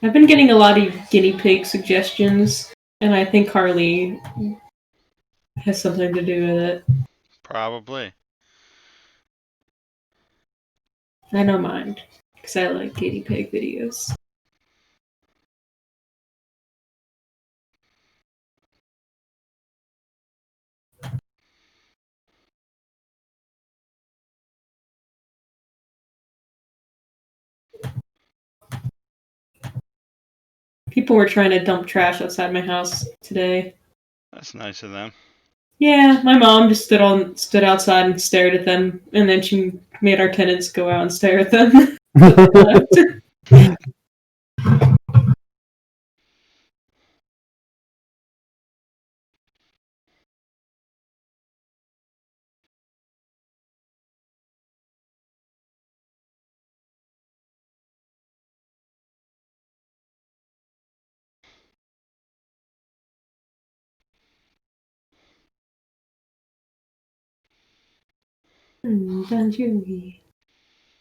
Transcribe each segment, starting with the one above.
I've been getting a lot of guinea pig suggestions, and I think Carly has something to do with it. Probably. I don't mind, because I like guinea pig videos. People were trying to dump trash outside my house today. That's nice of them. Yeah, my mom just stood outside and stared at them, and then she made our tenants go out and stare at them.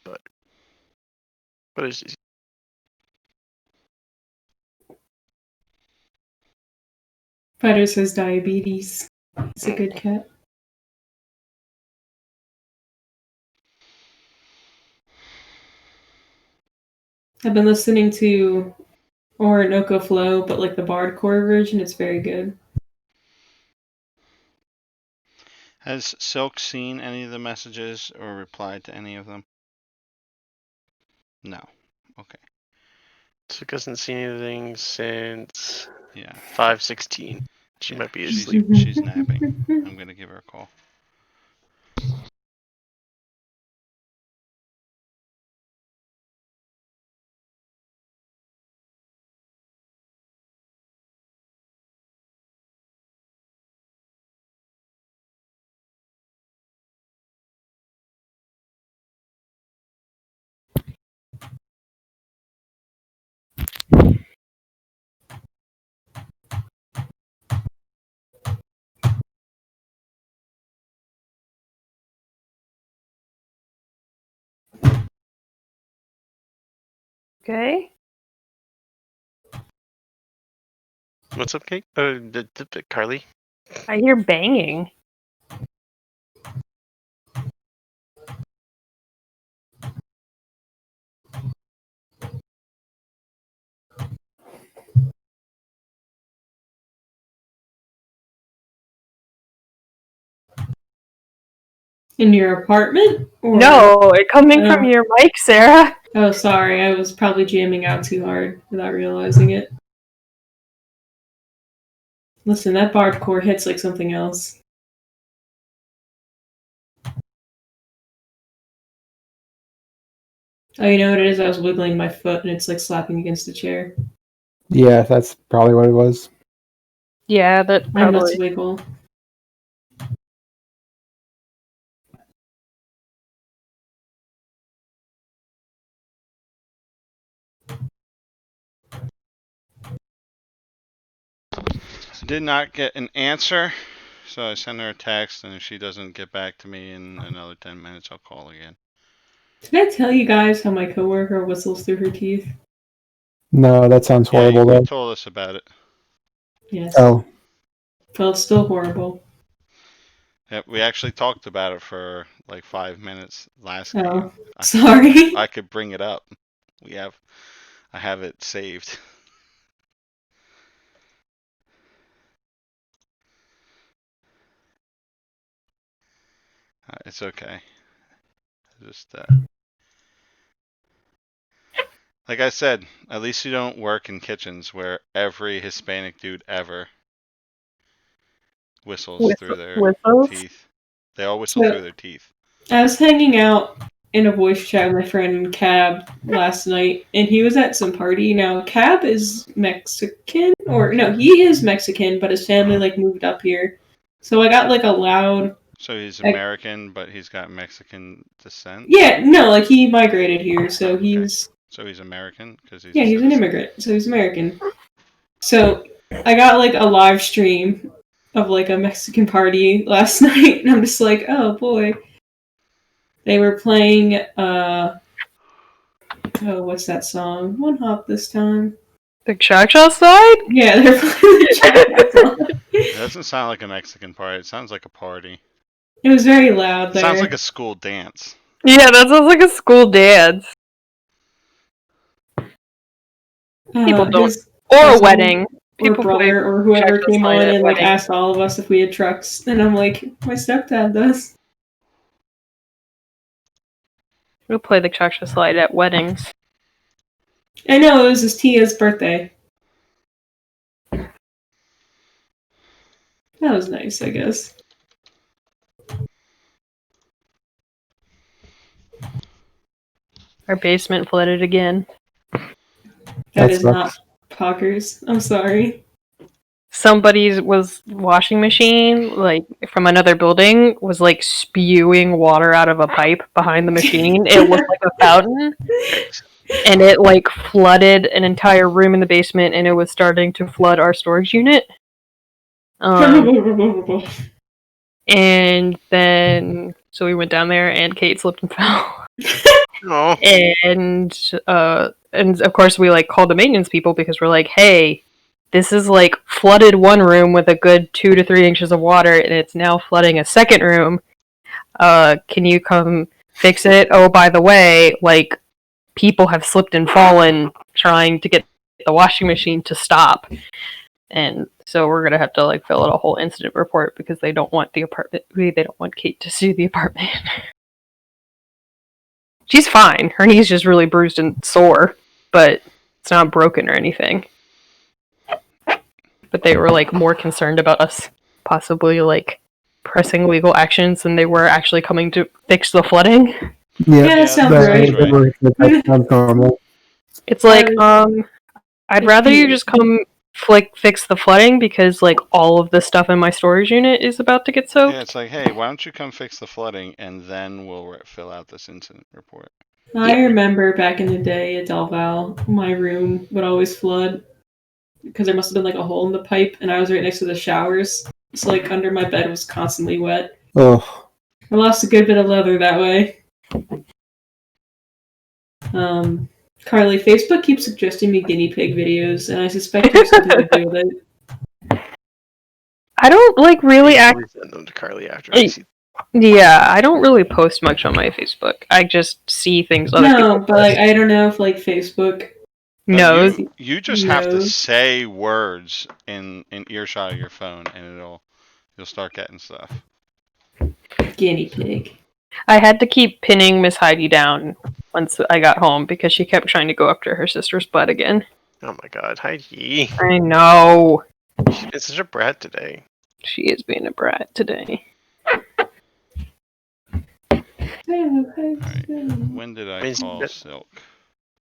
But what is this? Fighter says diabetes. It's a good cat. I've been listening to Orinoco Flow, but like the Bardcore version, it's very good. Has Silk seen any of the messages or replied to any of them? No. Okay. Silk hasn't seen anything since Yeah. 5:16. She might be asleep. She's napping. I'm gonna give her a call. Okay. What's up, Kate? Carly? I hear banging. In your apartment? Or... No, it coming from your mic, Sarah. Oh, sorry. I was probably jamming out too hard without realizing it. Listen, that Bardcore hits like something else. Oh, you know what it is? I was wiggling my foot and it's like slapping against the chair. Yeah, that's probably what it was. Yeah, that My nuts probably. wiggle. Did not get an answer, so I sent her a text, and if she doesn't get back to me in another 10 minutes, I'll call again. Did I tell you guys how my coworker whistles through her teeth? No, that sounds horrible, Yeah, you though. told us about it. Yes. Oh. Well, it's still horrible. Yeah, we actually talked about it for like 5 minutes last Oh, game. sorry. I could bring it up. I have it saved. It's okay. Just like I said, at least you don't work in kitchens where every Hispanic dude ever whistles through their teeth. They all whistle through their teeth. I was hanging out in a voice chat with my friend Cab last night, and he was at some party. Now, Cab is Mexican, or no, he is Mexican, but his family like moved up here. So I got like a loud. So he's American, but he's got Mexican descent. Yeah, no, like he migrated here, so he's. Okay. So he's American because he's. Yeah, he's an immigrant, so he's American. So I got like a live stream of like a Mexican party last night, and I'm just like, oh boy. They were playing, what's that song? One Hop This Time. The Cha-Cha slide? Yeah, they're playing the Cha-Cha slide. It doesn't sound like a Mexican party. It sounds like a party. It was very loud It there. sounds like a school dance. Yeah, that sounds like a school dance. People don't. His Or a cousin wedding. or People play brother or whoever Cha-Cha came slide on at and like weddings. asked all of us if we had trucks, and I'm like, my stepdad does. We'll play the Cha-Cha slide at weddings. I know, it was his Tia's birthday. That was nice, I guess. Our basement flooded again. That That is sucks. not Pockers. I'm sorry. Somebody's washing machine, like from another building, was like spewing water out of a pipe behind the machine. It looked like a fountain, and it like flooded an entire room in the basement, and it was starting to flood our storage unit. And then so we went down there, and Kate slipped and fell. No. And of course we like called the maintenance people because we're like, hey, this is like flooded one room with a good 2 to 3 inches of water, and it's now flooding a second room. Can you come fix it? Oh, by the way, like people have slipped and fallen trying to get the washing machine to stop. And so we're gonna have to like fill out a whole incident report because they don't want the apartment. They don't want Kate to sue the apartment. She's fine. Her knee's just really bruised and sore, but it's not broken or anything. But they were like more concerned about us possibly like pressing legal actions than they were actually coming to fix the flooding. Yeah, that sounds right. That sounds normal. It's like, I'd rather you just come fix the flooding because like all of the stuff in my storage unit is about to get soaked. Yeah, it's like, hey, why don't you come fix the flooding and then we'll fill out this incident report. I remember back in the day at Del Val, my room would always flood because there must have been like a hole in the pipe, and I was right next to the showers, so like under my bed was constantly wet. Oh, I lost a good bit of leather that way. Carly, Facebook keeps suggesting me guinea pig videos, and I suspect there's something to do with it. I don't like really Usually send them to Carly after I see. Yeah, I don't really post much on my Facebook. I just see things other people No, but like I don't know if like Facebook knows. You just have to say words in earshot of your phone, and you'll start getting stuff. Guinea pig. I had to keep pinning Miss Heidi down once I got home because she kept trying to go up to her sister's butt again. Oh my god, Heidi. I know. She's been such a brat today. She is being a brat today. Right. When did I call Silk?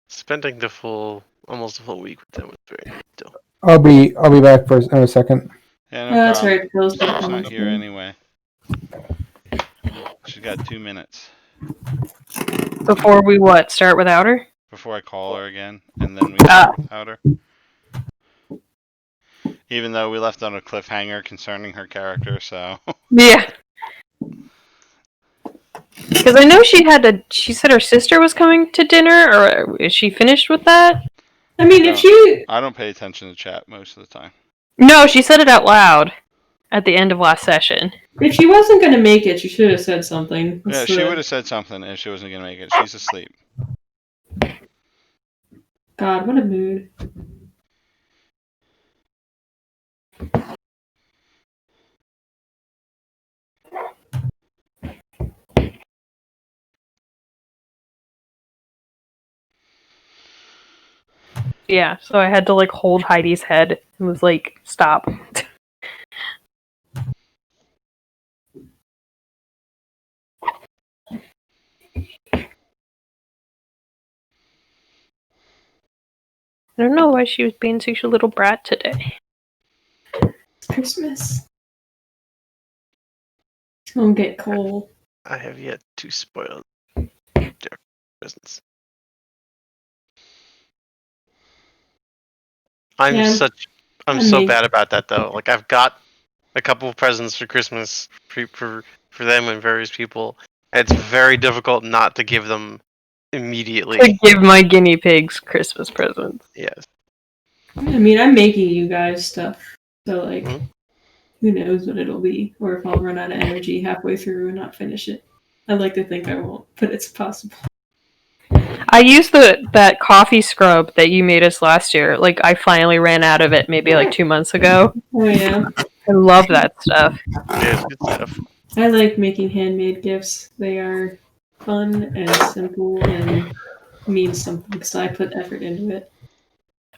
Spending almost a full week with them was very still. I'll be back in a second. Yeah, Oh, that's problem. right. Phil's She's back on not the here phone. anyway. She's got 2 minutes Before we start without her? before I call her again, and then we start without her. Even though we left on a cliffhanger concerning her character, so. Yeah. Because I know she said her sister was coming to dinner, or is she finished with that? I mean, if she... I don't pay attention to chat most of the time. No, she said it out loud at the end of last session. If she wasn't going to make it, she should have said something. Yeah, she would have said something if she wasn't going to make it. She's asleep. God, what a mood. Yeah, so I had to like hold Heidi's head and was like, stop. I don't know why she was being such a little brat today. It's Christmas. It's gonna get cold. I have yet to spoil their presents. I'm so bad about that though. Like I've got a couple of presents for Christmas for them and various people. It's very difficult not to give them immediately. To give my guinea pigs Christmas presents. Yes. I mean, I'm making you guys stuff, so like, Mhm. who knows what it'll be, or if I'll run out of energy halfway through and not finish it. I'd like to think I won't, but it's possible. I used that coffee scrub that you made us last year. Like, I finally ran out of it maybe like 2 months ago. Oh yeah, I love that stuff. Yeah, it's good stuff. I like making handmade gifts. They are fun and simple and mean something, so I put effort into it.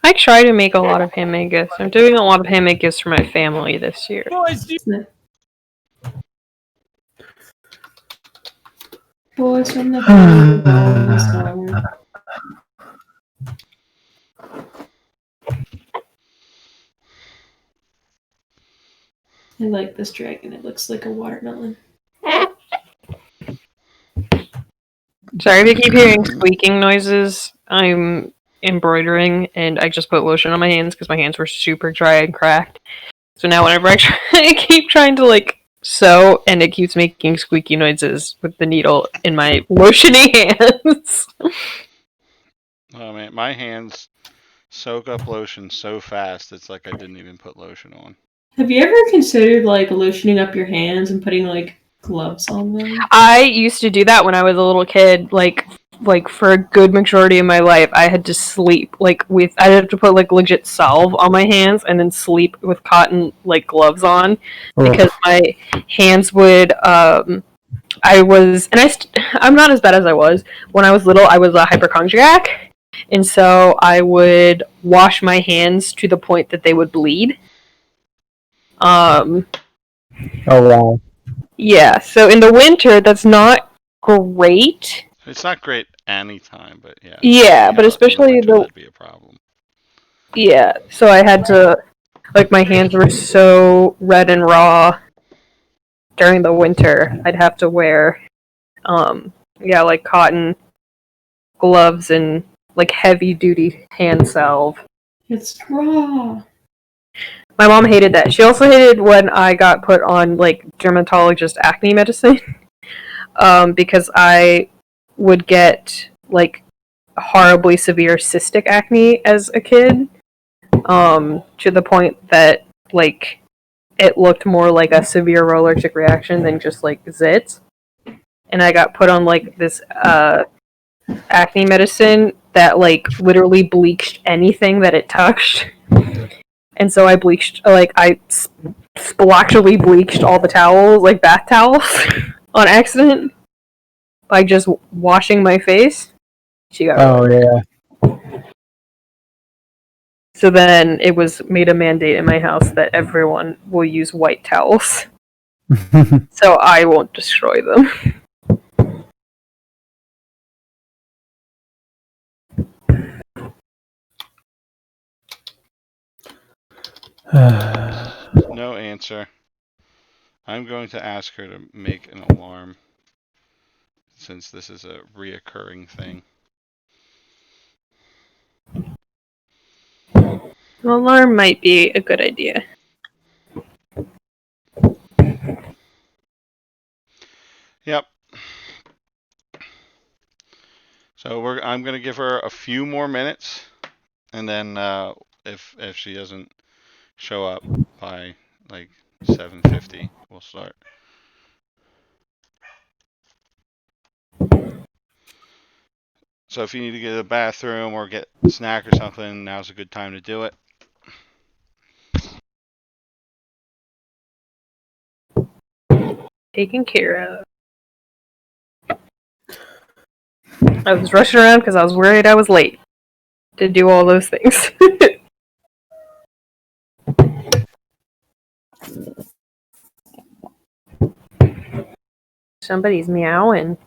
I try to make a lot of handmade gifts. I'm doing a lot of handmade gifts for my family this year. Boys from the hood, always are. I like this dragon. It looks like a watermelon. Sorry if you keep hearing squeaking noises. I'm embroidering, and I just put lotion on my hands because my hands were super dry and cracked. So now whenever I keep trying to like sew, and it keeps making squeaky noises with the needle in my lotiony hands. Oh man, my hands soak up lotion so fast. It's like I didn't even put lotion on. Have you ever considered like lotioning up your hands and putting like gloves on them? I used to do that when I was a little kid. Like for a good majority of my life, I had to sleep I had to put like legit salve on my hands and then sleep with cotton like gloves on because my hands would. I'm not as bad as I was when I was little. I was a hypochondriac, and so I would wash my hands to the point that they would bleed. Oh wow. Yeah, so in the winter, that's not great. It's not great anytime, but yeah. Yeah, but especially in the winter, that'd be a problem. Yeah, so I had to, like, my hands were so red and raw during the winter. I'd have to wear, like cotton gloves and, like, heavy duty hand salve. It's raw. My mom hated that. She also hated when I got put on, like, dermatologist acne medicine. Because I would get, like, horribly severe cystic acne as a kid. To the point that, like, it looked more like a severe allergic reaction than just, like, zits. And I got put on, like, this, acne medicine that, like, literally bleached anything that it touched. And so I bleached, like, I splotchily bleached all the towels, like, bath towels, on accident. By just washing my face. She got yeah. So then it was made a mandate in my house that everyone will use white towels. So I won't destroy them. No answer. I'm going to ask her to make an alarm, since this is a reoccurring thing. An alarm might be a good idea. Yep. So I'm gonna give her a few more minutes, and then if she doesn't show up by like 7:50, we'll start. So if you need to get to the bathroom or get a snack or something, now's a good time to do it. Taken care of. I was rushing around because I was worried I was late to do all those things. Somebody's meowing.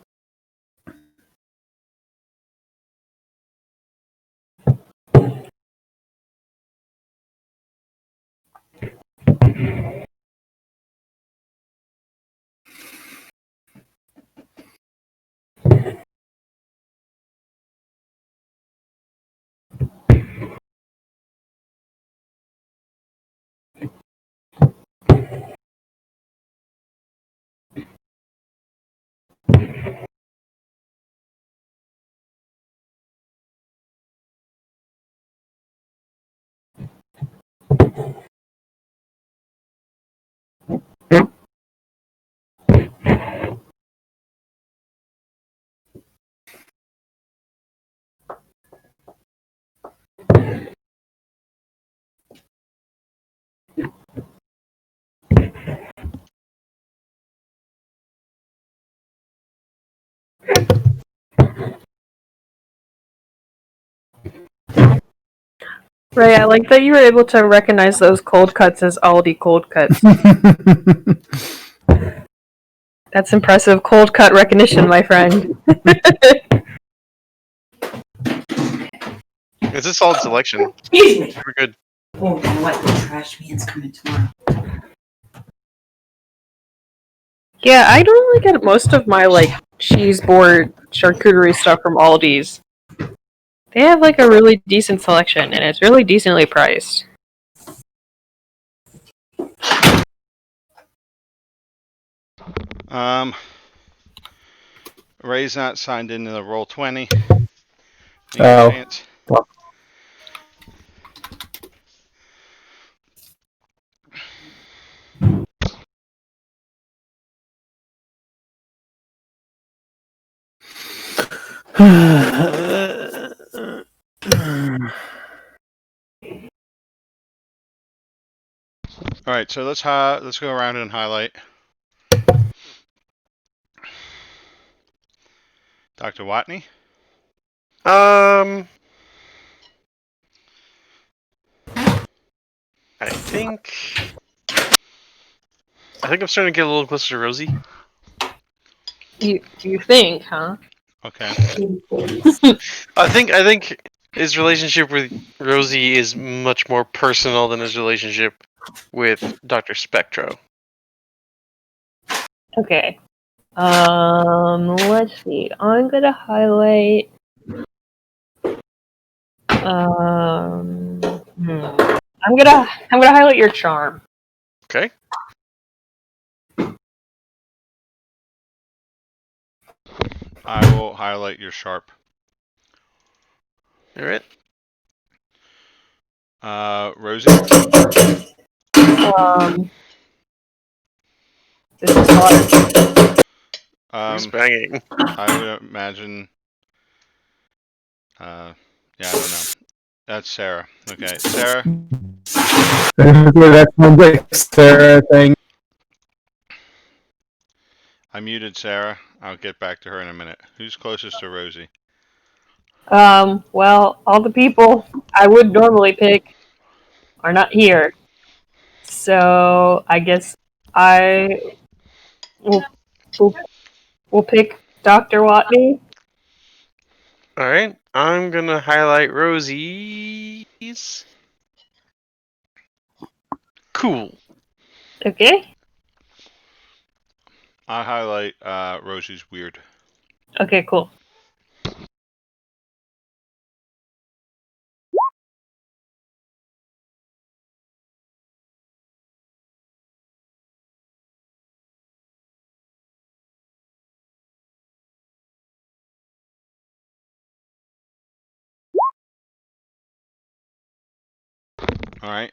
Ray, I like that you were able to recognize those cold cuts as Aldi cold cuts. That's impressive cold cut recognition, my friend. It's a solid selection. Excuse me. We're good. Oh, you know what? The trash man's coming tomorrow. Yeah, I normally get most of my like cheese board charcuterie stuff from Aldi's. They have like a really decent selection, and it's really decently priced. Ray's not signed into the Roll20. Oh. Chance. All right, so let's go around and highlight. Dr. Watney. I think I'm starting to get a little closer to Rosie. You think, huh? Okay. I think his relationship with Rosie is much more personal than his relationship with Dr. Spectro. Okay. Let's see. I'm gonna highlight. I'm gonna highlight your charm. Okay. I will highlight your sharp. All right. Rosie. This is hard. Who's banging? I would imagine. Yeah, I don't know. That's Sarah. Okay, Sarah. That sounds like Sarah thing. I muted Sarah. I'll get back to her in a minute. Who's closest to Rosie? Well, all the people I would normally pick are not here. So I guess I will will pick Dr. Watney. All right. I'm gonna highlight Rosie's. Cool. Okay. I highlight Rosie's weird. Okay, cool. All right.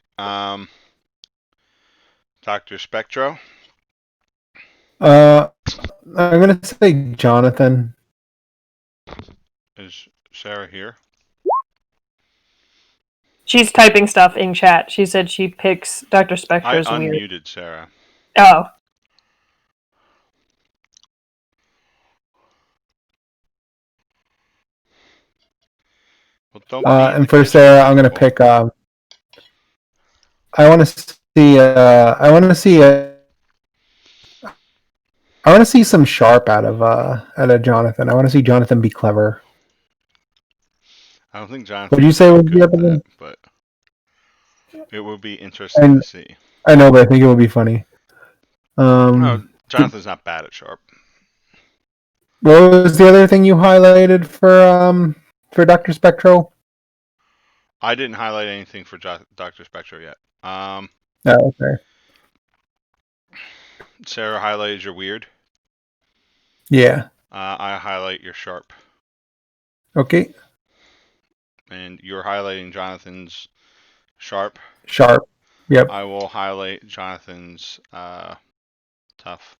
Dr. Spectro. I'm gonna say Jonathan. Is Sarah here? She's typing stuff in chat. She said she picks Dr. I Spectro's weird. unmuted Sarah. Oh. Well, don't be in the And for kitchen, Sarah, I'm gonna people. pick. I want to see. I want to see. I want to see some sharp out of Jonathan. I want to see Jonathan be clever. I don't think Jonathan Would you say would be good up at that, again? but it would be interesting to see. I know, but I think it would be funny. No, Jonathan's not bad at sharp. What was the other thing you highlighted for Dr. Spectro? I didn't highlight anything for Dr. Spectro yet. Oh, okay. Sarah highlighted your weird. Yeah. I highlight your sharp. Okay. And you're highlighting Jonathan's sharp. Sharp. Yep. I will highlight Jonathan's tough.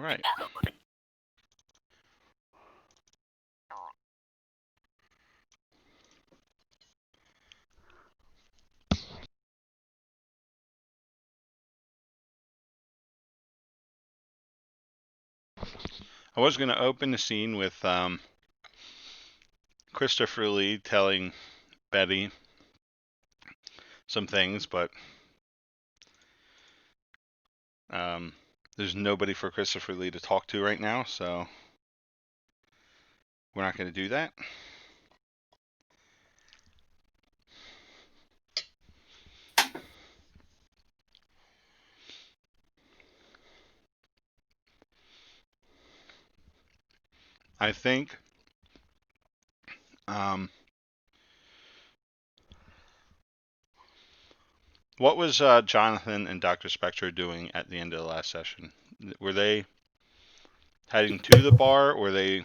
right. I was going to open the scene with Christopher Lee telling Betty some things, but there's nobody for Christopher Lee to talk to right now, so we're not going to do that. I think what was Jonathan and Dr. Spectre doing at the end of the last session? Were they heading to the bar, or were they...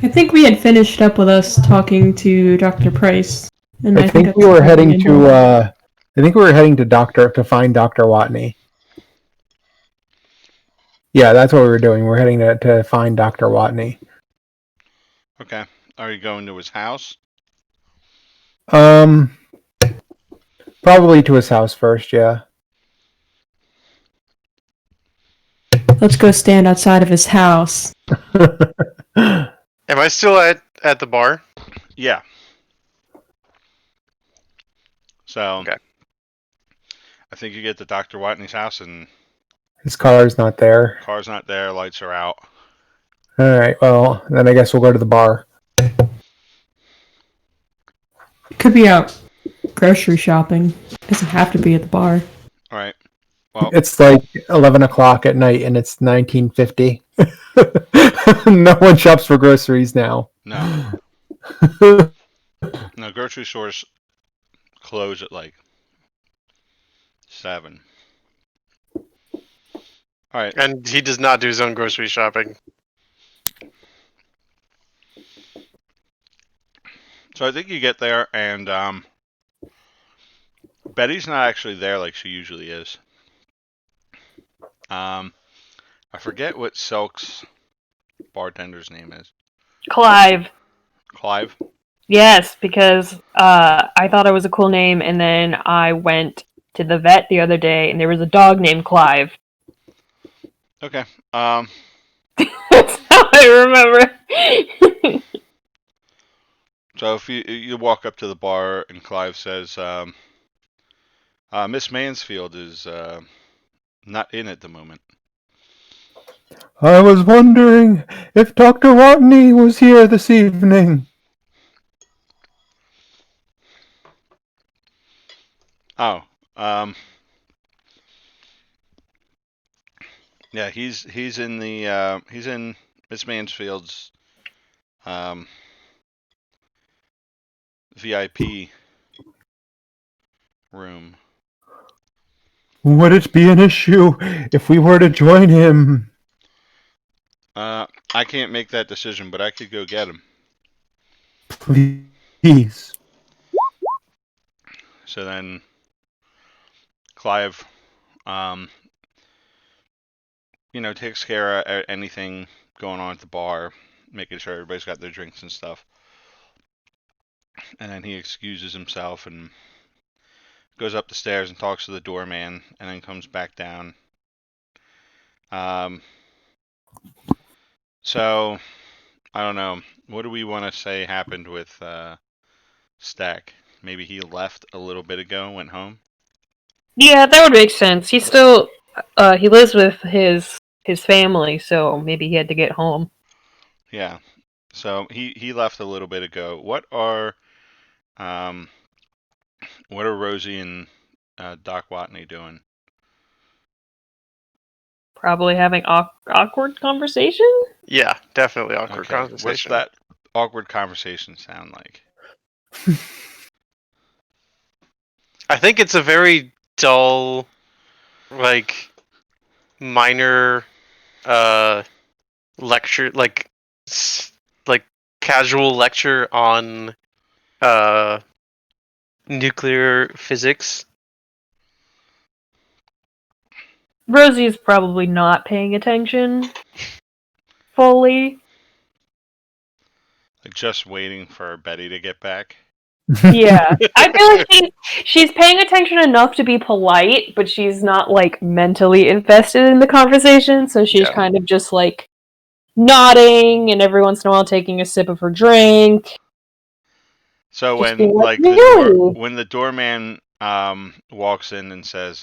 I think we had finished up with us talking to Dr. Price, and I think that's we were where heading ended. to. I think we were heading to find Dr. Watney. Yeah, that's what we were doing. We're heading to find Dr. Watney. Okay. Are you going to his house? Probably to his house first. Yeah. Let's go stand outside of his house. Am I still at the bar? Yeah. So, okay. I think you get to Dr. Watney's house and his car's not there. Car's not there, lights are out. All right, well, then I guess we'll go to the bar. Could be out grocery shopping. Doesn't have to be at the bar. All right. Well, it's like 11 o'clock at night and it's 1950. No one shops for groceries now. No. No, grocery stores close at like 7. All right. And he does not do his own grocery shopping. So I think you get there and Betty's not actually there like she usually is. I forget what Silk's bartender's name is. Clive. Clive? Yes, because I thought it was a cool name, and then I went to the vet the other day, and there was a dog named Clive. Okay. That's how I remember. So if you walk up to the bar and Clive says, Miss Mansfield is not in at the moment. I was wondering if Dr. Watney was here this evening. Oh, yeah, he's in the he's in Miss Mansfield's VIP room. Would it be an issue if we were to join him? I can't make that decision, but I could go get him. Please. So then Clive, takes care of anything going on at the bar, making sure everybody's got their drinks and stuff. And then he excuses himself and goes up the stairs and talks to the doorman, and then comes back down. So, I don't know. What do we want to say happened with Stack? Maybe he left a little bit ago, went home? Yeah, that would make sense. He still, he lives with his family, so maybe he had to get home. Yeah. So, he left a little bit ago. What are Rosie and Doc Watney doing? Probably having awkward conversation? Yeah, definitely awkward Okay. conversation. What's that awkward conversation sound like? I think it's a very dull, like, minor lecture, like casual lecture on nuclear physics. Rosie's probably not paying attention fully. Like just waiting for Betty to get back. Yeah. I feel like she's paying attention enough to be polite, but she's not, like, mentally invested in the conversation, so she's kind of just, like, nodding and every once in a while taking a sip of her drink. So Just when being like, when the doorman walks in and says,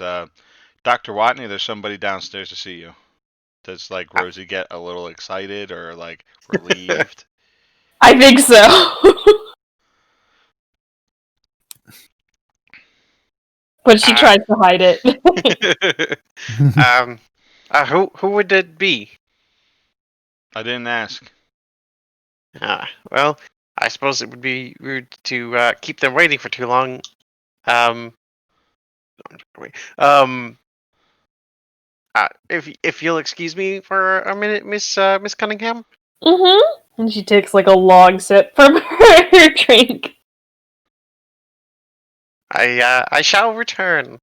Dr. Watney, there's somebody downstairs to see you. Does like Rosie get a little excited or like relieved? I think so. But she tries to hide it. Who would it be? I didn't ask. Well, I suppose it would be rude to keep them waiting for too long. If you'll excuse me for a minute, Miss Cunningham. Mm-hmm. And she takes like a long sip from her drink. I shall return.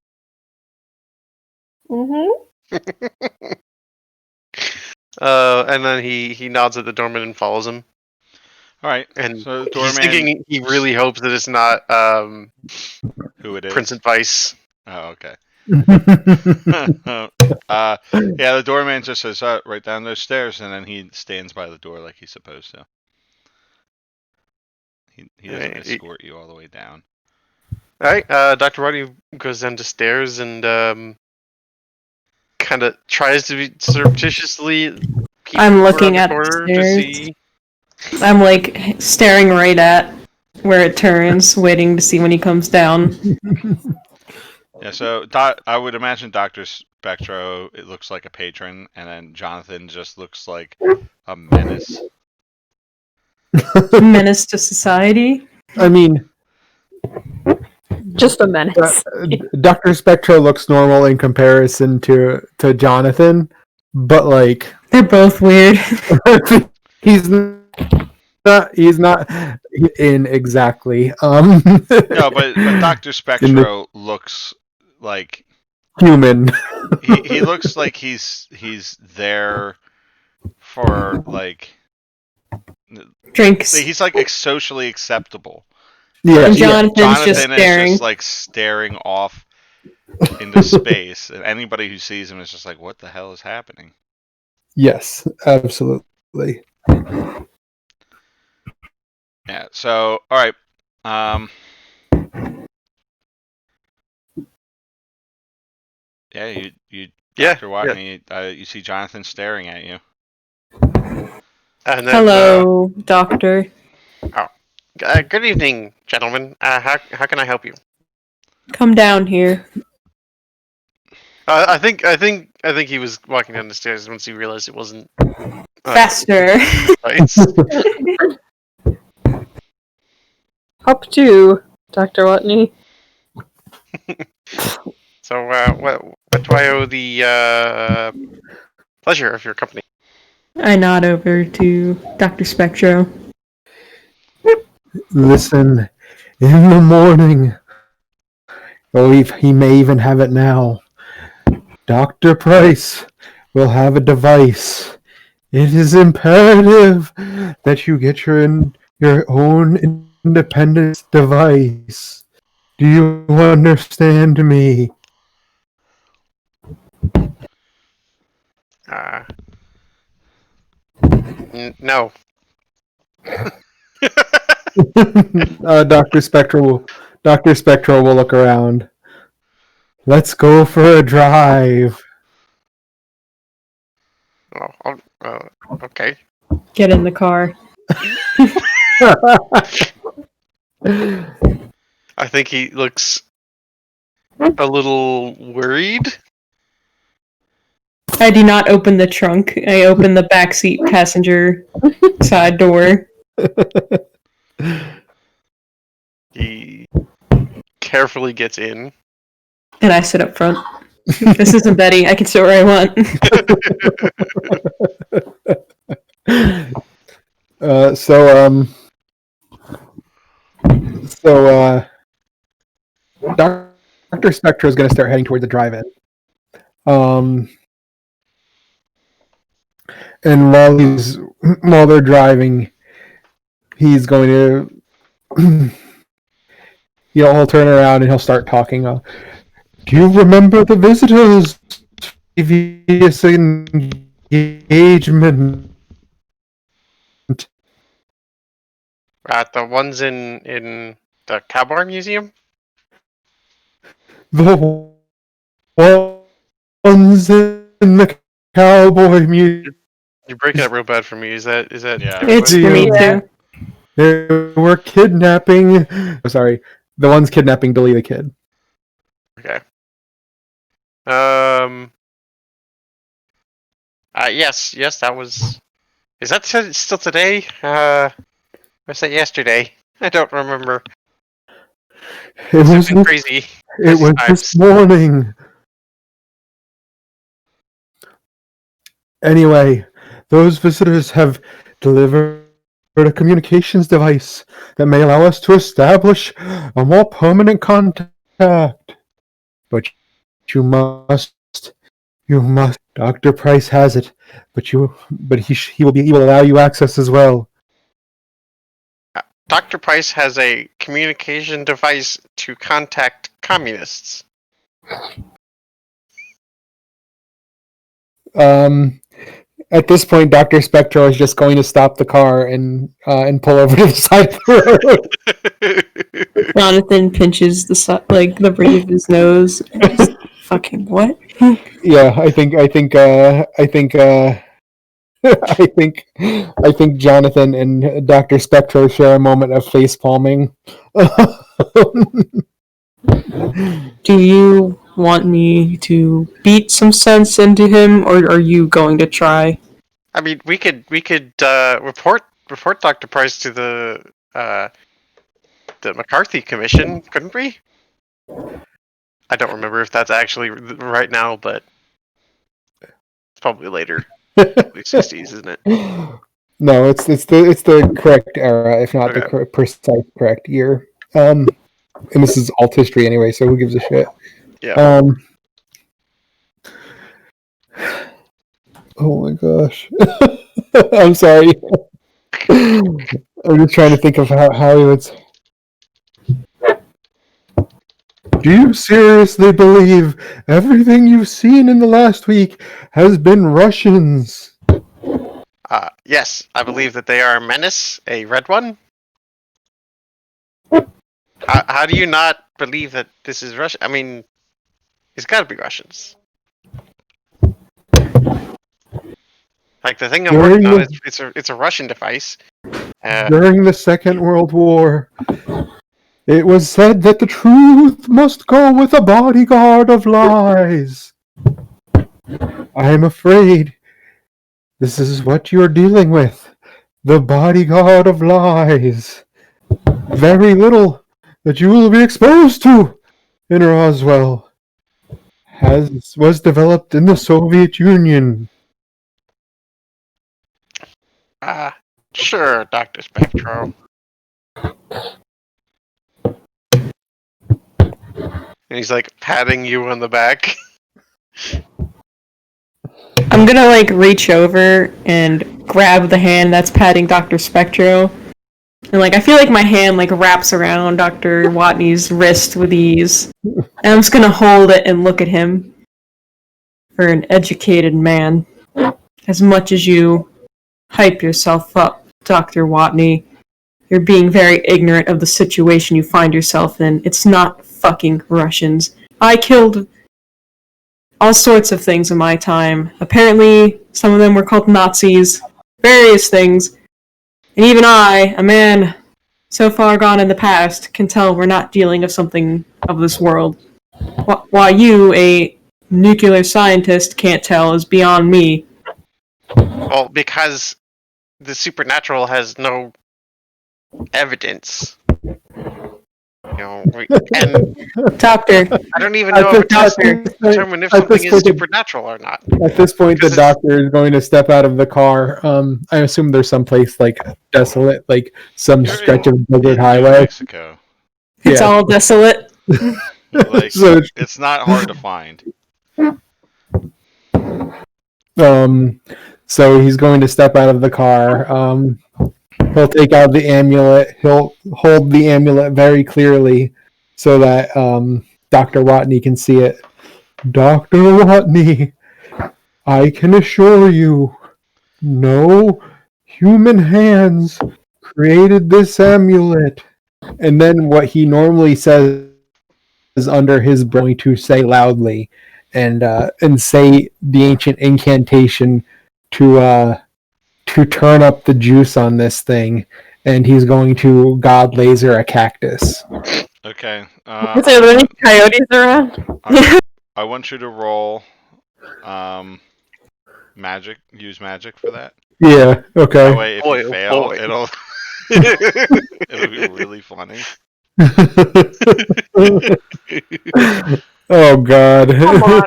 Mm-hmm. And then he nods at the doorman and follows him. All right. And so the he's doorman, thinking he really hopes that it's not who it is? Prince and Vice. Oh, okay. Yeah, the doorman just says, right down those stairs, and then he stands by the door like he's supposed to. He doesn't escort you all the way down. All right, Dr. Rodney goes down the stairs and kind of tries to be surreptitiously peek I'm looking around at the the corner stairs. to see. I'm like staring right at where it turns, waiting to see when he comes down. Yeah, so I would imagine Dr. Spectro, it looks like a patron, and then Jonathan just looks like a menace. Menace to society. I mean, Just a menace. Dr. Spectro looks normal in comparison to Jonathan, but like They're both weird. he's not in exactly. No, but Dr. Spectro looks like human. he looks like he's there for like Drinks. he's like socially acceptable. Yeah, And Jonathan Jonathan's just is staring. just like staring off into space, and anybody who sees him is just like, "What the hell is happening?" Yes, absolutely. Yeah. So, all right. Yeah, you Dr. Watney, you see Jonathan staring at you. And then, Hello, doctor. good evening, gentlemen. How can I help you? Come down here. I think he was walking down the stairs once he realized it wasn't Faster. Right. Up to Dr. Watney. So, what do I owe the pleasure of your company? I nod over to Dr. Spectro. Listen, in the morning, he may even have it now. Dr. Price will have a device. It is imperative that you get your own independence device. Do you understand me? No. Dr. Spectro will look around. Let's go for a drive. Okay. Get in the car. I think he looks a little worried. I do not open the trunk. I open the backseat passenger side door. He carefully gets in. And I sit up front. This isn't Betty. I can sit where I want. Dr. Spectro is going to start heading toward the drive-in. And while they're driving, he's going to he'll turn around and he'll start talking. Do you remember the visitors' previous engagement? The ones in the Cowboy Museum? The ones in the Cowboy Museum. You're breaking up real bad for me. Is that Yeah. It's for me Yeah. too. They were kidnapping. Sorry, the ones kidnapping Billy the Kid. Okay. Yes, that was. Is that still today? Was that yesterday? I don't remember. It It's was been crazy. It was this morning. Anyway, those visitors have delivered a communications device that may allow us to establish a more permanent contact. But you must. Dr. Price has it, but he will allow you access as well. Dr. Price has a communication device to contact communists. At this point, Dr. Spectro is just going to stop the car and pull over to the side of the road. Jonathan pinches the bridge of his nose. And just, fucking what? Yeah, I think Jonathan and Dr. Spectro share a moment of face palming. Do you want me to beat some sense into him, or are you going to try? I mean, we could report Dr. Price to the McCarthy Commission, couldn't we? I don't remember if that's actually right now, but it's probably later. Probably 60s, isn't it? No, it's the correct era, if not Okay. the precise correct year. And this is alt history anyway, so who gives a shit? Yeah. Oh my gosh. I'm sorry. I'm just trying to think of how he would. Do you seriously believe everything you've seen in the last week has been Russians? Yes, I believe that they are a menace, a red one. How do you not believe that this is Russia? I mean, it's got to be Russians. Like the thing I'm working on, it's a Russian device. During the Second World War, it was said that the truth must go with a bodyguard of lies. I am afraid this is what you're dealing with. The bodyguard of lies. Very little that you will be exposed to in Roswell was developed in the Soviet Union. Sure, Dr. Spectro. And he's like patting you on the back. I'm gonna reach over and grab the hand that's patting Dr. Spectro. And I feel like my hand wraps around Dr. Watney's wrist with ease. And I'm just gonna hold it and look at him. For an educated man. As much as you hype yourself up, Dr. Watney, you're being very ignorant of the situation you find yourself in. It's not fucking Russians. I killed all sorts of things in my time. Apparently, some of them were called Nazis. Various things. And even I, a man so far gone in the past, can tell we're not dealing with something of this world. While you, a nuclear scientist, can't tell is beyond me. Well, because the supernatural has no evidence. And Doctor. I don't even know if it has to determine if something is supernatural or not. At this point, the doctor is going to step out of the car. I assume there's someplace desolate, some stretch of desert highway. New Mexico. It's all desolate. So it's not hard to find. So he's going to step out of the car. He'll take out the amulet. He'll hold the amulet very clearly so that Dr. Watney can see it. Dr. Watney, I can assure you, no human hands created this amulet. And then what he normally says under his breath, going to say loudly and say the ancient incantation to turn up the juice on this thing, and he's going to God laser a cactus. Okay. Is there any coyotes around? I want you to roll magic. Use magic for that. Yeah. Okay. That way, if Boy, you oh fail, boy. it'll be really funny. Oh God. Come on,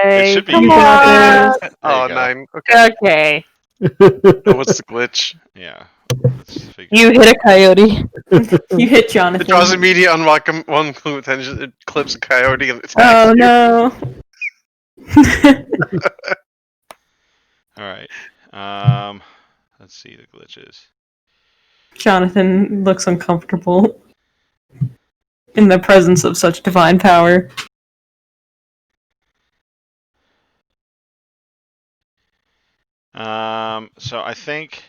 Ray. It should be Come easy. on. There Oh, you go. 9. Okay. Okay. Oh, what's the glitch? Yeah. Let's figure You it hit a coyote. You hit It Jonathan. draws immediate unwelcome attention. It clips a coyote and attacks Oh you. no. All right. Let's see the glitches. Jonathan looks uncomfortable in the presence of such divine power. So I think.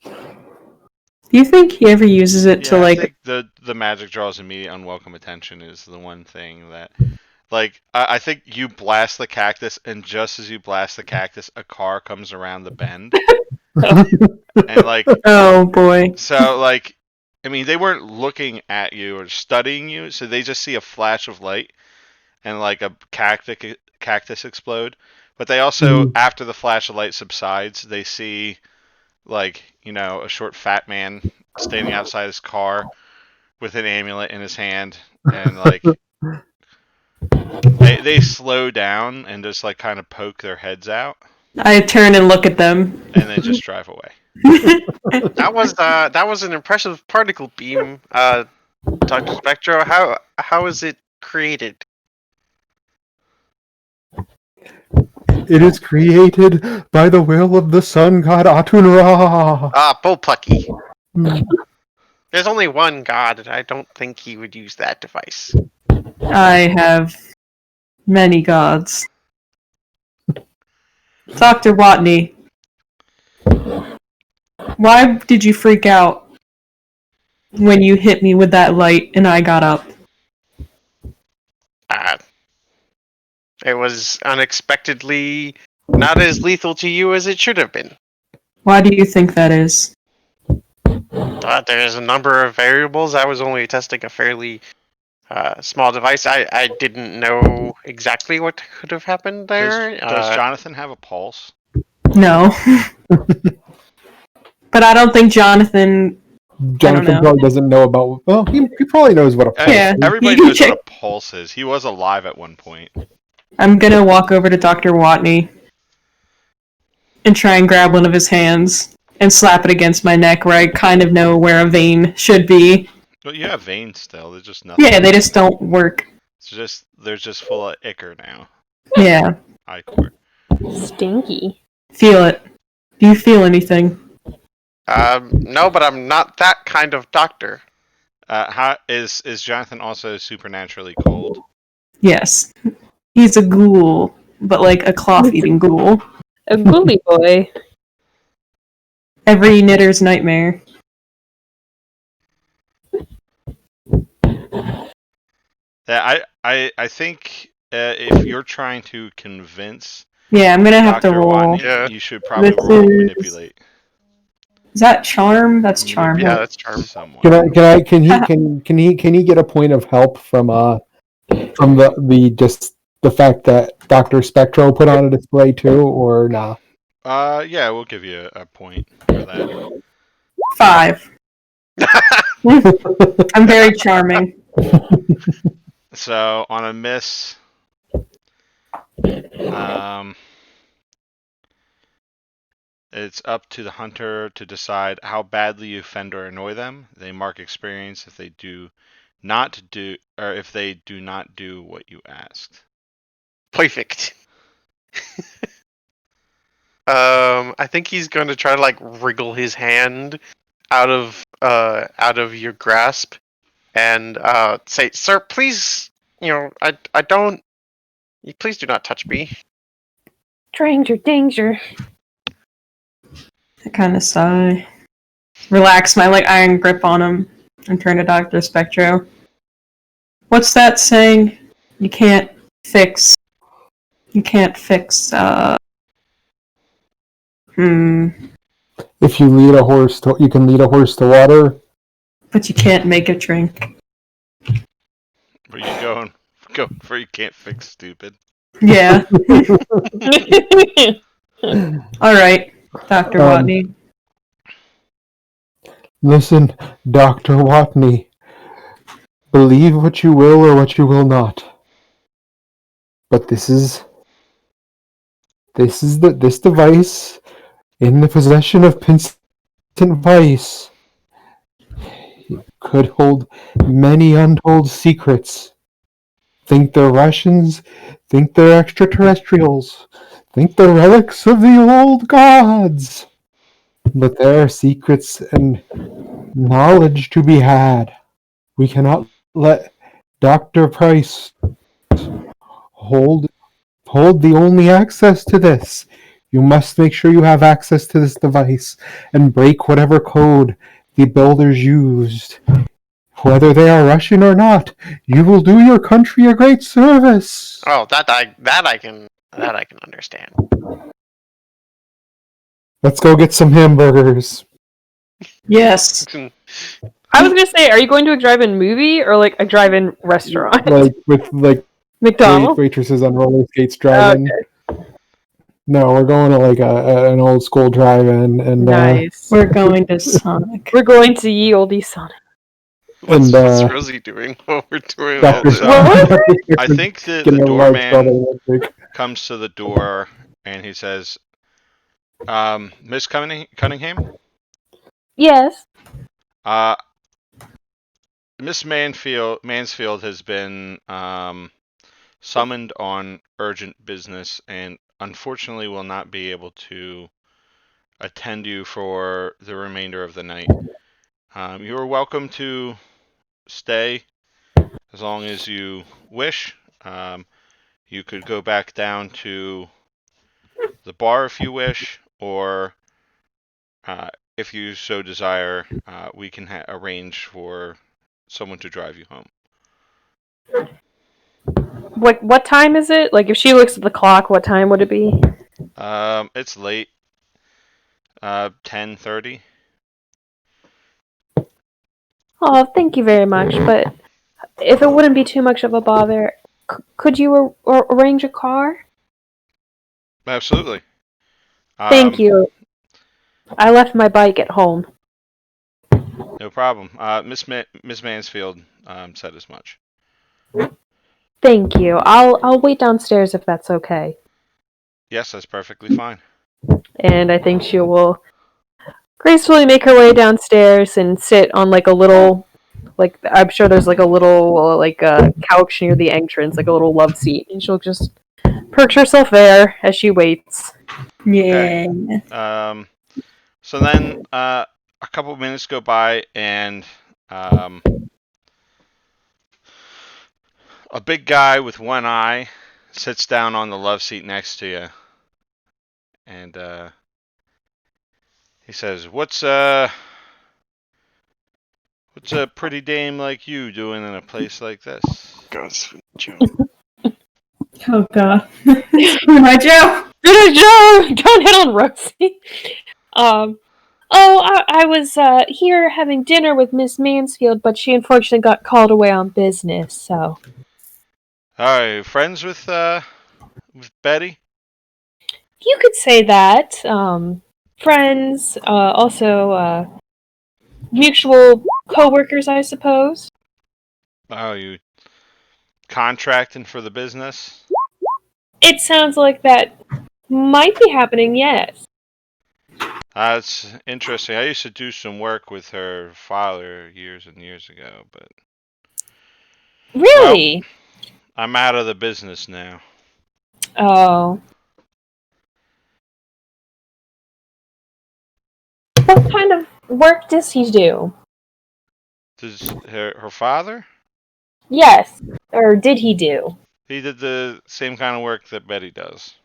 Do you think he ever uses it to Yeah, I like? think the magic draws immediate unwelcome attention is the one thing that, like, I think you blast the cactus, and just as you blast the cactus, a car comes around the bend, and like, Oh boy. so like, I mean, they weren't looking at you or studying you, so they just see a flash of light and like a cactus explode. But they also, after the flash of light subsides, they see like, a short fat man standing outside his car with an amulet in his hand, and like they slow down and just like kind of poke their heads out, I turn and look at them. and then just drive away. That was an impressive particle beam, Dr. Spectro. How is it created? It is created by the will of the sun god Atun-Ra. Ah, bullpucky. There's only one god, and I don't think he would use that device. I have many gods. Dr. Watney, why did you freak out when you hit me with that light and I got up? It was unexpectedly not as lethal to you as it should have been. Why do you think that is? There's a number of variables. I was only testing a fairly small device. I didn't know exactly what could have happened there. Does Jonathan have a pulse? No. But I don't think Jonathan Jonathan know. probably doesn't know about. Well, he probably knows what a pulse Yeah. is. Everybody You can knows what check- a pulse is. He was alive at one point. I'm gonna walk over to Dr. Watney and try and grab one of his hands and slap it against my neck where I kind of know where a vein should be. But you have veins still. There's just nothing. Yeah, they just don't work. They're just full of ichor now. Yeah. Ichor. Stinky. Feel it. Do you feel anything? No, but I'm not that kind of doctor. How is Jonathan also supernaturally cold? Yes. He's a ghoul, but like a cloth-eating ghoul. A ghoulie boy. Every knitter's nightmare. Yeah, I think if you're trying to convince Yeah, I'm gonna have Dr. to roll. Watney, Yeah. you should probably This roll is- manipulate. Is that charm? That's charm. Yeah, that's charm. Somewhat. Can he get a point of help from the fact that Dr. Spectro put on a display too, or nah? Yeah, we'll give you a point for that. 5. I'm very charming. So on a miss, it's up to the hunter to decide how badly you offend or annoy them. They mark experience if they do not do what you asked. Perfect. I think he's going to try to like wriggle his hand out of your grasp and say, "Sir, please, I don't. Please do not touch me." Danger, danger. I kind of sigh. Relax my iron grip on him and turn to Dr. Spectro. What's that saying? You can't fix. You can't fix. If you lead a horse to, you can lead a horse to water. But you can't make it drink. Where you going? Go for you can't fix stupid. Yeah. All right, Dr. Watney. Listen, Dr. Watney. Believe what you will or what you will not. But this device in the possession of Vincent Weiss could hold many untold secrets. Think they're Russians, think they're extraterrestrials, think they're relics of the old gods. But there are secrets and knowledge to be had. We cannot let Dr. Price hold the only access to this. You must make sure you have access to this device and break whatever code the builders used. Whether they are Russian or not, you will do your country a great service. Oh, that I can understand. Let's go get some hamburgers. Yes. I was gonna say, are you going to a drive-in movie or like a drive-in restaurant? With McDonald's. waitresses on roller skates driving. Okay. No, we're going to an old school drive-in, and Nice. We're going to Sonic. We're going to ye olde Sonic. What's Rosie doing while we're doing all this? I think that the doorman comes to the door and he says, Miss Cunningham? Yes. Miss Mansfield has been summoned on urgent business and unfortunately will not be able to attend you for the remainder of the night. You are welcome to stay as long as you wish. You could go back down to the bar if you wish, or if you so desire, we can arrange for someone to drive you home. What time is it? Like, if she looks at the clock, what time would it be? It's late. 10:30. Oh, thank you very much. But if it wouldn't be too much of a bother, could you arrange a car? Absolutely. Thank you. I left my bike at home. No problem. Miss Mansfield said as much. Thank you. I'll wait downstairs if that's okay. Yes, that's perfectly fine. And I think she will gracefully make her way downstairs and sit on like a little, like, I'm sure there's like a little couch near the entrance, like a little love seat, and she'll just perch herself there as she waits. Yeah. Okay. So then a couple minutes go by and a big guy with one eye sits down on the love seat next to you, and he says, "What's a pretty dame like you doing in a place like this?" Goes Joe. Oh god. Hi, Joe. Joe, don't hit on Rosie. I was here having dinner with Miss Mansfield, but she unfortunately got called away on business. So. Are you friends with Betty? You could say that. Friends, also mutual co-workers, I suppose. Oh, you contracting for the business? It sounds like that might be happening, yes. That's interesting. I used to do some work with her father years and years ago, but... Really? Well, I'm out of the business now. Oh. What kind of work does he do? Does her father? Yes, or did he do? He did the same kind of work that Betty does.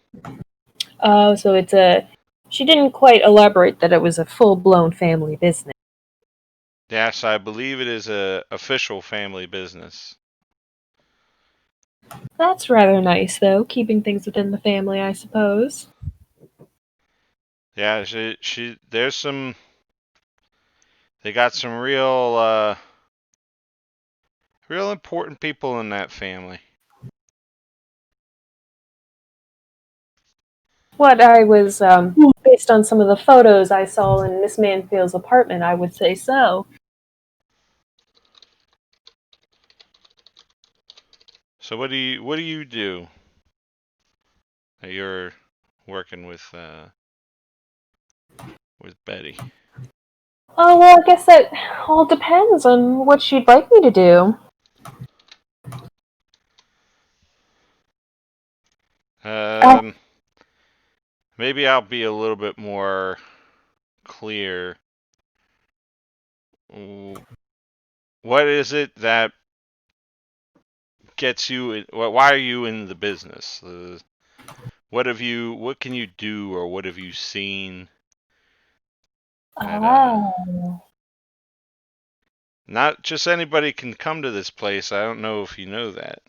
Oh, so it's a... She didn't quite elaborate that it was a full-blown family business. Yes, I believe it is a official family business. That's rather nice, though, keeping things within the family, I suppose. Yeah, there's some. They got some real important people in that family. What I was, based on some of the photos I saw in Miss Manfield's apartment, I would say so. So what do you do? You're working with Betty. Oh, well, I guess that all depends on what she'd like me to do. Maybe I'll be a little bit more clear. What is it that gets you? Why are you in the business? What can you do, or what have you seen? Oh. Not just anybody can come to this place. I don't know if you know that.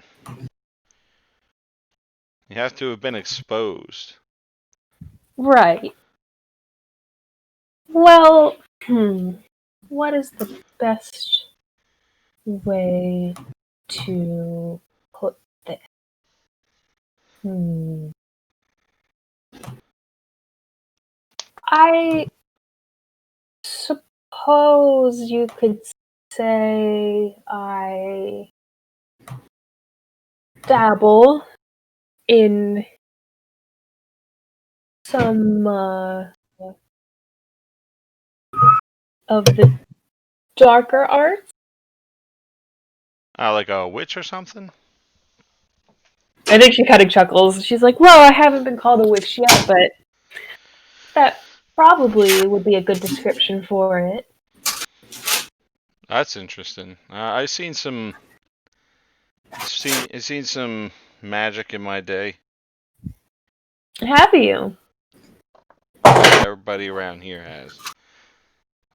You have to have been exposed. Right. Well, what is the best way to put this? I suppose you could say I dabble in some of the darker arts. Like a witch or something? I think she kind of chuckles. She's like, well, I haven't been called a witch yet, but that probably would be a good description for it. That's interesting. I've seen some magic in my day. Have you? Everybody around here has.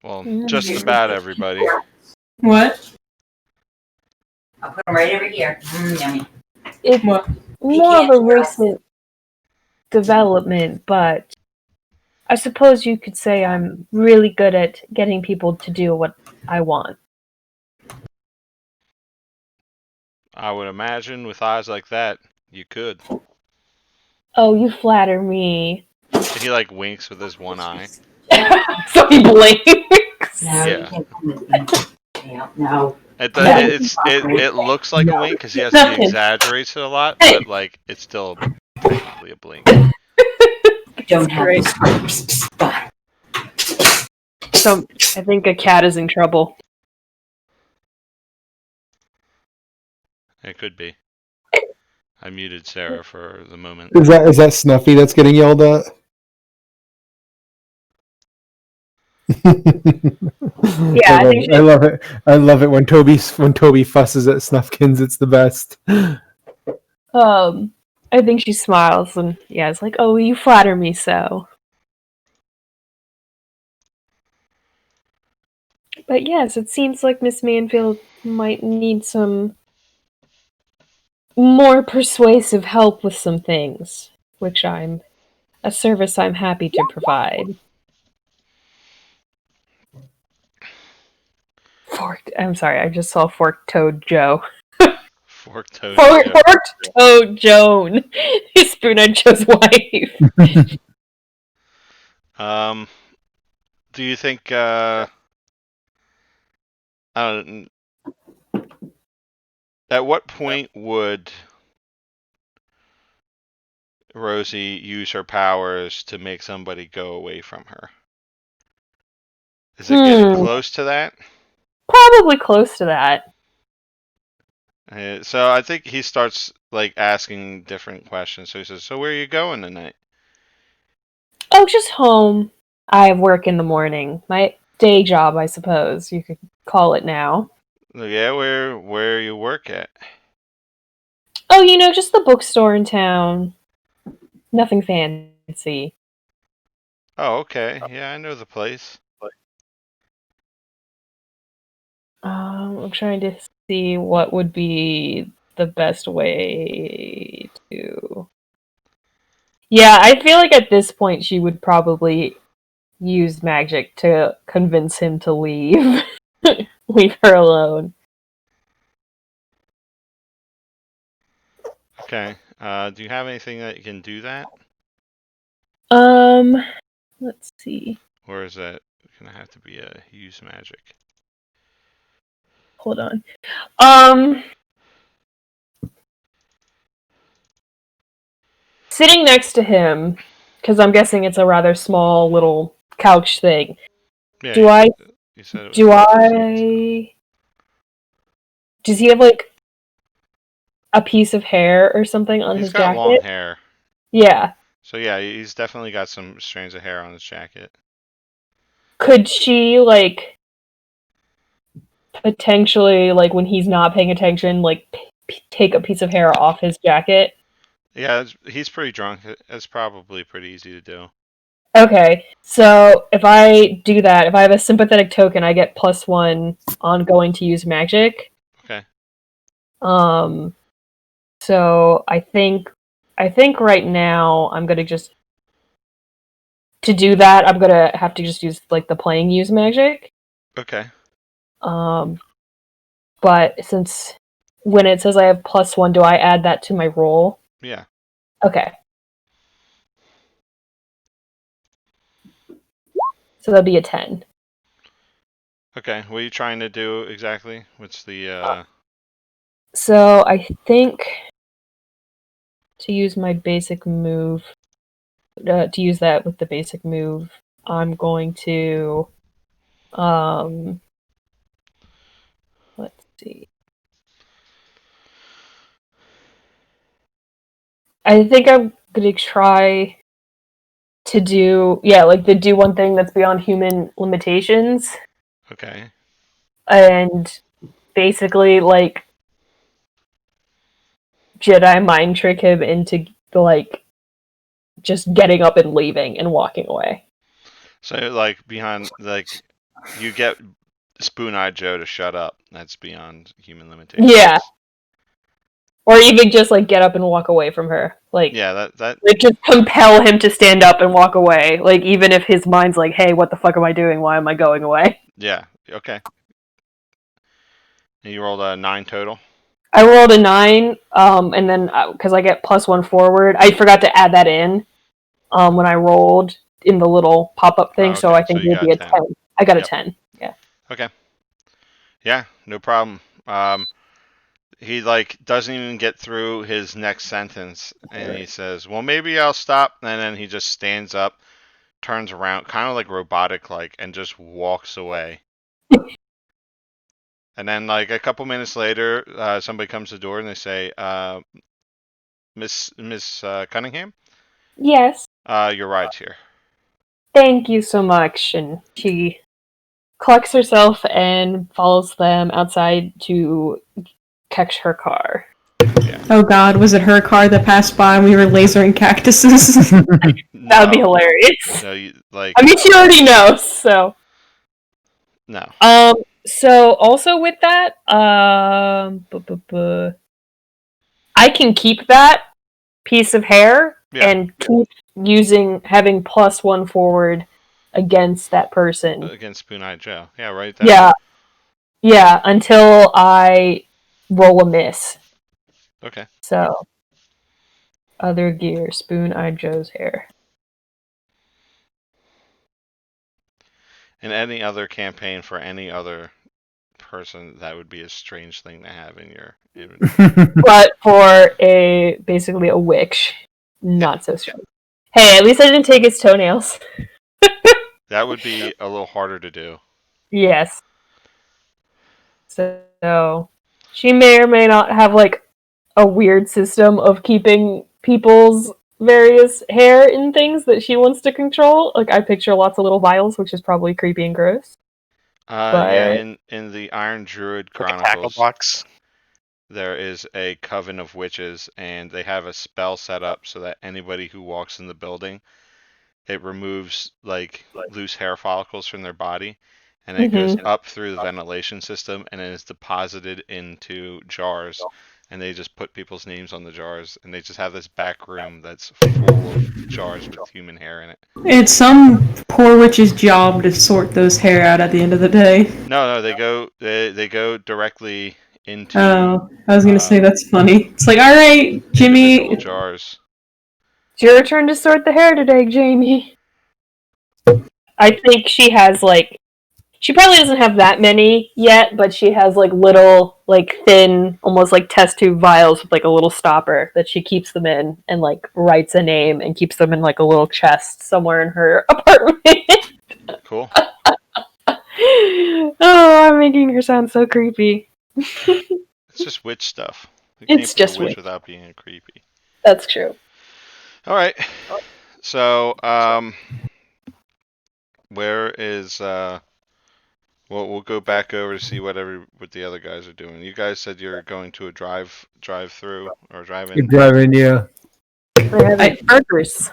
Well, just about everybody. What? I'll put them right over here. Yummy. It's What? more of a recent development, but I suppose you could say I'm really good at getting people to do what I want. I would imagine with eyes like that, you could. Oh, you flatter me. He like winks with his one eye. So he blinks. No, Yeah. you can't come with me. Yeah, no. It looks like a wink because he exaggerates it a lot, but like it's still technically a blink. Don't have great. this spot. So I think a cat is in trouble. It could be. I muted Sarah for the moment. Is that Snuffy that's getting yelled at? Yeah, I love it. I love it when Toby fusses at Snuffkins. It's the best. I think she smiles and yeah, it's like, oh, you flatter me so. But yes, it seems like Miss Manfield might need some more persuasive help with some things, which I'm happy to provide. I'm sorry, I just saw Fork-Toed Joe. Fork-Toed Fork-Toed Joan, Spoon-Eyed Joe's wife. Do you think at what point would Rosie use her powers to make somebody go away from her? Is it getting close to that? Probably close to that. So I think he starts like asking different questions. So he says, "So where are you going tonight?" Oh, just home. I have work in the morning. My day job, I suppose you could call it now. Yeah, where you work at? Oh, just the bookstore in town. Nothing fancy. Oh, okay. Yeah, I know the place. I'm trying to see what would be the best way to... Yeah, I feel like at this point she would probably use magic to convince him to leave. Leave her alone. Okay. Do you have anything that can do that? Let's see. Or is that gonna have to be a use magic? Hold on. Sitting next to him, because I'm guessing it's a rather small little couch thing. Yeah, Do I? You said it was Do couple I? Does he have like a piece of hair or something on He's his got jacket? long hair. Yeah. So yeah, he's definitely got some strands of hair on his jacket. Could she like potentially like when he's not paying attention, like take a piece of hair off his jacket? Yeah, he's pretty drunk. It's probably pretty easy to do. Okay, so if I do that, if I have a sympathetic token, I get +1 on going to use magic. Okay. So I think right now I'm gonna just to do that. I'm gonna have to just use like the playing use magic. Okay. But since when it says I have +1, do I add that to my roll? Yeah. Okay. So that'd be a 10. Okay. What are you trying to do exactly? What's the So I think to use my basic move, to use that with the basic move, I'm going to, let's see. I think I'm gonna try to do, like the do one thing that's beyond human limitations, Okay. and basically like Jedi mind trick him into like just getting up and leaving and walking away. So like behind like you get Spoon-Eyed Joe to shut up. That's beyond human limitations. Yeah. Or even just like get up and walk away from her. Like Yeah, that like just compel him to stand up and walk away. Like even if his mind's like, "Hey, what the fuck am I doing? Why am I going away?" yeah, okay. And you rolled a 9 total? I rolled a 9, and then because I get +1 forward, I forgot to add that in when I rolled in the little pop-up thing. Oh, So okay. I think So it you would got be a 10. 10. I got a Yep. 10. Yeah. Okay. Yeah, no problem. He like doesn't even get through his next sentence, and he says, "Well, maybe I'll stop." And then he just stands up, turns around, kind of like robotic, like, and just walks away. And then, like a couple minutes later, somebody comes to the door and they say, "Miss Cunningham, Yes. your ride's here." Thank you so much. And she collects herself and follows them outside to catch her car. Oh god, was it her car that passed by and we were lasering cactuses? That would be hilarious. No, like I mean, she already knows, so. no. So also with that, I can keep that piece of hair and keep having +1 forward against that person. Against Spoon-Eyed Joe. Yeah, right there. Yeah, until I roll a miss. Okay. So, other gear, Spoon-Eyed Joe's hair. And any other campaign for any other person, that would be a strange thing to have in your inventory. But for basically a witch, not so strange. Hey, at least I didn't take his toenails. That would be a little harder to do. Yes. So, she may or may not have like a weird system of keeping people's various hair and things that she wants to control. Like, I picture lots of little vials, which is probably creepy and gross. Yeah, in the Iron Druid Like a tackle Chronicles, box. there is a coven of witches, and they have a spell set up so that anybody who walks in the building, it removes like loose hair follicles from their body, and it goes up through the ventilation system and it is deposited into jars, and they just put people's names on the jars, and they just have this back room that's full of jars with human hair in it. It's some poor witch's job to sort those hair out at the end of the day. No, they go directly into Oh, I was gonna say that's funny. It's like, all right, Jimmy. individual jars. It's your turn to sort the hair today, Jamie. I think she has, like, she probably doesn't have that many yet, but she has, like, little, like, thin, almost like test tube vials with, like, a little stopper that she keeps them in and, like, writes a name and keeps them in, like, a little chest somewhere in her apartment. Cool. Oh, I'm making her sound so creepy. It's just witch stuff. You It's can't be just a witch witch. without being creepy. That's true. All right. So, where is we'll go back over to see what the other guys are doing. You guys said you're going to a drive through or drive-in. You're driving, yeah. They're having burgers.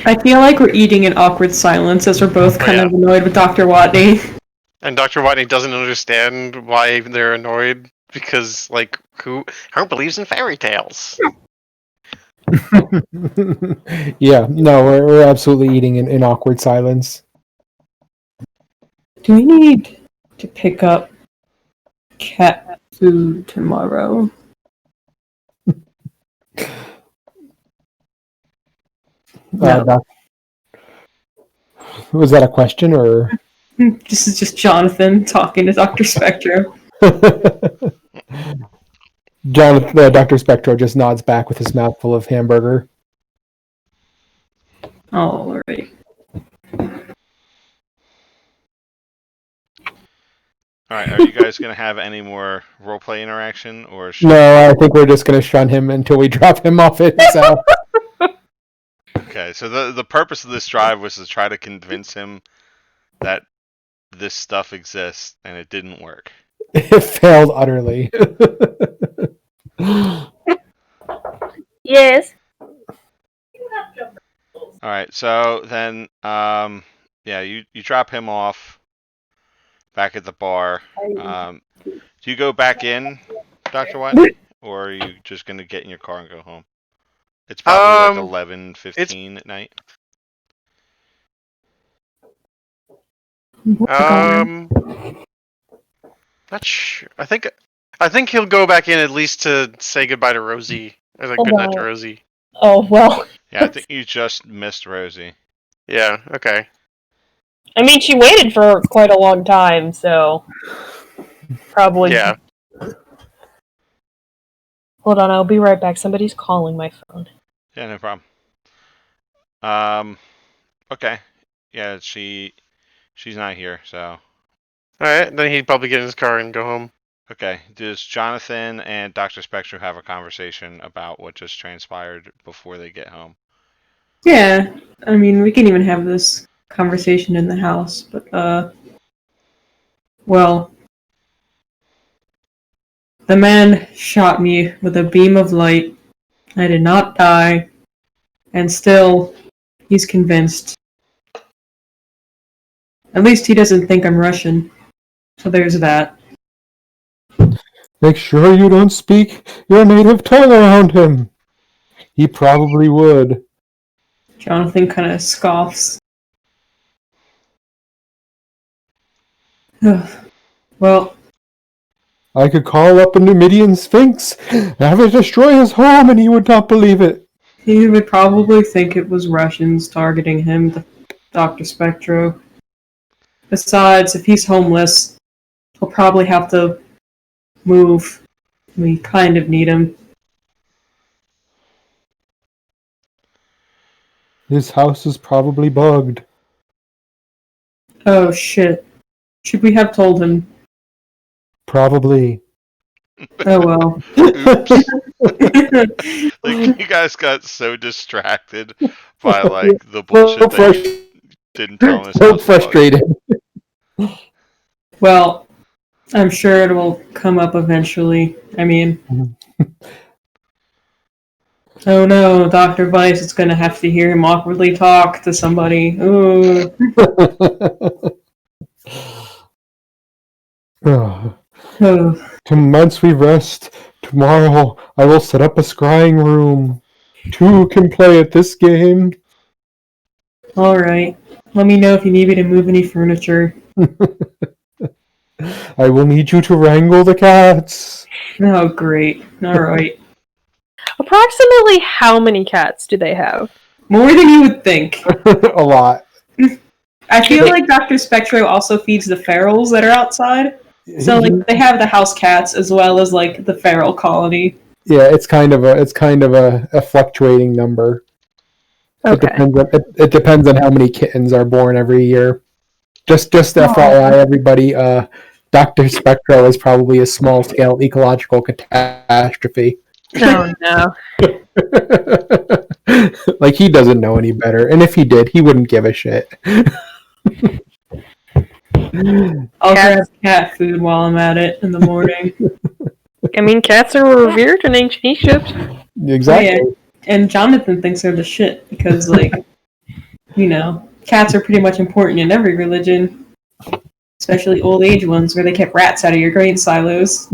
I feel like we're eating in awkward silence as we're both kind of annoyed with Dr. Watney. And Dr. Whitney doesn't understand why they're annoyed because, like, who believes in fairy tales? Yeah, no, we're absolutely eating in awkward silence. Do we need to pick up cat food tomorrow? No. Was that a question or? This is just Jonathan talking to Dr. Spectro. Dr. Spectro just nods back with his mouth full of hamburger. All right. All right. Are you guys gonna have any more roleplay interaction, or No, I think we're just gonna shun him until we drop him off at his house. Okay, so the purpose of this drive was to try to convince him that this stuff exists, and it didn't work. It failed utterly. Yes. All right, so then, yeah, you drop him off back at the bar. Do you go back in, Dr. White, or are you just gonna get in your car and go home? It's probably like 11:15 at night. Not sure. I think he'll go back in at least to say goodbye to Rosie. Or like, good night to Rosie. Oh, well. Yeah, I think you just missed Rosie. Yeah, okay. I mean, she waited for quite a long time, so probably. Yeah. Hold on, I'll be right back. Somebody's calling my phone. Yeah, no problem. Okay. Yeah, she's not here, so. Alright, then he'd probably get in his car and go home. Okay. Does Jonathan and Dr. Spectrum have a conversation about what just transpired before they get home? Yeah, I mean, we can even have this conversation in the house, but, well, the man shot me with a beam of light. I did not die, and still, he's convinced. At least he doesn't think I'm Russian, so there's that. Make sure you don't speak your native tongue around him. He probably would. Jonathan kind of scoffs. Well, I could call up a Numidian sphinx, have it destroy his home, and he would not believe it. he would probably think it was Russians targeting him, Dr. Spectro. Besides, if he's homeless, he'll probably have to move. We kind of need him. His house is probably bugged. Oh shit. Should we have told him? Probably. Oh well. Oops. Like, you guys got so distracted by, like, the bullshit that you didn't tell us So else was. frustrated. Well, I'm sure it will come up eventually. I mean, oh no, Dr. Weiss is gonna have to hear him awkwardly talk to somebody. Ooh. Oh. Once we rest, tomorrow I will set up a scrying room. Two can play at this game. Alright. Let me know if you need me to move any furniture. I will need you to wrangle the cats. Oh, great. Alright. Approximately how many cats do they have? More than you would think. A lot. I feel like Dr. Spectro also feeds the ferals that are outside. So, like, they have the house cats as well as, like, the feral colony. Yeah, it's kind of a fluctuating number. Okay. It depends on how many kittens are born every year. Just FYI, everybody. Dr. Spectro is probably a small scale ecological catastrophe. Oh no. Like, he doesn't know any better, and if he did, he wouldn't give a shit. I'll grab cat food while I'm at it in the morning. I mean, cats are revered in ancient Egypt. Exactly. Oh, yeah. And Jonathan thinks they're the shit because, like, you know, cats are pretty much important in every religion, especially old age ones where they kept rats out of your grain silos.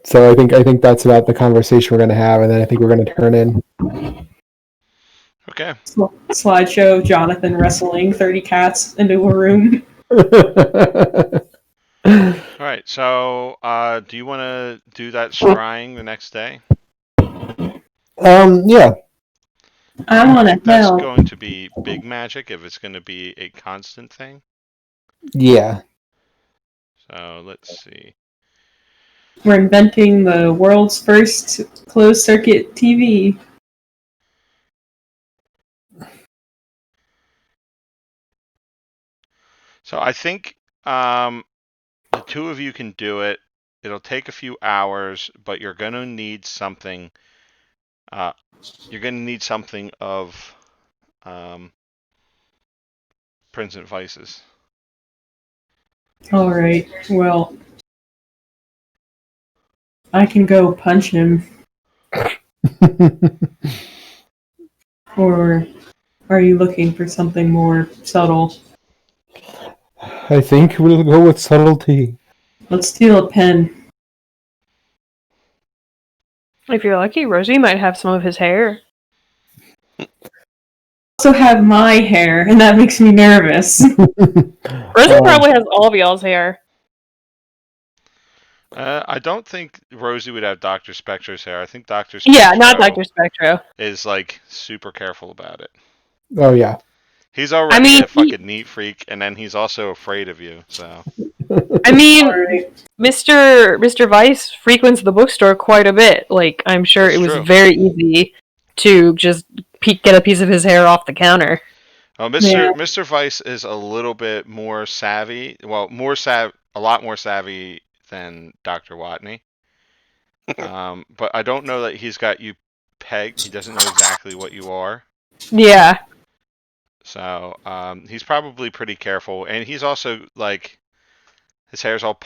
So I think that's about the conversation we're going to have, and then I think we're going to turn in. Okay. Slideshow of Jonathan wrestling 30 cats into a room. All right. So, do you want to do that scrying the next day? Yeah. I want to That's help. going to be big magic if it's going to be a constant thing. Yeah. So let's see. We're inventing the world's first closed circuit TV. So I think the two of you can do it. It'll take a few hours, but you're going to need something. You're going to need something of Prince and Vice's. Alright, well, I can go punch him. Or are you looking for something more subtle? I think we'll go with subtlety. Let's steal a pen. If you're lucky, Rosie might have some of his hair. Also have my hair, and that makes me nervous. Rosie probably has all of y'all's hair. I don't think Rosie would have Dr. Spectro's hair. I think Dr. Spectro Yeah, not Dr. Spectro. is, like, super careful about it. Oh, yeah. He's already a fucking neat freak, and then he's also afraid of you, so. I mean, Alright. Mr. Weiss frequents the bookstore quite a bit. Like, I'm sure That's it was true. very easy to just get a piece of his hair off the counter. Oh, Mr. Weiss is a little bit more savvy. Well, a lot more savvy than Dr. Watney. But I don't know that he's got you pegged. He doesn't know exactly what you are. Yeah. So he's probably pretty careful, and he's also, like, his hair's all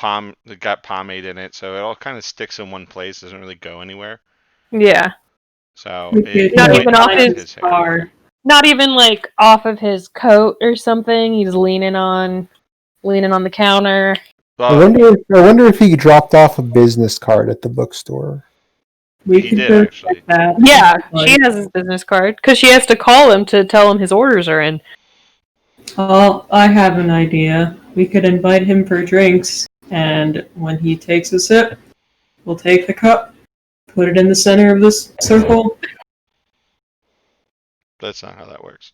got pomade in it, so it all kind of sticks in one place. Doesn't really go anywhere. Yeah. So Not even off his hair. car. Not even like off of his coat or something. He's leaning on the counter. I Well, wonder if he dropped off a business card at the bookstore. We he could did, go actually. check that. Yeah, she has his business card because she has to call him to tell him his orders are in. Oh, I have an idea. We could invite him for drinks, and when he takes a sip, we'll take the cup, put it in the center of this circle. That's not how that works.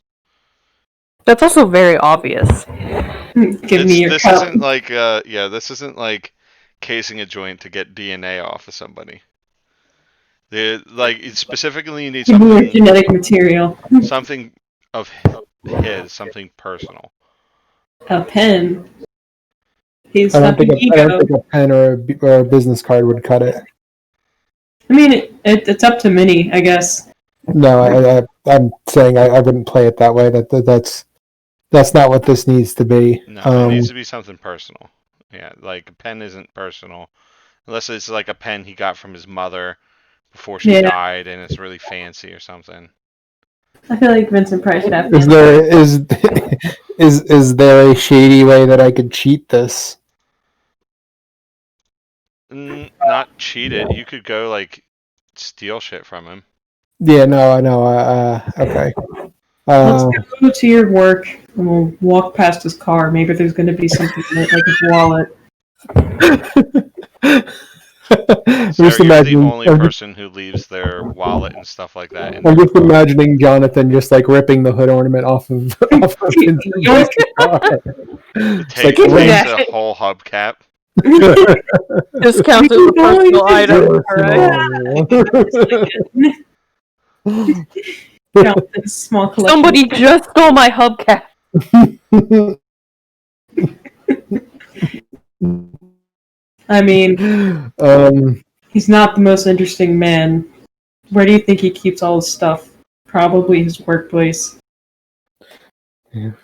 That's also very obvious. Give me your This cup. isn't like this isn't like casing a joint to get DNA off of somebody. Specifically you need Give me your something genetic material. something of his, something personal. A pen. He's I don't nothing think ego. a pen or a business card would cut it. I mean, it's up to Minnie, I guess. No, I'm saying I wouldn't play it that way. That's not what this needs to be. No, it needs to be something personal. Yeah, like a pen isn't personal. Unless it's like a pen he got from his mother before she Yeah. died and it's really fancy or something. I feel like Vincent Price should have. Is there a shady way that I could cheat this? Not cheat it. You could go like steal shit from him. Yeah, no, I know. Okay. Let's go to your work and we'll walk past his car. Maybe there's going to be something in it, like his wallet. Sarah, you're the only person who leaves their wallet and stuff like that. I'm just imagining Jonathan just like ripping the hood ornament off of his car. It takes the whole hubcap. This counts as a personal item, alright? Small collection. Somebody just stole my hubcap. I mean, he's not the most interesting man. Where do you think he keeps all his stuff? Probably his workplace.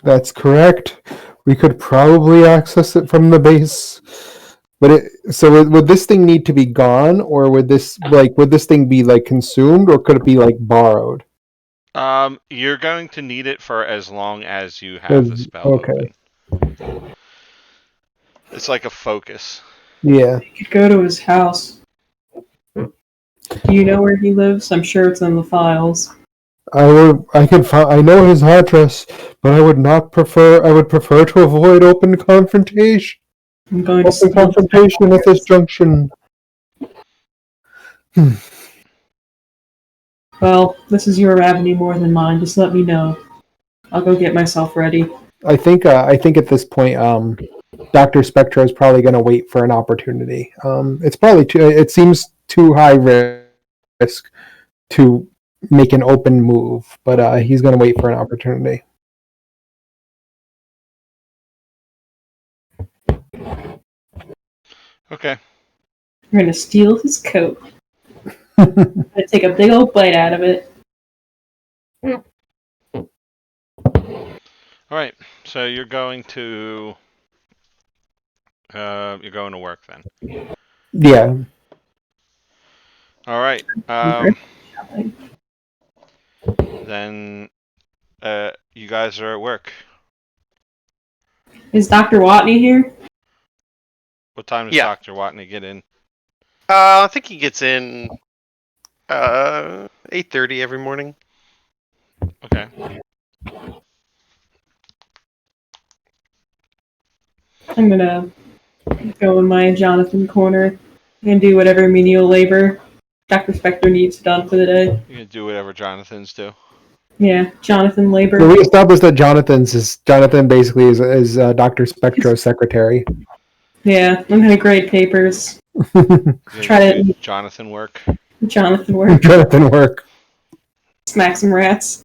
That's correct. We could probably access it from the base. But would this thing need to be gone, or would this thing be like consumed, or could it be like borrowed? You're going to need it for as long as you have the spell open. It's like a focus. Yeah. You could go to his house. Do you know where he lives? I'm sure it's in the files. I know his address, but I would prefer to avoid open confrontation. I'm going to open confrontation at this junction. Well, this is your avenue more than mine. Just let me know. I'll go get myself ready. I think at this point, Dr. Spectro is probably going to wait for an opportunity. It seems too high risk to make an open move, but he's going to wait for an opportunity. Okay. We're going to steal his coat. I'm going to take a big old bite out of it. Alright, so you're going to work then. Yeah. Alright. Then you guys are at work. Is Dr. Watney here? What time does Dr. Watney get in? I think he gets in 8:30 every morning. Okay. I'm gonna go in my Jonathan corner and do whatever menial labor Dr. Spectre needs done for the day. You're gonna do whatever Jonathan's do. Yeah, Jonathan labor. Well, we established that Jonathan basically is Dr. Spectro's secretary. Yeah, I'm gonna grade papers. Try to Jonathan work. Jonathan work. Jonathan work. Smack some rats.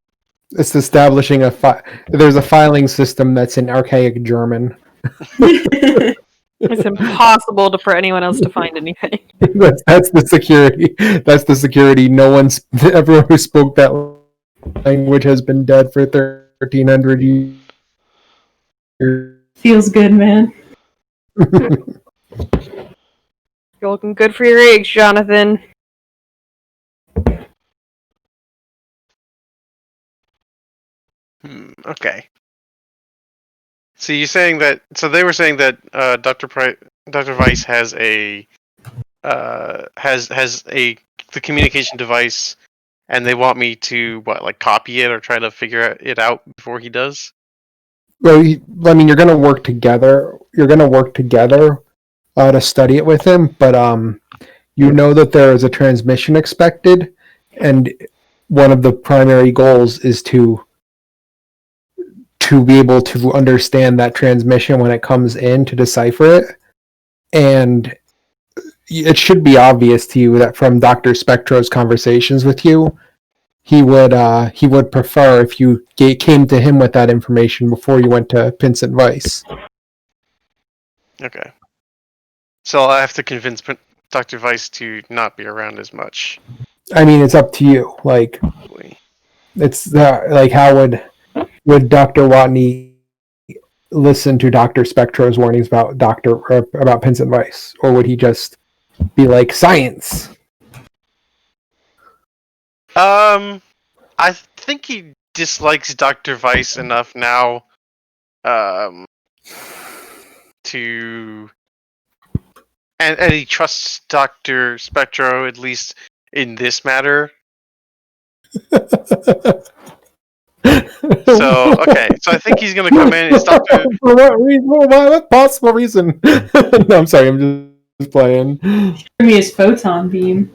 It's establishing there's a filing system that's in archaic German. It's impossible for anyone else to find anything. That's the security. That's the security. Everyone who spoke that language has been dead for 1,300 years. Feels good, man. You're looking good for your age, Jonathan. Okay. So you're saying that? So they were saying that Dr. Weiss has the communication device, and they want me to copy it or try to figure it out before he does. Well, you're going to work together. You're going to work together to study it with him, but you know that there is a transmission expected, and one of the primary goals is to be able to understand that transmission when it comes in, to decipher it. And it should be obvious to you that from Dr. Spectro's conversations with you, he would prefer if you came to him with that information before you went to Vincent Weiss. Okay. So I have to convince Dr. Weiss to not be around as much. I mean, it's up to you. Like, it's like, how would Dr. Watney listen to Dr. Spectro's warnings about about Vincent Weiss, or would he just be like, science? I think he dislikes Dr. Weiss enough now, to, and he trusts Dr. Spectro, at least in this matter. So, okay, so I think he's gonna come in. Is Dr. For what reason? What possible reason? No, I'm sorry, I'm just playing. Give me his photon beam.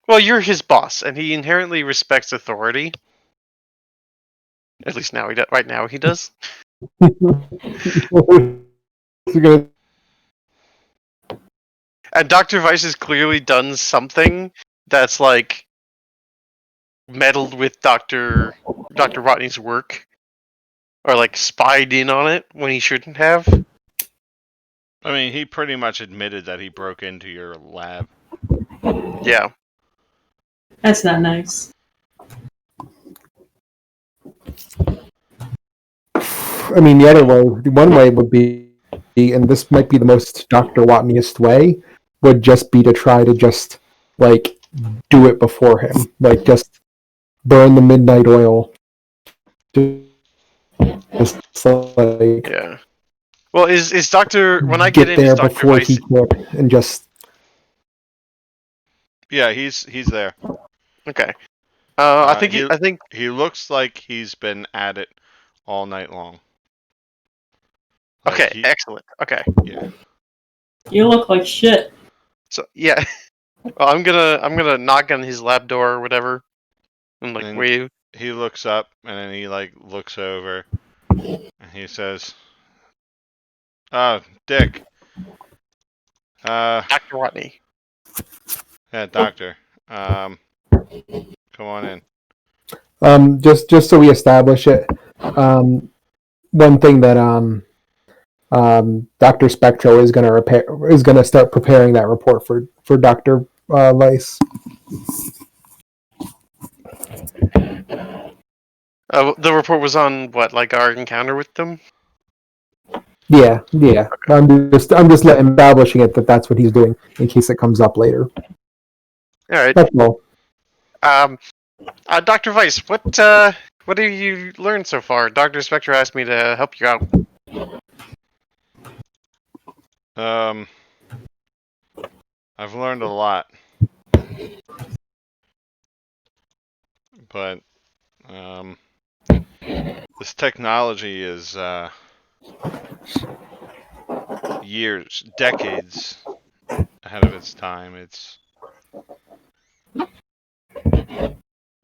Well, you're his boss, and he inherently respects authority. At least now right now he does. And Dr. Weiss has clearly done something that's like meddled with Dr. Rodney's work, or like spied in on it when he shouldn't have. I mean, he pretty much admitted that he broke into your lab. Yeah. That's not nice. I mean, one way would be, and this might be the most Dr. Watneyest way, would just be to try to just, like, do it before him. Like, just burn the midnight oil. Just like, Yeah. Well, is Dr. when I get in, there is Dr. before Weiss? he could, and just... Yeah, he's there. Okay. I think he looks like he's been at it all night long. Like okay, excellent. Okay. Yeah. You look like shit. So yeah, well, I'm gonna knock on his lab door or whatever, and like wave. He looks up and then he like looks over, and he says, "Oh, Dick. Dr. Watney. Yeah, doctor. Come on in." Just so we establish it, one thing that Dr. Spectro is going to start preparing that report for Dr. Weiss. The report was on what, like our encounter with them? Yeah. I'm just establishing it that's what he's doing in case it comes up later. All right. That's all. Dr. Weiss, what have you learned so far? Dr. Spectro asked me to help you out. I've learned a lot, but this technology is years, decades ahead of its time. It's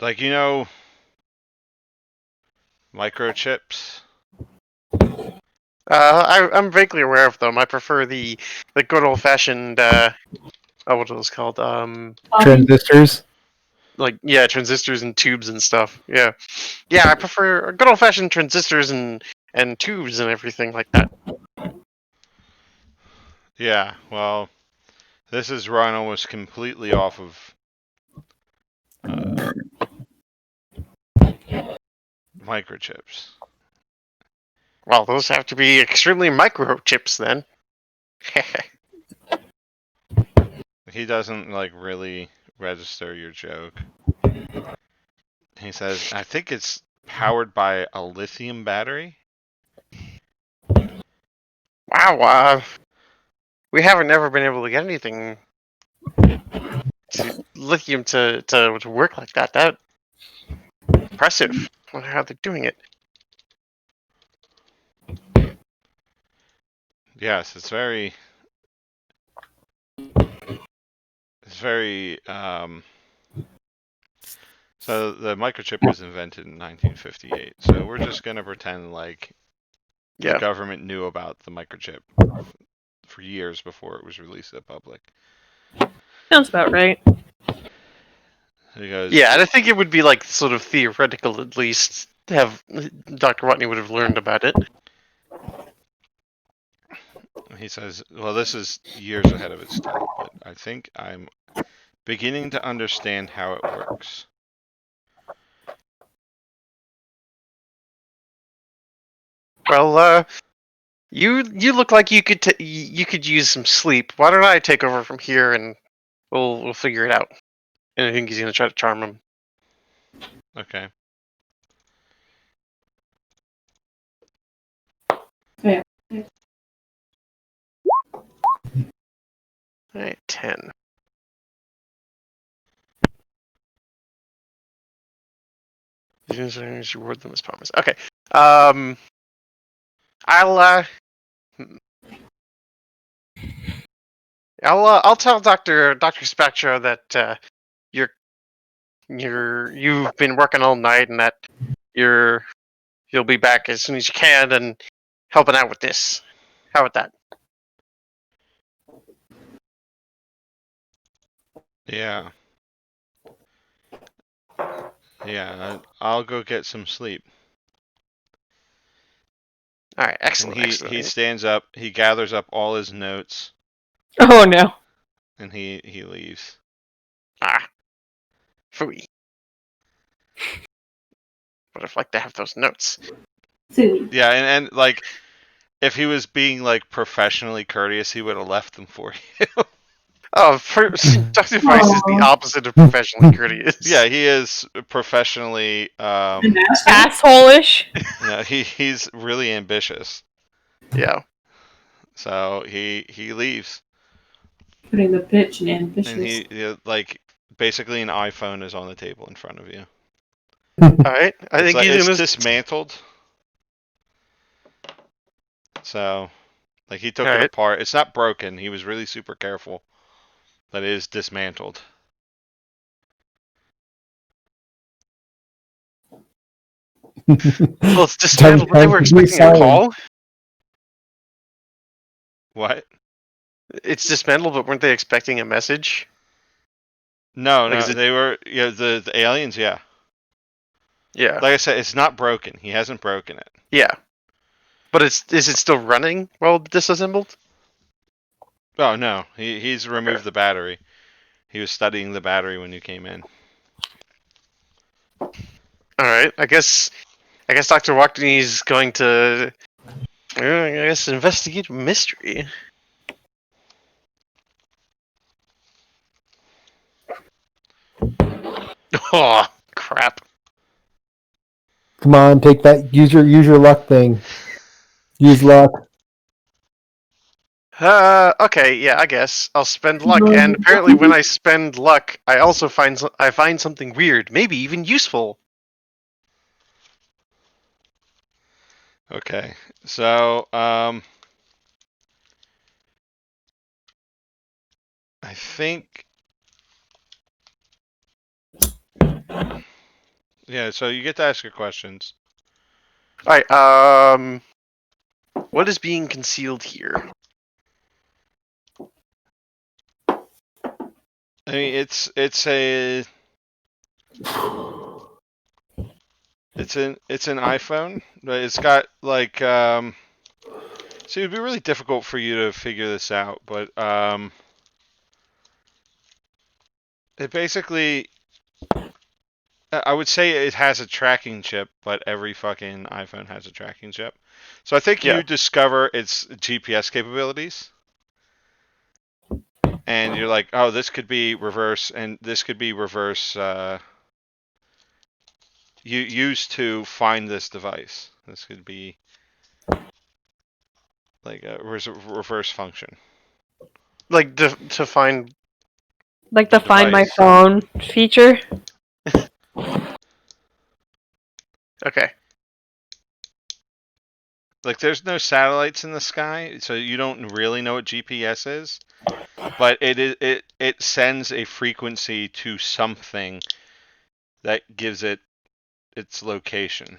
like, microchips. I'm vaguely aware of them. I prefer the good old fashioned what it was called, Transistors. like, yeah, transistors and tubes and stuff. Yeah, I prefer good old fashioned transistors and tubes and everything like that. Yeah, well, this is run almost completely off of microchips. Well, those have to be extremely microchips then. He doesn't like really register your joke. He says, "I think it's powered by a lithium battery." Wow, we haven't ever been able to get anything lithium to work like that. That impressive. I wonder how they're doing it. Yes, it's very so the microchip was invented in 1958. So we're just gonna pretend like the government knew about the microchip for years before it was released to the public. Sounds about right. He goes, Yeah, and I think it would be like sort of theoretical at least to have Dr. Watney would have learned about it. he says, well, this is years ahead of its time, but I think I'm beginning to understand how it works. Well, you look like you could you could use some sleep. Why don't I take over from here and we'll figure it out. And I think he's gonna try to charm him. Okay. Yeah. Alright, 10. Reward them as promised. Okay. I'll tell Dr. Spectra that you've been working all night and that you'll be back as soon as you can and helping out with this. How about that? Yeah. Yeah, I'll go get some sleep. All right, And excellent. he Excellent. stands up, he gathers up all his notes, Oh no. and he leaves. Ah, phooey. Would have liked to have those notes. Silly. Yeah, and like, if he was being like professionally courteous, he would have left them for you. Oh, Dr. Price is the opposite of professionally courteous. Yeah, he is professionally. An asshole. Asshole-ish. No, he's really ambitious. Yeah. So he leaves, Putting the pitch in and ambitious. like basically an iPhone is on the table in front of you. All right. I It's think like, he's it's gonna. dismantled. So, like, he took All it right. apart. It's not broken. He was really super careful. But it is dismantled. Well, it's dismantled, but they were Time to be expecting a silent. call. What? It's dismantled, but weren't they expecting a message? No, Like, is no, it? they were, yeah, the aliens, yeah. Yeah. Like I said, it's not broken. He hasn't broken it. Yeah. But is it still running while disassembled? Oh, no. He's removed Okay. the battery. He was studying the battery when you came in. All right. I guess Dr. Wachtney is going to, investigate a mystery. Oh crap! Come on, take that. Use your luck thing. Use luck. Okay, yeah, I guess I'll spend luck, and apparently when I spend luck, I also find something weird, maybe even useful. Okay. So, I think. Yeah, so you get to ask your questions. All right. What is being concealed here? I mean, it's an iPhone, but it's got like so it'd be really difficult for you to figure this out, but it basically, I would say it has a tracking chip, but every fucking iPhone has a tracking chip. So I think Yeah. you discover its GPS capabilities, and you're like, oh, this could be reverse, and this could be reverse. You used to find this device. This could be like a reverse function. Like to find. Like The the Find My device. Phone feature. Okay. Like, there's no satellites in the sky, so you don't really know what GPS is. But it sends a frequency to something that gives it its location.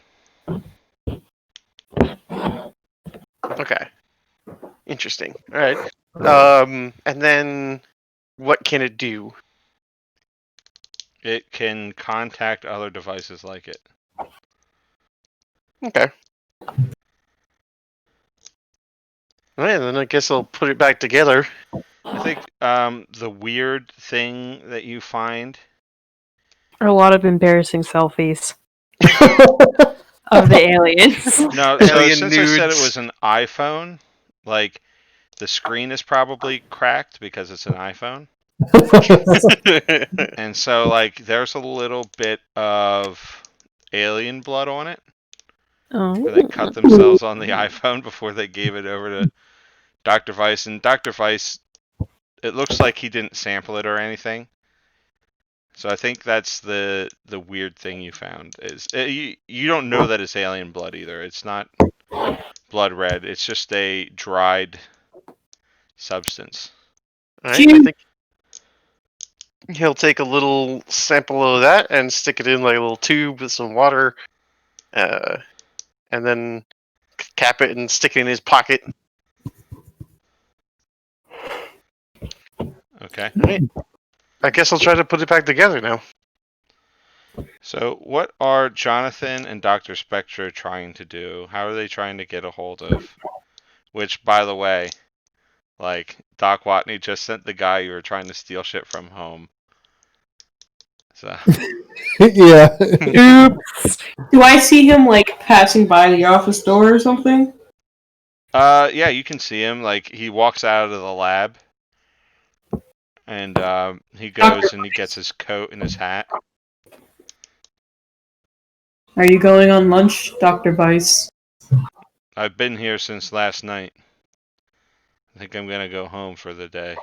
Okay. Interesting. All right. And then what can it do? It can contact other devices like it. Okay. Alright, then I guess I'll put it back together. I think the weird thing that you find. A lot of embarrassing selfies of the aliens. No, so Alien since I said it nudes. was an iPhone, like the screen is probably cracked because it's an iPhone. And so like there's a little bit of alien blood on it. Where they cut themselves on the iPhone before they gave it over to Dr. Weiss. And Dr. Weiss, it looks like he didn't sample it or anything. So I think that's the weird thing you found is you don't know that it's alien blood either. It's not blood red. It's just a dried substance. Alright, I think he'll take a little sample of that and stick it in like a little tube with some water, and then cap it and stick it in his pocket. Okay. Alright. I guess I'll try to put it back together now. So what are Jonathan and Dr. Spectra trying to do? How are they trying to get a hold of? Which, by the way, like Doc Watney just sent the guy you were trying to steal shit from home. So Yeah. Oops. Do I see him like passing by the office door or something? yeah, you can see him. Like he walks out of the lab, and he goes and he gets his coat and his hat. Are you going on lunch, Dr. Weiss? I've been here since last night. I think I'm gonna go home for the day.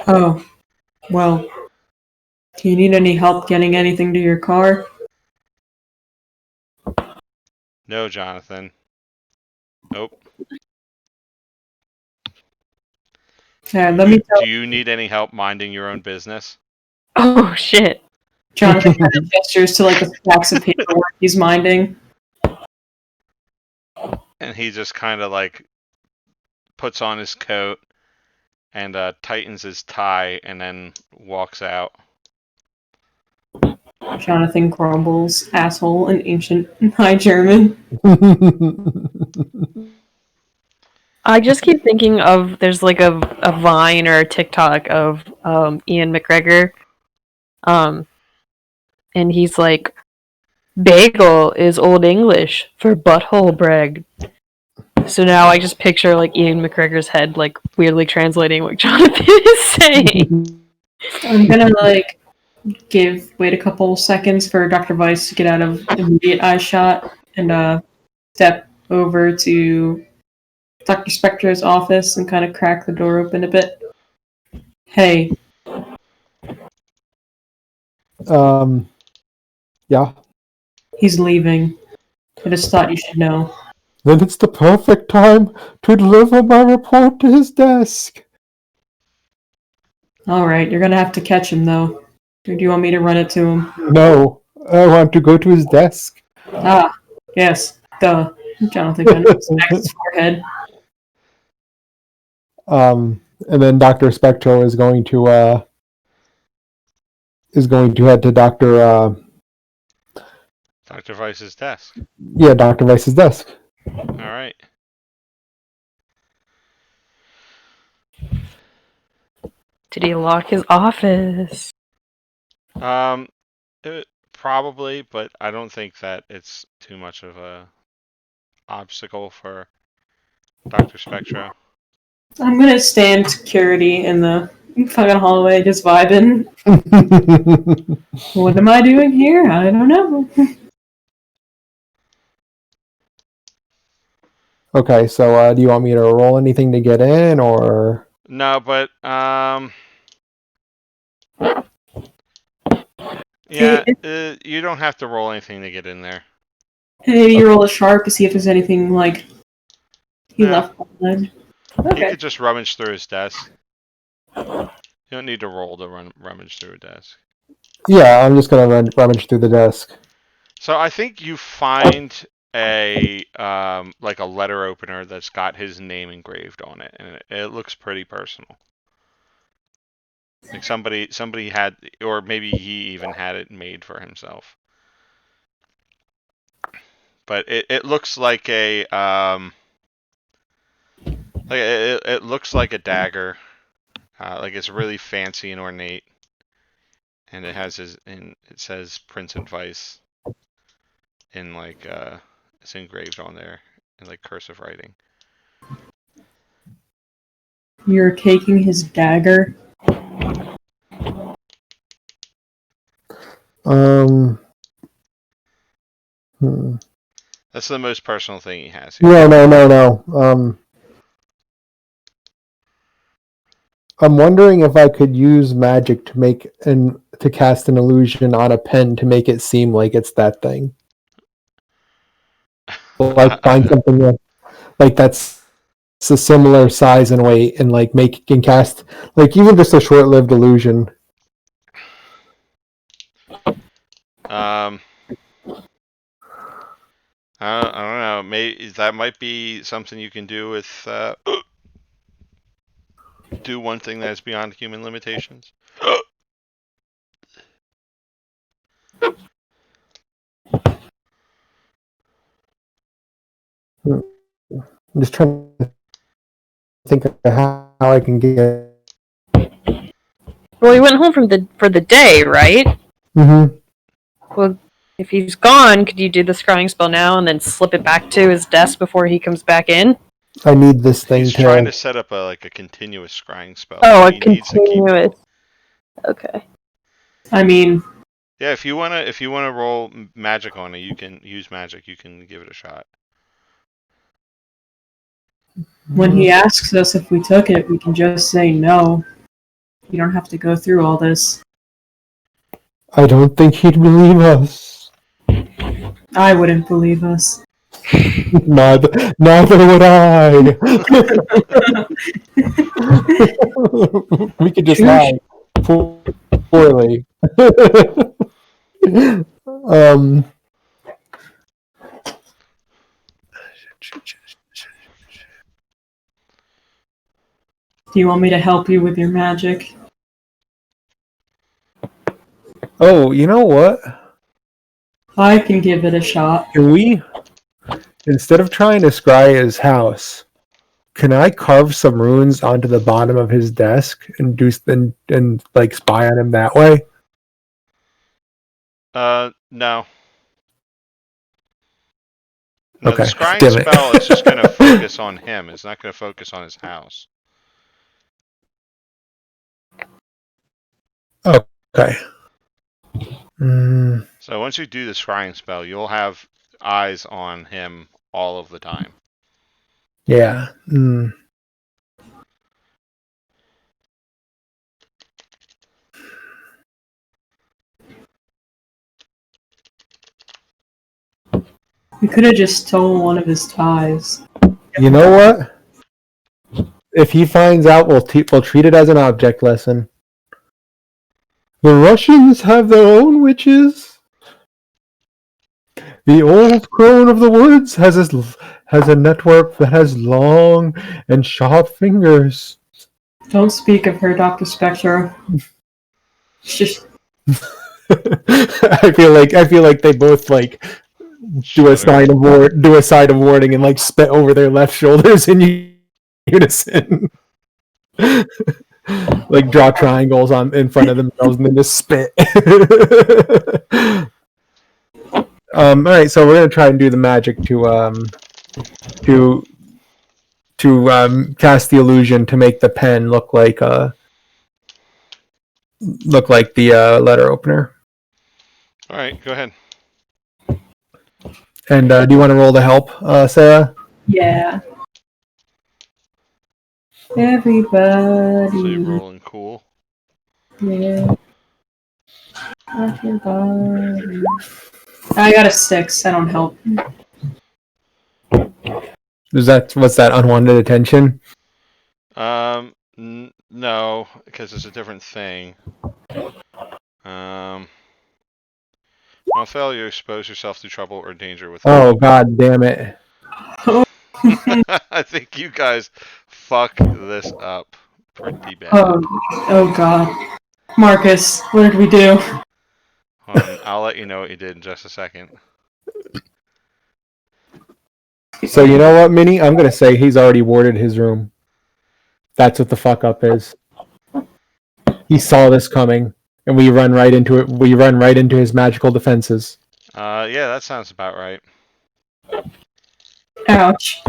Oh, well. Do you need any help getting anything to your car? No, Jonathan. Nope. Yeah, let me tell Do you need any help minding your own business? Oh shit. Jonathan kind of gestures to like the stacks of paperwork he's minding. And he just kind of like puts on his coat and tightens his tie and then walks out. Jonathan grumbles, asshole, in ancient High German. I just keep thinking of there's like a Vine or a TikTok of Ian McGregor. And he's like, bagel is Old English for butthole bread. So now I just picture like Ian McGregor's head like weirdly translating what Jonathan is saying. I'm gonna like wait a couple seconds for Dr. Weiss to get out of immediate eye shot and step over to Dr. Spectra's office and kind of crack the door open a bit. Hey, Yeah. he's leaving. I just thought you should know. Then it's the perfect time to deliver my report to his desk. Alright, you're gonna have to catch him though. Or do you want me to run it to him? No, I want to go to his desk. Ah, yes. Duh. Jonathan kind of smacks his forehead. And then Dr. Spectro is going to head to Dr. Dr. Weiss's desk. Dr. Weiss's desk. All right. Did he lock his office? Probably, but I don't think that it's too much of a obstacle for Dr. Spectro. I'm gonna stand security in the fucking hallway just vibing. What am I doing here? I don't know. Okay, so do you want me to roll anything to get in, or? No, but yeah, you don't have to roll anything to get in there. Maybe you roll a sharp to see if there's anything like he Yeah. left behind. You Okay. could just rummage through his desk. You don't need to roll to rummage through a desk. Yeah, I'm just gonna rummage through the desk. So I think you find a like a letter opener that's got his name engraved on it, and it looks pretty personal. Like somebody had, or maybe he even had it made for himself. But it looks like a it looks like a dagger. Like it's really fancy and ornate, and it says Prince and Vice in like it's engraved on there in like cursive writing. You're taking his dagger. Hmm. That's the most personal thing he has here. No. I'm wondering if I could use magic to cast an illusion on a pen to make it seem like it's that thing. Like find something like that's a similar size and weight, and like cast like even just a short-lived illusion. I don't know. Maybe that might be something you can do with do one thing that is beyond human limitations. I'm just trying to think of how I can get. Well, he went home for the day, right? Mm-hmm. Well, if he's gone, could you do the scrying spell now and then slip it back to his desk before he comes back in? I need this thing He's trying to set up a continuous scrying spell. Oh, so a he needs to keep. continuous. Okay. I mean, Yeah, if you wanna roll magic on it, you can use magic. You can give it a shot. when he asks us if we took it, we can just say no. You don't have to go through all this. I don't think he'd believe us. I wouldn't believe us. Neither would I. We could just lie poorly. Do you want me to help you with your magic? Oh, you know what? I can give it a shot. Can we, instead of trying to scry his house, can I carve some runes onto the bottom of his desk and and like spy on him that way? No. No, Okay. the scrying Damn it. spell is just going to focus on him. It's not going to focus on his house. Okay. So once you do the scrying spell, you'll have eyes on him all of the time. Yeah. We could have just stolen one of his ties. You know what? If he finds out, we'll treat it as an object lesson. The Russians have their own witches. The old crone of the woods has a network that has long and sharp fingers. Don't speak of her, Dr. Spectre. Just I feel like they both like do a sign of warning and like spit over their left shoulders in unison. Like draw triangles in front of themselves and then just spit. All right, so we're gonna try and do the magic to cast the illusion to make the pen look like the letter opener. All right, go ahead. And do you want to roll the help, Sarah? yeah. Everybody. So you're rolling cool. Yeah. Everybody. I got a 6. I don't help. What's that unwanted attention? No, because it's a different thing. On failure, you expose yourself to trouble or danger with. Oh God damn it! I think you guys fuck this up Pretty bad. Oh God. Marcus, what did we do? I'll let you know what you did in just a second. So you know what, Minnie? I'm gonna say he's already warded his room. That's what the fuck up is. He saw this coming, and we run right into it. We run right into his magical defenses. Yeah, that sounds about right. Ouch.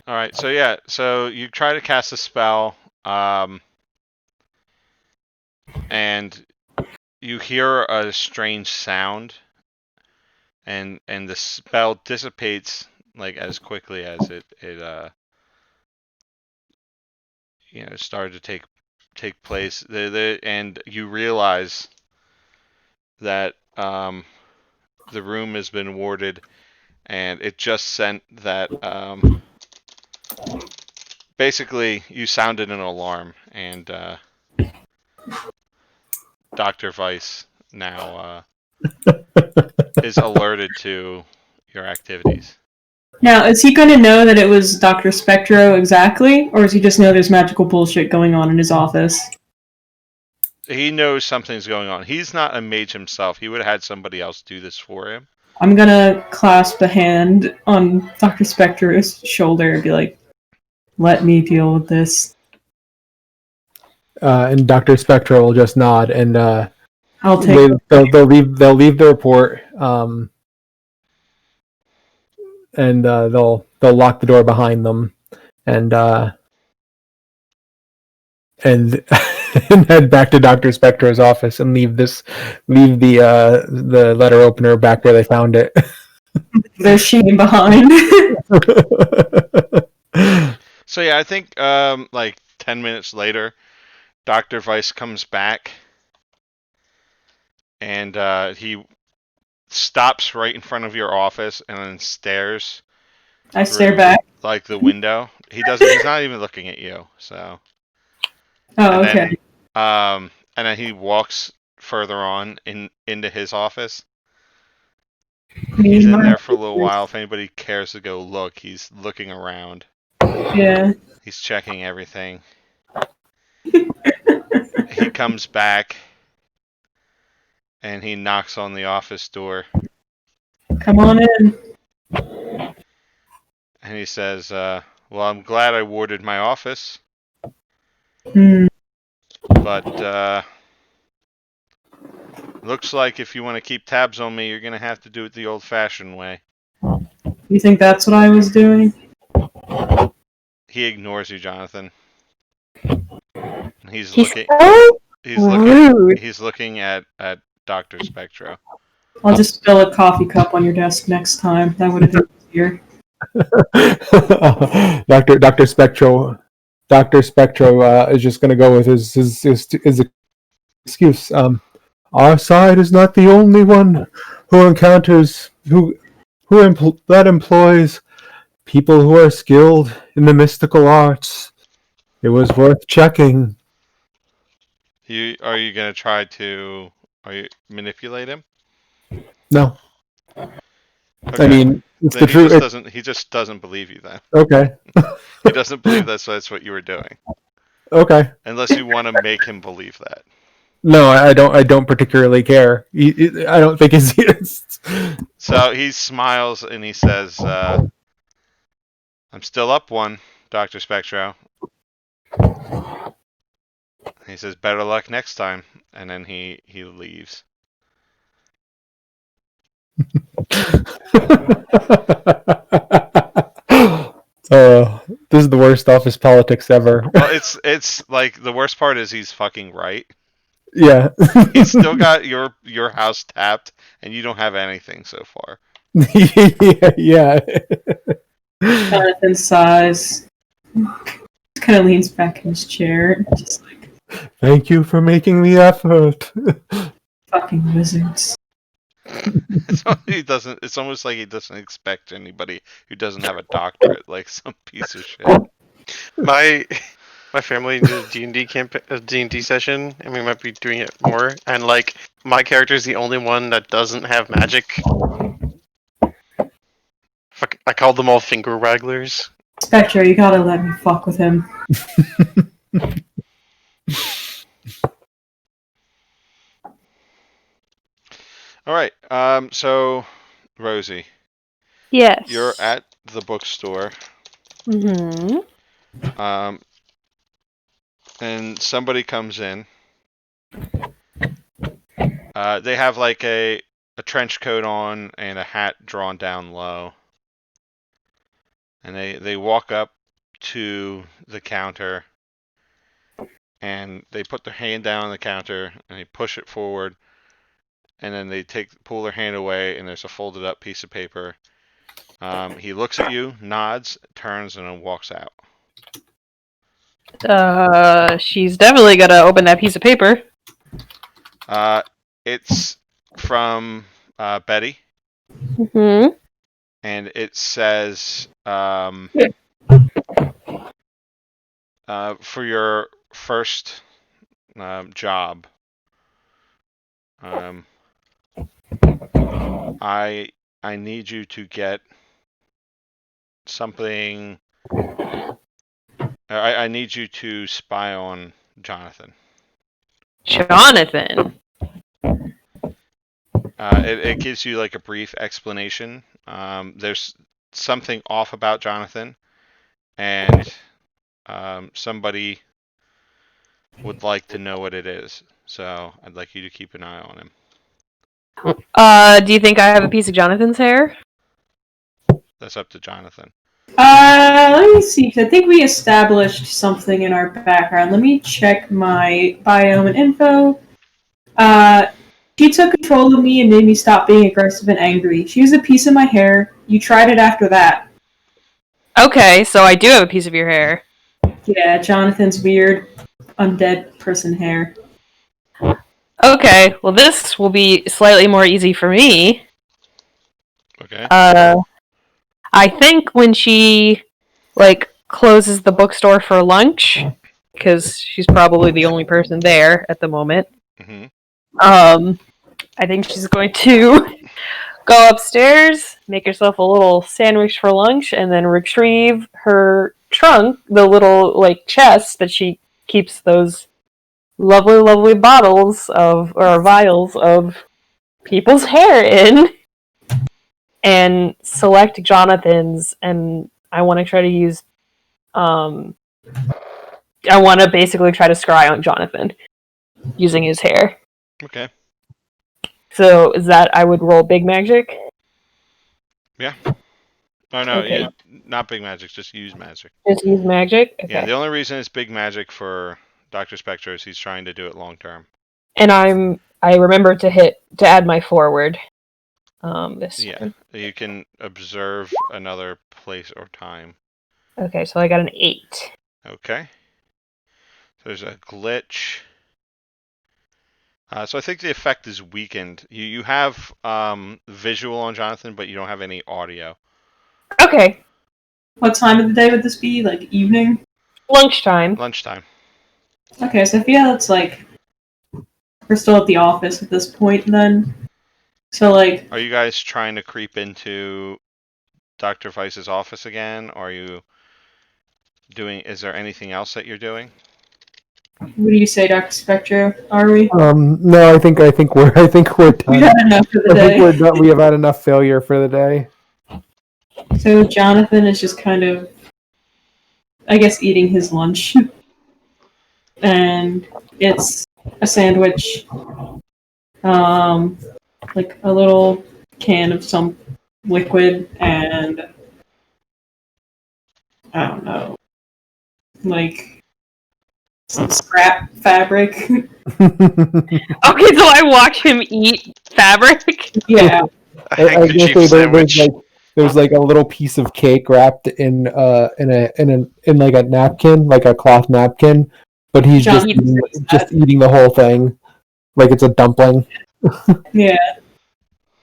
Alright, so yeah, so you try to cast a spell, and you hear a strange sound, and the spell dissipates like as quickly as it started to take place. And you realize that the room has been warded, and it just sent that basically you sounded an alarm, and Dr. Weiss now is alerted to your activities. Now, is he going to know that it was Dr. Spectro exactly, or does he just know there's magical bullshit going on in his office? He knows something's going on. He's not a mage himself. He would have had somebody else do this for him. I'm gonna clasp a hand on Dr. Spectro's shoulder and be like, let me deal with this. And Dr. Spectro will just nod, and I'll take they'll leave the report, and they'll lock the door behind them, and and head back to Dr. Spectro's office and leave the letter opener back where they found it. their shame behind. So yeah, I think like 10 minutes later, Dr. Weiss comes back, and he stops right in front of your office and then stares. I stare back. Like the window. He's not even looking at you. So. Oh, okay. And then he walks further on into his office. He's in there for a little while. If anybody cares to go look, he's looking around. Yeah. He's checking everything. He comes back, and he knocks on the office door. Come on in. And he says, well, I'm glad I warded my office. But looks like if you want to keep tabs on me, you're going to have to do it the old-fashioned way. You think that's what I was doing? He ignores you, Jonathan. He's rude. looking at Dr. Spectro. I'll just spill a coffee cup on your desk next time. That would have been easier. Dr. Spectro is just going to go with his excuse. Our side is not the only one who encounters that employs people who are skilled in the mystical arts. It was worth checking. Are you going to try to manipulate him? No. Okay. I mean, it's then the truth. He just doesn't believe you then. Okay. He doesn't believe that's what you were doing. Okay. Unless you want to make him believe that. No, I don't particularly care. I don't think it's. So he smiles and he says, I'm still up one, Dr. Spectro. He says, better luck next time. And then he leaves. This is the worst office politics ever. Well, it's like the worst part is he's fucking right. Yeah. He's still got your house tapped, and you don't have anything so far. Yeah. Jonathan sighs. Kind of leans back in his chair. Just like, thank you for making the effort. fucking wizards. It's almost like he doesn't expect anybody who doesn't have a doctorate, like some piece of shit. My family did a D&D session, and we might be doing it more. And like, my character is the only one that doesn't have magic. I called them all finger wagglers. Spectre, you gotta let me fuck with him. All right. So, Rosie, Yes. you're at the bookstore. Mm-hmm. And somebody comes in. They have like a trench coat on and a hat drawn down low. And they walk up to the counter and they put their hand down on the counter and they push it forward. And then they pull their hand away and there's a folded up piece of paper. He looks at you, nods, turns, and then walks out. She's definitely gonna open that piece of paper. It's from Betty, Mm-hmm. and it says for your first job, I need you to get something. I need you to spy on Jonathan. Jonathan. It gives you like a brief explanation. There's something off about Jonathan, and somebody would like to know what it is. So I'd like you to keep an eye on him. Do you think I have a piece of Jonathan's hair? That's up to Jonathan. Let me see, 'cause I think we established something in our background. Let me check my bio and info. She took control of me and made me stop being aggressive and angry. She was a piece of my hair. You tried it after that. Okay, so I do have a piece of your hair. Yeah, Jonathan's weird undead person hair. Okay, well this will be slightly more easy for me. Okay. I think when she closes the bookstore for lunch, because she's probably the only person there at the moment. Mm-hmm. I think she's going to go upstairs, make herself a little sandwich for lunch, and then retrieve her trunk, the little chest that she keeps those lovely, lovely bottles or vials of people's hair in, and select Jonathan's. And I want to try to use, I want to basically try to scry on Jonathan using his hair. Okay. So is that I would roll big magic? Yeah. Oh no, Okay. not big magic. Just use magic. Just use magic? Okay. Yeah. The only reason it's big magic for Dr. Spectre is he's trying to do it long term. And I remember to add my forward. This one. You can observe another place or time. Okay, so I got an 8. Okay. There's a glitch. So I think the effect is weakened. You have visual on Jonathan, but you don't have any audio. Okay. What time of the day would this be? Like evening? Lunchtime. Lunchtime. Okay, so I feel it's like we're still at the office at this point then. So Are you guys trying to creep into Dr. Weiss's office again? Or are you is there anything else that you're doing? what do you say, Dr. Spectre? Are we? No, I think we're done. We had enough for the I think day. we're done. We have had enough failure for the day. So Jonathan is just kind of, I guess, eating his lunch. And it's a sandwich, like a little can of some liquid, and I don't know, like some scrap fabric. Okay, so I watch him eat fabric. Yeah. A I was gonna handkerchief say sandwich. there's like a little piece of cake wrapped in like a napkin, like a cloth napkin, but he's John just eating the whole thing like it's a dumpling. Yeah.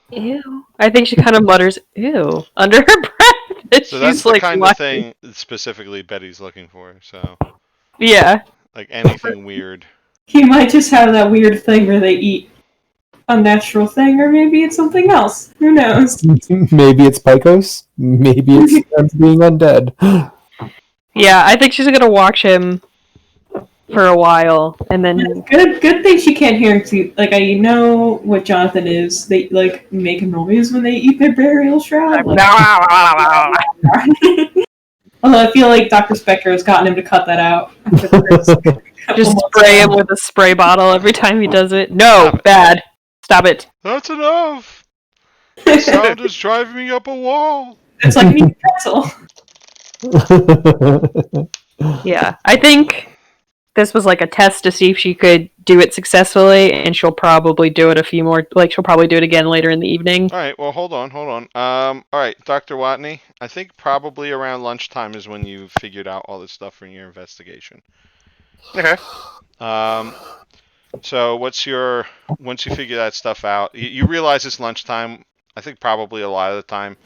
Ew. I think she kind of mutters "ew" under her breath. So that's She's the kind of watching. thing specifically Betty's looking for. So Yeah. like anything weird. He might just have that weird thing where they eat unnatural thing, or maybe it's something else. Who knows? Maybe it's Picos. Maybe it's them being undead. Yeah, I think she's gonna watch him for a while, and then Good thing she can't hear him. Like, I know what Jonathan is. They like make a noise when they eat their burial shroud. Like, although I feel like Dr. Spectre has gotten him to cut that out. just spray him with a spray bottle every time he does it. No, bad. Stop it. That's enough. The sound is driving me up a wall. It's like eating pretzel. Yeah, I think this was like a test to see if she could do it successfully, and she'll probably do it a few more. Like, she'll probably do it again later in the evening. All right. Well, hold on. All right, Dr. Watney. I think probably around lunchtime is when you figured out all this stuff from your investigation. Okay. So once you figure that stuff out, you realize it's lunchtime. I think probably a lot of the time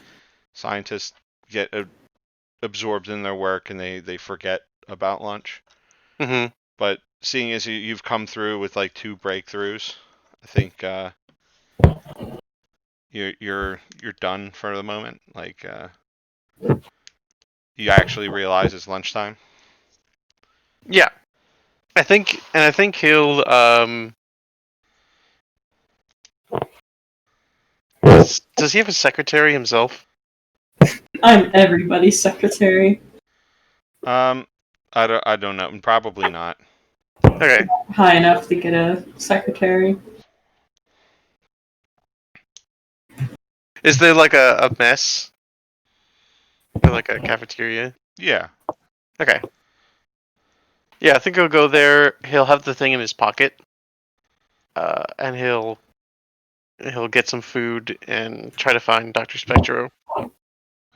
scientists get absorbed in their work and they forget about lunch. Mm-hmm. But seeing as you've come through with like 2 breakthroughs, I think you're done for the moment. Like you actually realize it's lunchtime. Yeah. I think he'll does he have a secretary himself? I'm everybody's secretary. I don't know. Probably not. Okay. High enough to get a secretary. Is there like a mess? Or like a cafeteria? Yeah. Okay. Yeah, I think he'll go there. He'll have the thing in his pocket, and he'll get some food and try to find Dr. Spectro.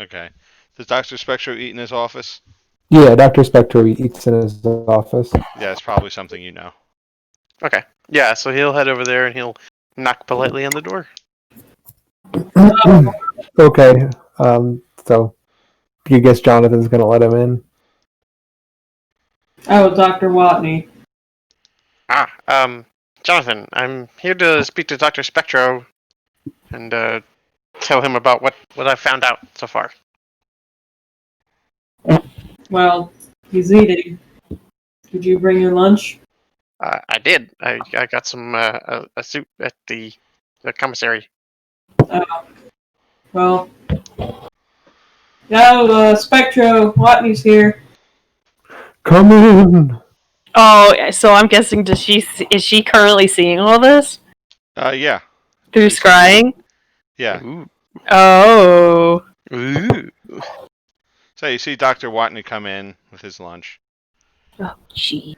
Okay. Does Dr. Spectro eat in his office? Yeah, Dr. Spectro eats in his office. Yeah, it's probably something you know. Okay. Yeah, so he'll head over there and he'll knock politely on the door. Okay, so you guess Jonathan's gonna let him in? Oh, Dr. Watney. Jonathan, I'm here to speak to Dr. Spectro and tell him about what I found out so far. Well, he's eating. Did you bring your lunch? I did. I got some a soup at the commissary. Well. Spectro, Watney's here. Come in! Oh, so I'm guessing is she currently seeing all this Yeah. through scrying? Yeah. Ooh. Oh. Ooh. So you see Dr. Watney come in with his lunch. Oh, gee.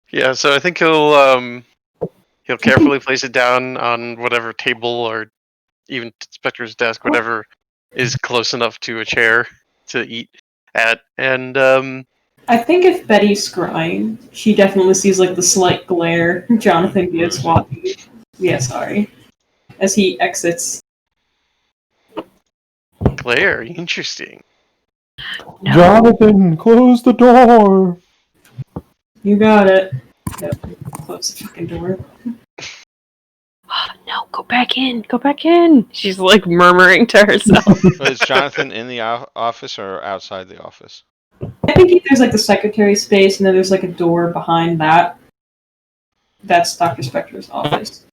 Yeah, so I think he'll carefully place it down on whatever table or even Spectre's desk, whatever is close enough to a chair to eat at, and I think if Betty's scrying, she definitely sees like the slight glare Jonathan gives Watney. Yeah, sorry. As he exits. glare. Interesting. No. Jonathan, close the door! You got it. Yep. Close the fucking door. Oh, no, go back in. Go back in. She's like murmuring to herself. Is Jonathan in the office or outside the office? I think there's like the secretary space, and then there's like a door behind that. That's Dr. Spectre's office.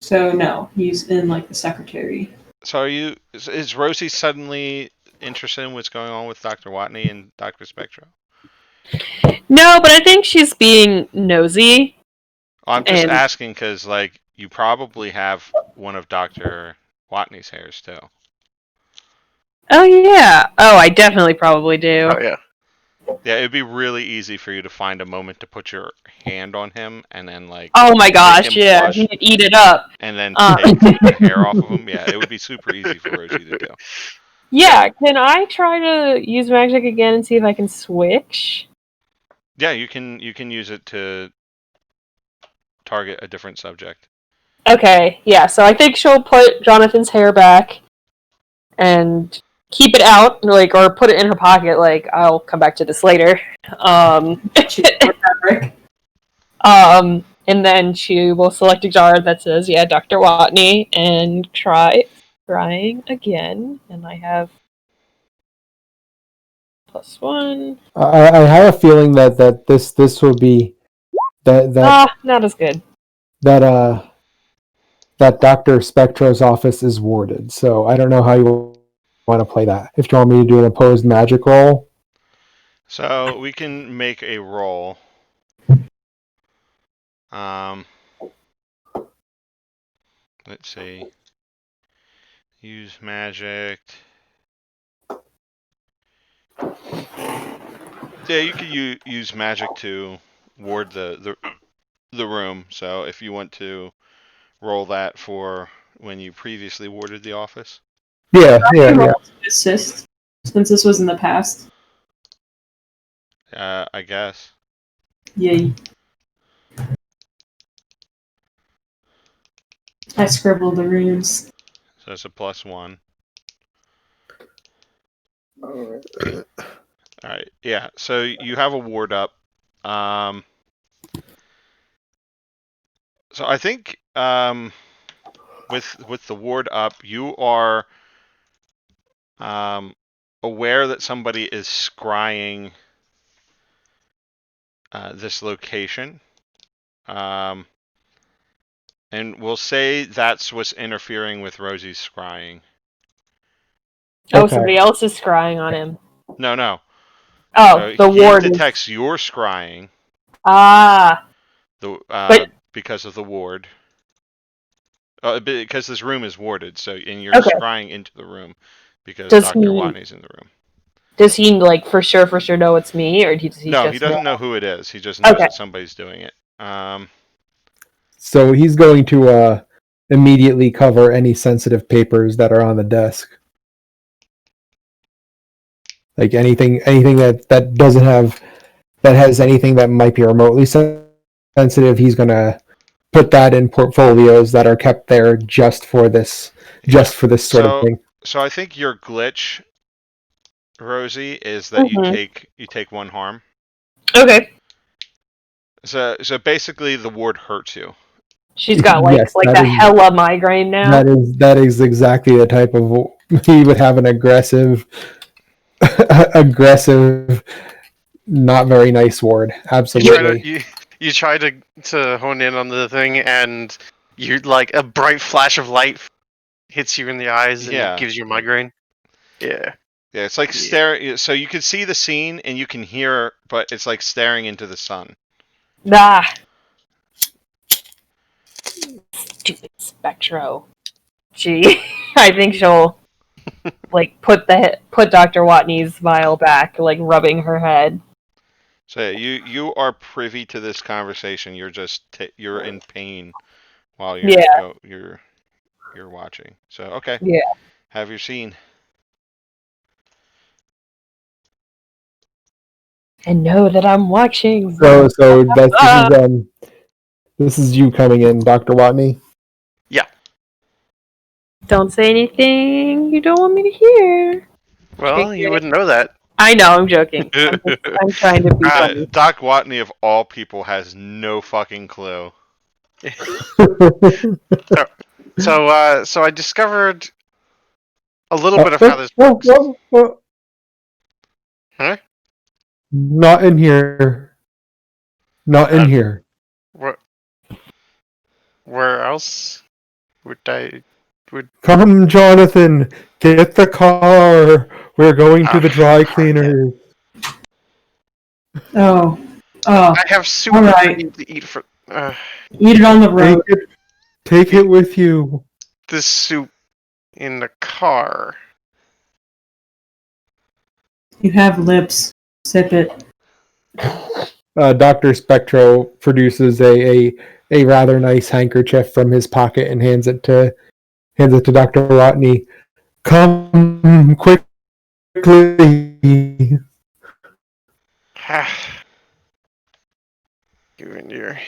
So no, he's in like the secretary. So is Rosie suddenly interested in what's going on with Dr. Watney and Dr. Spectro? No, but I think she's being nosy. I'm just asking because, like, you probably have one of Dr. Watney's hairs, too. Oh, yeah. Oh, I definitely probably do. Oh yeah. Yeah, it'd be really easy for you to find a moment to put your hand on him and then, like... Oh my make gosh, him yeah. blush He'd eat it up. and then take the hair off of him. Yeah, it would be super easy for Rosie to do. Yeah, can I try to use magic again and see if I can switch? Yeah, you can use it to target a different subject. Okay, yeah, so I think she'll put Jonathan's hair back and keep it out, like, or put it in her pocket. Like, I'll come back to this later. And then she will select a jar that says, "Yeah, Dr. Watney," and try trying again. And I have +1. I have a feeling that this will be that Not as good. that Dr. Spectro's office is warded. So I don't know how you want to play that. If you want me to do an opposed magic roll. So we can make a roll. Let's see. Use magic. Yeah, you could use magic to ward the room. So if you want to roll that for when you previously warded the office. Yeah. Assist, since this was in the past. I guess. Yay. I scribbled the runes. So it's a +1. Alright, yeah. So you have a ward up. So I think with the ward up, you are aware that somebody is scrying this location. And we'll say that's what's interfering with Rosie's scrying. Oh, Okay. somebody else is scrying on him. No. Oh, the he ward detects your scrying. Because of the ward. Because this room is warded, and you're scrying into the room because Dr. Watney's in the room. Does he like for sure know it's me, or does he? No, just he doesn't know who it is. He just knows that somebody's doing it. So he's going to immediately cover any sensitive papers that are on the desk. Like anything that doesn't have that has anything that might be remotely sensitive, he's going to put that in portfolios that are kept there just for this sort of thing. So I think your glitch, Rosie, is that you take 1 harm. Okay. So basically the ward hurts you. She's got the hella migraine now. That is exactly the type of he would have an aggressive not very nice ward. Absolutely. You try to hone in on the thing, and you like a bright flash of light hits you in the eyes and gives you a migraine. Yeah. Yeah, it's like staring. So you can see the scene and you can hear, but it's like staring into the sun. Stupid Spectro. I think she'll like put Dr. Watney's vial back, like rubbing her head. So you are privy to this conversation. You're just you're in pain while you're watching. So okay. Yeah. Have your scene. And know that I'm watching. So this is you coming in, Dr. Watney. Yeah. Don't say anything you don't want me to hear. Well, you wouldn't know that. I know, I'm joking. I'm trying to be funny. Doc Watney, of all people, has no fucking clue. So I discovered a little bit of how this works. Huh? Not in here. Not in here. Where else would I? Come, Jonathan. Get the car. We're going to the dry cleaners. Oh. I have soup I need to eat for. Eat it on the road. Take it with you. This soup in the car. You have lips. Sip it. Dr. Spectro produces a rather nice handkerchief from his pocket and hands it to Dr. Watney. Come quickly. You and your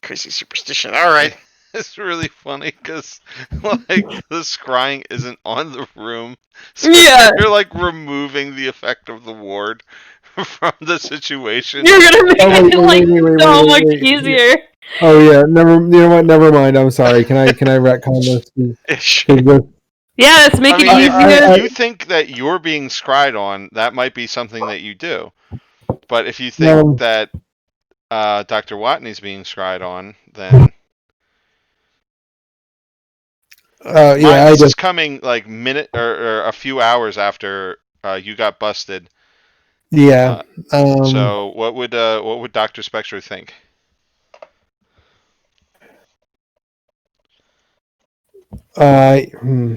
crazy superstition. All right. It's really funny because, like, the scrying isn't on the room, so Yeah. you're like removing the effect of the ward from the situation. You're gonna make Oh, it like so much wait. easier. Oh yeah, you know what? Never mind. I'm sorry. Can I retcon this? Ish. 'Cause Yeah, let's make I it mean, easier. if you think that you're being scryed on, that might be something that you do. But if you think Um, that Dr. Watney's being scryed on, then yeah, I this is just coming like minute or a few hours after you got busted. yeah. So what would Dr. Spectre think? Hmm.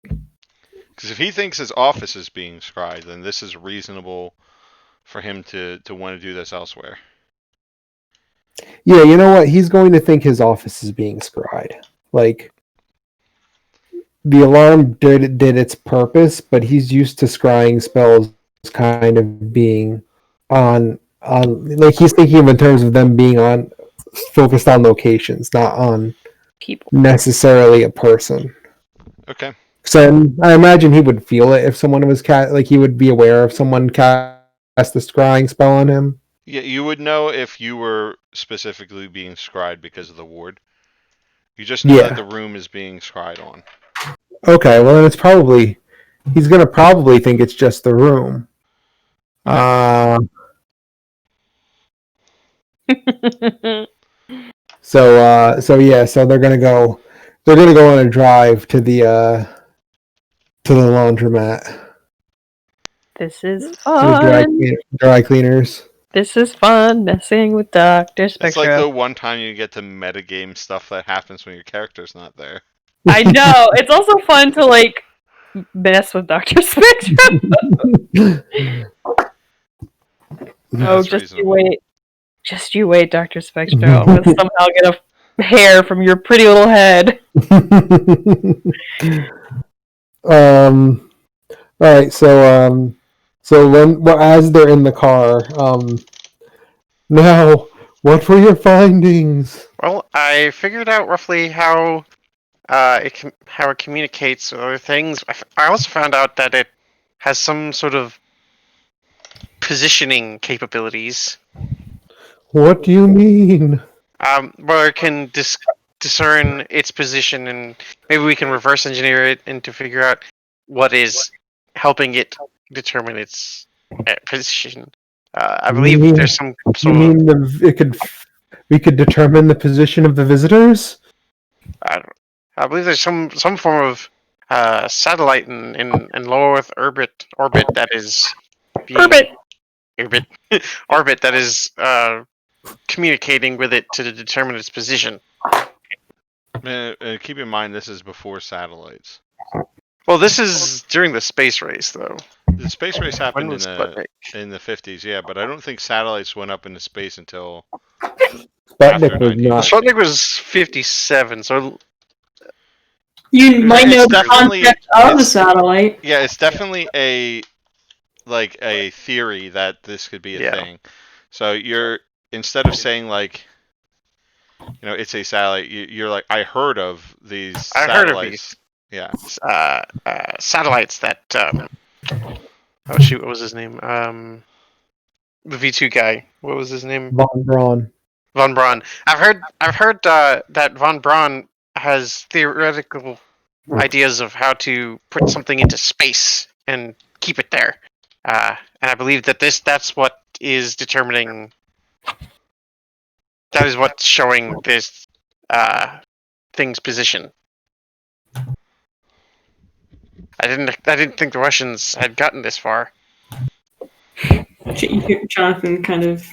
Because if he thinks his office is being scryed, then this is reasonable for him to want to do this elsewhere. Yeah, you know what? He's going to think his office is being scryed. Like the alarm did its purpose, but he's used to scrying spells kind of being on like he's thinking of in terms of them being on focused on locations, not on People. necessarily a person. Okay. So I imagine he would feel it if someone was like he would be aware if someone cast the scrying spell on him. Yeah, you would know if you were specifically being scryed because of the ward. You just know that Yeah. the room is being scryed on. Okay, well then it's probably he's gonna probably think it's just the room. So yeah, so they're gonna go on a drive to the laundromat. This is To the fun. dry cleaners. This is fun messing with Dr. It's like Spectra. the one time you get to metagame stuff that happens when your character's not there. I know. It's also fun to like mess with Dr. Spectra. Oh, That's just you reasonable. wait. Just you wait, Dr. Spectra. I'm gonna somehow get a hair from your pretty little head. All right, so as they're in the car, now what were your findings? Well, I figured out roughly how how it communicates with other things. I also found out that it has some sort of positioning capabilities. What do you mean? Where it can discern its position, and maybe we can reverse engineer it and to figure out what is helping it determine its position. I believe there's some You sort of mean we could determine the position of the visitors? I believe there's some form of satellite in low Earth orbit that is being orbit that is communicating with it to determine its position. Keep in mind, this is before satellites. Well, this is during the space race, though. The space race happened When in was the 50s, yeah, but I don't think satellites went up into space until Sputnik was not. Sputnik was 57, so You might know It's the definitely concept of a satellite. yeah, it's definitely a theory that this could be a thing. So you're instead of saying like, it's a satellite, you're like, I heard of these satellites. I heard of these. Yeah. Satellites that. Oh shoot! What was his name? The V2 guy. What was his name? Von Braun. Von Braun. I've heard that Von Braun has theoretical ideas of how to put something into space and keep it there. And I believe that that's what is determining. That is what's showing this thing's position. I didn't think the Russians had gotten this far. Jonathan kind of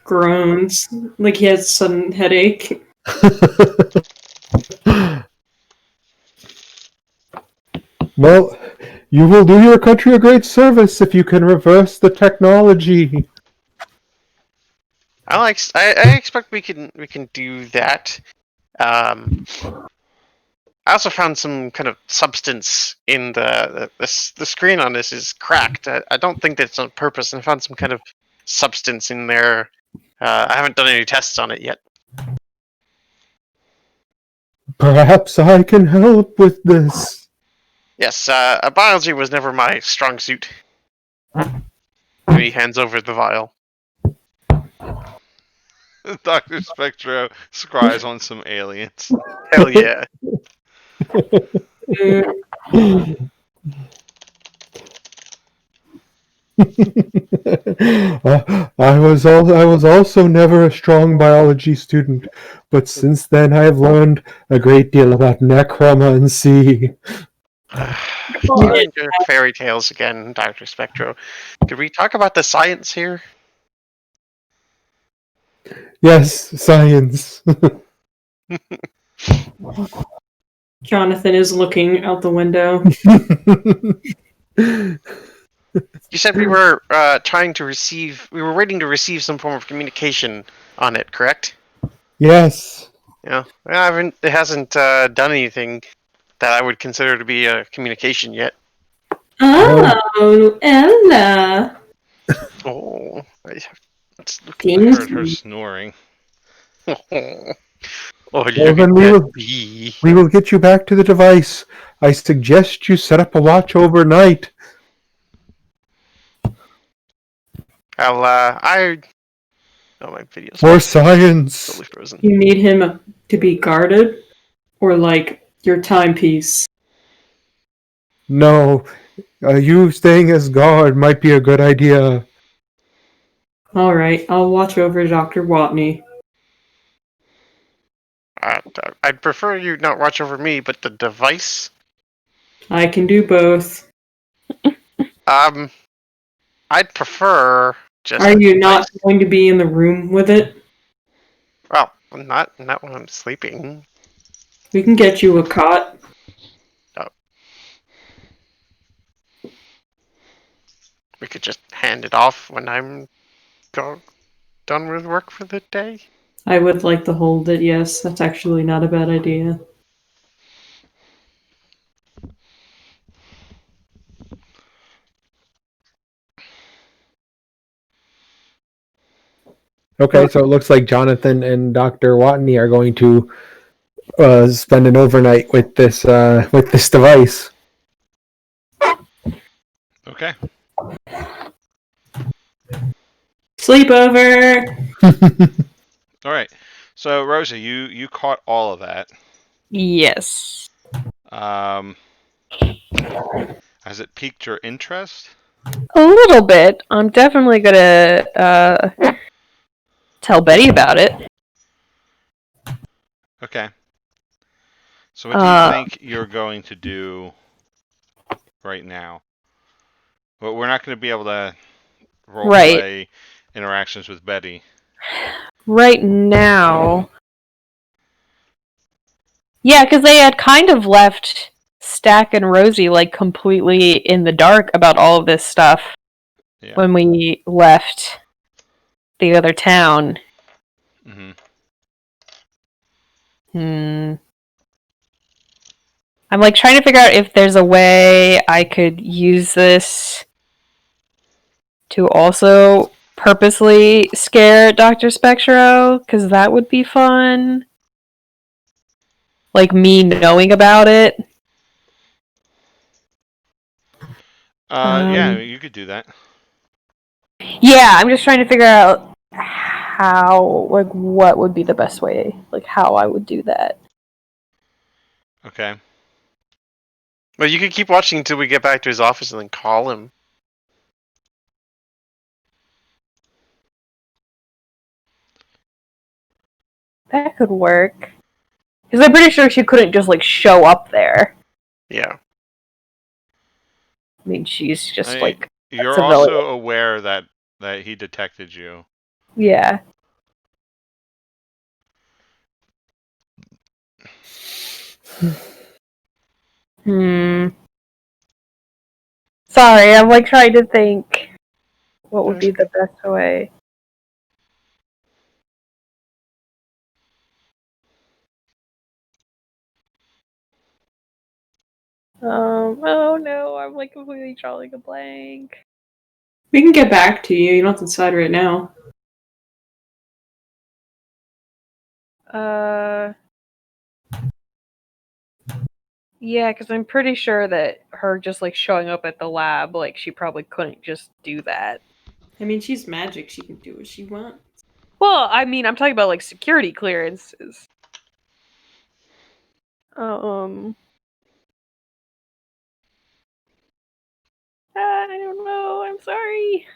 groans, like he has a sudden headache. Well, you will do your country a great service if you can reverse the technology. I expect we can do that. I also found some kind of substance in the screen on this is cracked. I don't think that's on purpose, and I found some kind of substance in there. I haven't done any tests on it yet. Perhaps I can help with this. Yes, biology was never my strong suit. And he hands over the vial. Dr. Spectro scries on some aliens. Hell yeah. I was also never a strong biology student, but since then I have learned a great deal about necromancy. Starting to fairy tales again, Dr. Spectro. Could we talk about the science here? Yes, science. Jonathan is looking out the window. You said we were we were waiting to receive some form of communication on it, correct? Yes. Yeah. It hasn't done anything that I would consider to be a communication yet. Oh, Ella. Oh, let's look I heard her snoring. oh, look Well, then at we that will- bee. We will get you back to the device. I suggest you set up a watch overnight. Oh, my video's For science. totally frozen. You need him to be guarded? Or like your timepiece? No, you staying as guard might be a good idea. Alright, I'll watch over Dr. Watney. I'd prefer you not watch over me, but the device. I can do both. I'd prefer just. Are the you not device. going to be in the room with it? Well, not when I'm sleeping. We can get you a cot. We could just hand it off when I'm done with work for the day. I would like to hold it, yes. That's actually not a bad idea. Okay, so it looks like Jonathan and Dr. Watney are going to spend an overnight with this device. Okay. Sleepover! All right. So, Rosa, you caught all of that. Yes. Has it piqued your interest? A little bit. I'm definitely gonna tell Betty about it. Okay. So, what do you think you're going to do right now? Well, we're not going to be able to roleplay interactions with Betty. Right now. Yeah, because they had kind of left Stack and Rosie like completely in the dark about all of this stuff when we left the other town. Mm-hmm. I'm like trying to figure out if there's a way I could use this to also purposely scare Dr. Spectro, because that would be fun. Like me knowing about it. Yeah, you could do that. Yeah, I'm just trying to figure out how, like, what would be the best way, like, how I would do that. Okay. Well, you could keep watching until we get back to his office and then call him. That could work. Because I'm pretty sure she couldn't just, like, show up there. Yeah. I mean, she's just, like, you're civilian. also aware that he detected you. Yeah. Sorry, I'm, like, trying to think what would be the best way. Oh no, I'm like completely drawing a blank. We can get back to you. You don't have to decide right now. Yeah, because I'm pretty sure that her just like showing up at the lab, like she probably couldn't just do that. I mean, she's magic. She can do what she wants. Well, I mean, I'm talking about like security clearances. I don't know. I'm sorry.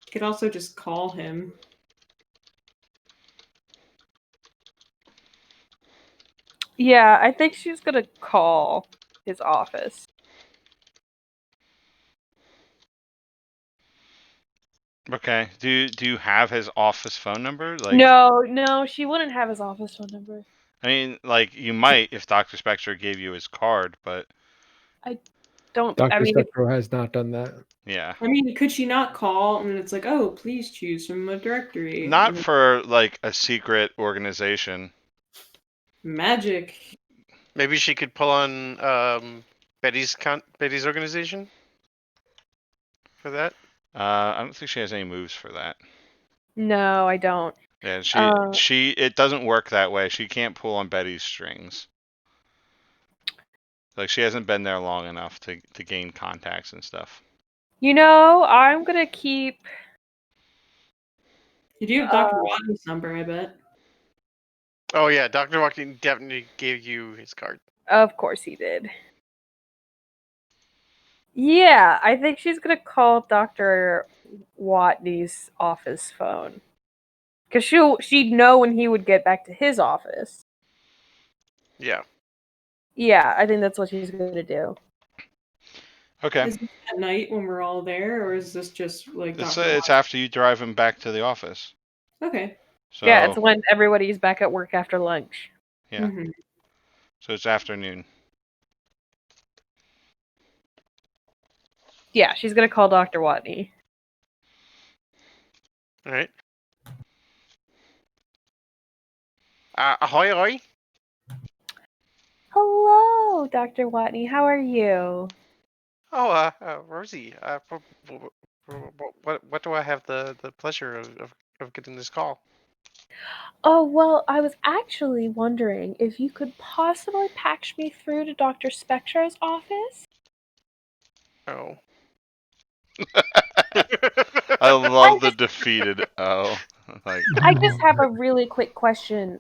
You could also just call him. Yeah, I think she's gonna call his office. Okay. Do you have his office phone number? Like, No, she wouldn't have his office phone number. I mean, like you might if Dr. Spectre gave you his card, but Dr. I mean, Spectro has not done that. yeah. I mean, could she not call and it's like, oh, please choose from a directory? Not And for like a secret organization. magic. Maybe she could pull on Betty's organization for that. I don't think she has any moves for that. no, I don't. Yeah, Uh, she it doesn't work that way. She can't pull on Betty's strings. Like she hasn't been there long enough to gain contacts and stuff. I'm gonna keep. You do have Dr. Watney's number, I bet. Oh yeah, Dr. Walking definitely gave you his card. Of course he did. Yeah, I think she's gonna call Dr. Watney's office phone. Because she'd know when he would get back to his office. Yeah. Yeah, I think that's what she's gonna do. Okay. Is this at night when we're all there, or is this just like Dr. It's after you drive him back to the office. Okay. So Yeah, it's when everybody's back at work after lunch. yeah. Mhm. So it's afternoon. Yeah, she's gonna call Dr. Watney. All right. Ahoy, ahoy. Hello, Dr. Watney. How are you? Oh, Rosie. What do I have the pleasure of getting this call? Oh, well, I was actually wondering if you could possibly patch me through to Dr. Spectra's office? Oh. I love the defeated like I just have a really quick question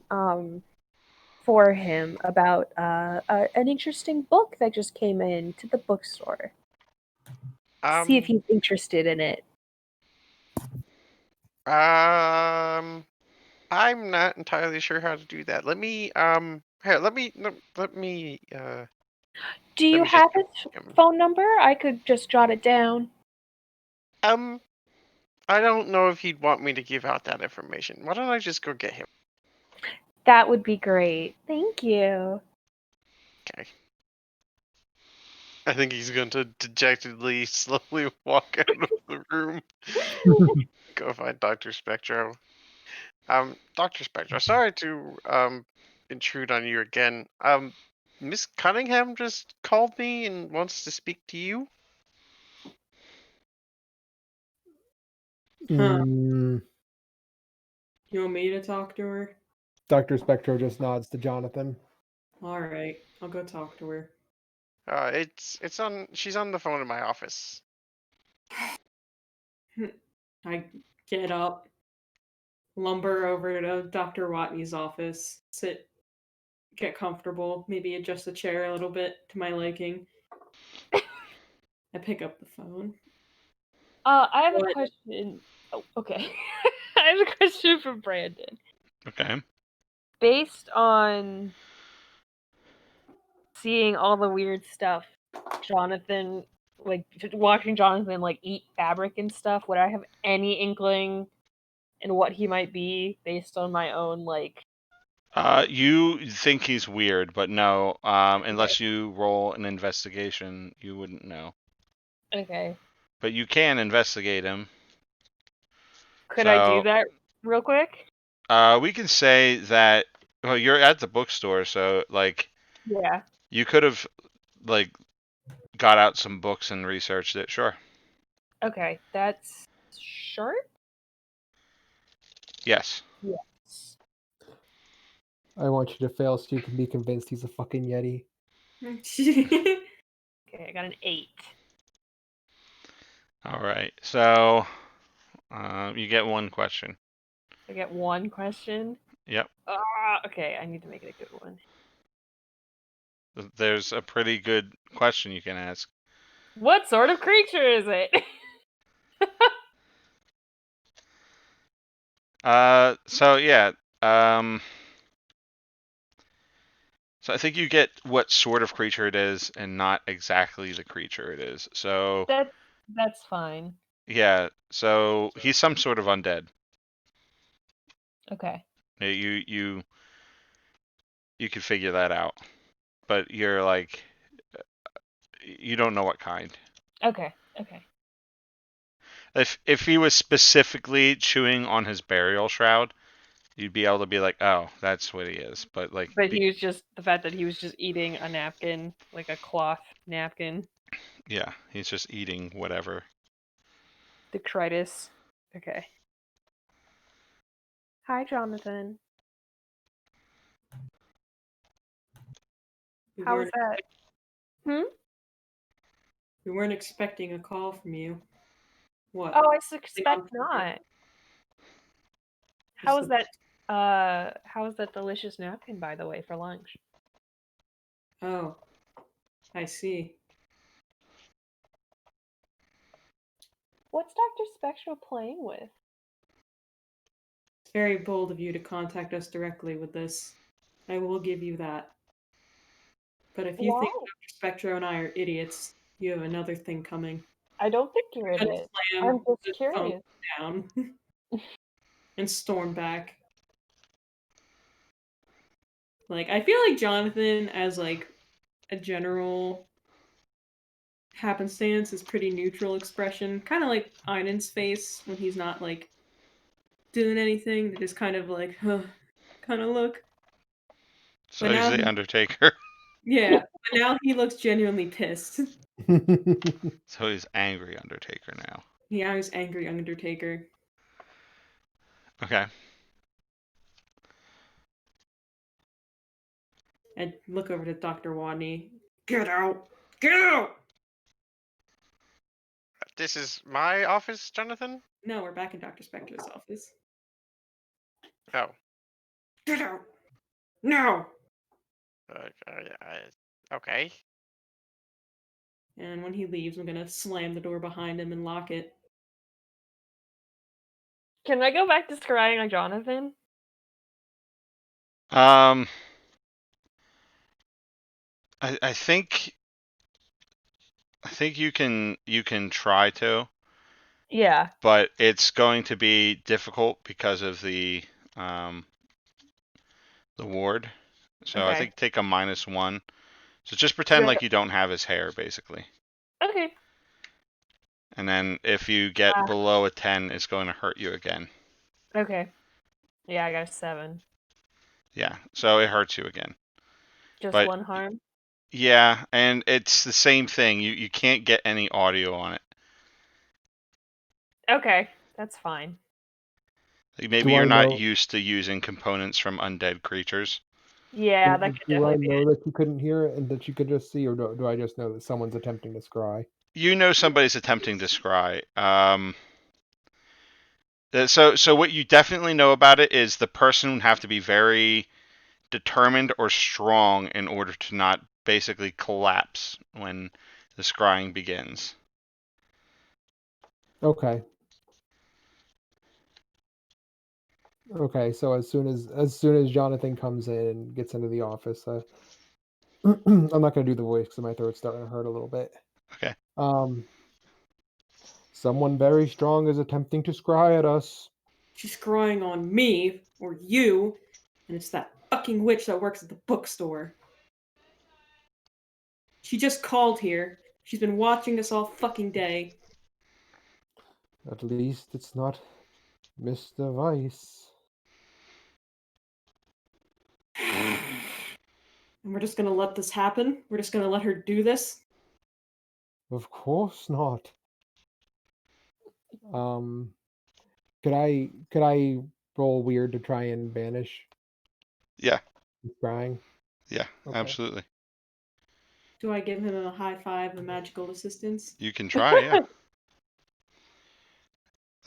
for him about an interesting book that just came in to the bookstore. See if he's interested in it. I'm not entirely sure how to do that. Let me here, let me Do let you me just have his phone number? I could just jot it down. I don't know if he'd want me to give out that information. Why don't I just go get him? That would be great. Thank you. Okay. I think he's going to dejectedly, slowly walk out of the room. Go find Dr. Spectro. Dr. Spectro, sorry to intrude on you again. Miss Cunningham just called me and wants to speak to you. Mm, You want me to talk to her? Dr. Spectro just nods to Jonathan. All right, I'll go talk to her. It's on. She's on the phone in my office. I get up, lumber over to Dr. Watney's office, sit, get comfortable, maybe adjust the chair a little bit to my liking. I pick up the phone. I have a What? question. Oh, okay. I have a question for Brandon. okay. Based on seeing all the weird stuff, Jonathan, like watching Jonathan like eat fabric and stuff, would I have any inkling in what he might be based on my own like? You think he's weird, but no. Unless you roll an investigation, you wouldn't know. Okay. But you can investigate him. Could I do So, that real quick? we can say that. Well, you're at the bookstore, so like Yeah. you could have like got out some books and researched it. Sure. Okay, that's short. Yes. Yes. I want you to fail so you can be convinced he's a fucking Yeti. Okay, I got an 8. All right. So, you get one question. I get one question. Yep. Okay, I need to make it a good one. There's a pretty good question you can ask. What sort of creature is it? So yeah. So I think you get what sort of creature it is, and not exactly the creature it is. So That's fine. yeah. So he's some sort of undead. Okay. You can figure that out, but you're like you don't know what kind. Okay. If he was specifically chewing on his burial shroud, you'd be able to be like, oh, that's what he is. But like, But he was just the fact that he was just eating a napkin, like a cloth napkin. yeah, he's just eating whatever. Detritus. Okay. Hi, Jonathan. We How was weren't, that? we weren't expecting a call from you. What? Oh, I Think suspect I'm- not. Just How was that delicious napkin, by the way, for lunch? Oh, I see. What's Dr. Spectral playing with? It's very bold of you to contact us directly with this. I will give you that. But if you think Why? Dr. Spectro and I are idiots, you have another thing coming. I don't think you're I'm gonna it. slam I'm the just phone curious. down and storm back. Like, I feel like Jonathan, as like a general happenstance, is pretty neutral expression. Kind of like Einan's face when he's not like doing anything. They just kind of like, huh, kind of look. So But he's now, the Undertaker. yeah, but now he looks genuinely pissed. So he's angry Undertaker now. Yeah, he's angry Undertaker. Okay. And look over to Dr. Wadney. Get out! Get out! This is my office, Jonathan? No, we're back in Dr. Spectro's office. Oh. Get out! No! Okay. And when he leaves, I'm gonna slam the door behind him and lock it. Can I go back to scrying on Jonathan? I think you can try to, Yeah. but it's going to be difficult because of the ward. So I Okay. think take a -1. So just pretend like you don't have his hair, basically. Okay. And then if you get below a 10, it's going to hurt you again. Okay. Yeah, I got a 7. Yeah, so it hurts you again. Just But one harm? yeah, and it's the same thing. You can't get any audio on it. Okay, that's fine. Like maybe Do you're I not know- used to using components from undead creatures. Yeah, that could Do I definitely be. know that you couldn't hear it and that you could just see, or do I just know that someone's attempting to scry? You know somebody's attempting to scry. So what you definitely know about it is the person would have to be very determined or strong in order to not basically collapse when the scrying begins. Okay. Okay, so as soon as Jonathan comes in and gets into the office, I'm not gonna do the voice because my throat's starting to hurt a little bit. Okay. Someone very strong is attempting to scry at us. She's scrying on me, or you, and it's that fucking witch that works at the bookstore. She just called here. She's been watching us all fucking day. At least it's not Mr. Vice. And we're just gonna let this happen? We're just gonna let her do this? Of course not. Could I roll weird to try and banish Yeah, crying? yeah, Okay. absolutely. Do I give him a high five of magical assistance? You can try, yeah.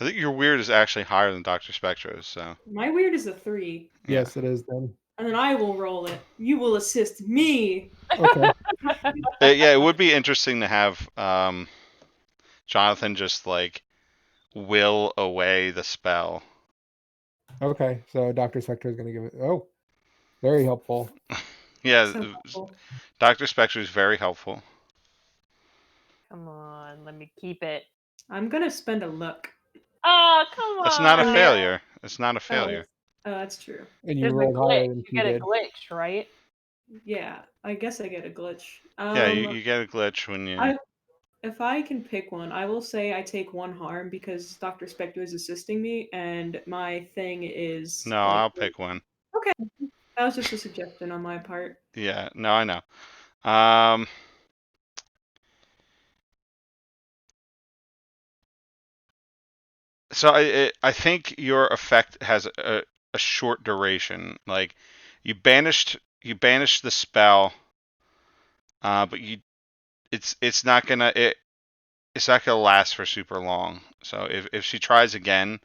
I think your weird is actually higher than Dr. Spectro's, so My weird is a 3. yeah. Yes, it is then. And then I will roll it. You will assist me. Okay. Yeah, it would be interesting to have Jonathan just like will away the spell. Okay. So Dr. Spectre is gonna give it very helpful. Yeah, So helpful. Dr. Spectre is very helpful. Come on, let me keep it. I'm gonna spend a luck. Oh, come on. That's not a man. failure. It's not a failure. Oh, that's true. And you There's a rolled higher glitch. than You she get a did. glitch, right? Yeah, I guess I get a glitch. Yeah, you get a glitch when you. If I can pick one, I will say I take 1 harm because Dr. Spectre is assisting me, and my thing is No, like. I'll pick one. Okay, that was just a suggestion on my part. Yeah, no, I know. So I think your effect has a short duration. Like you banished the spell, but it's not gonna it's not gonna last for super long. So if she tries again,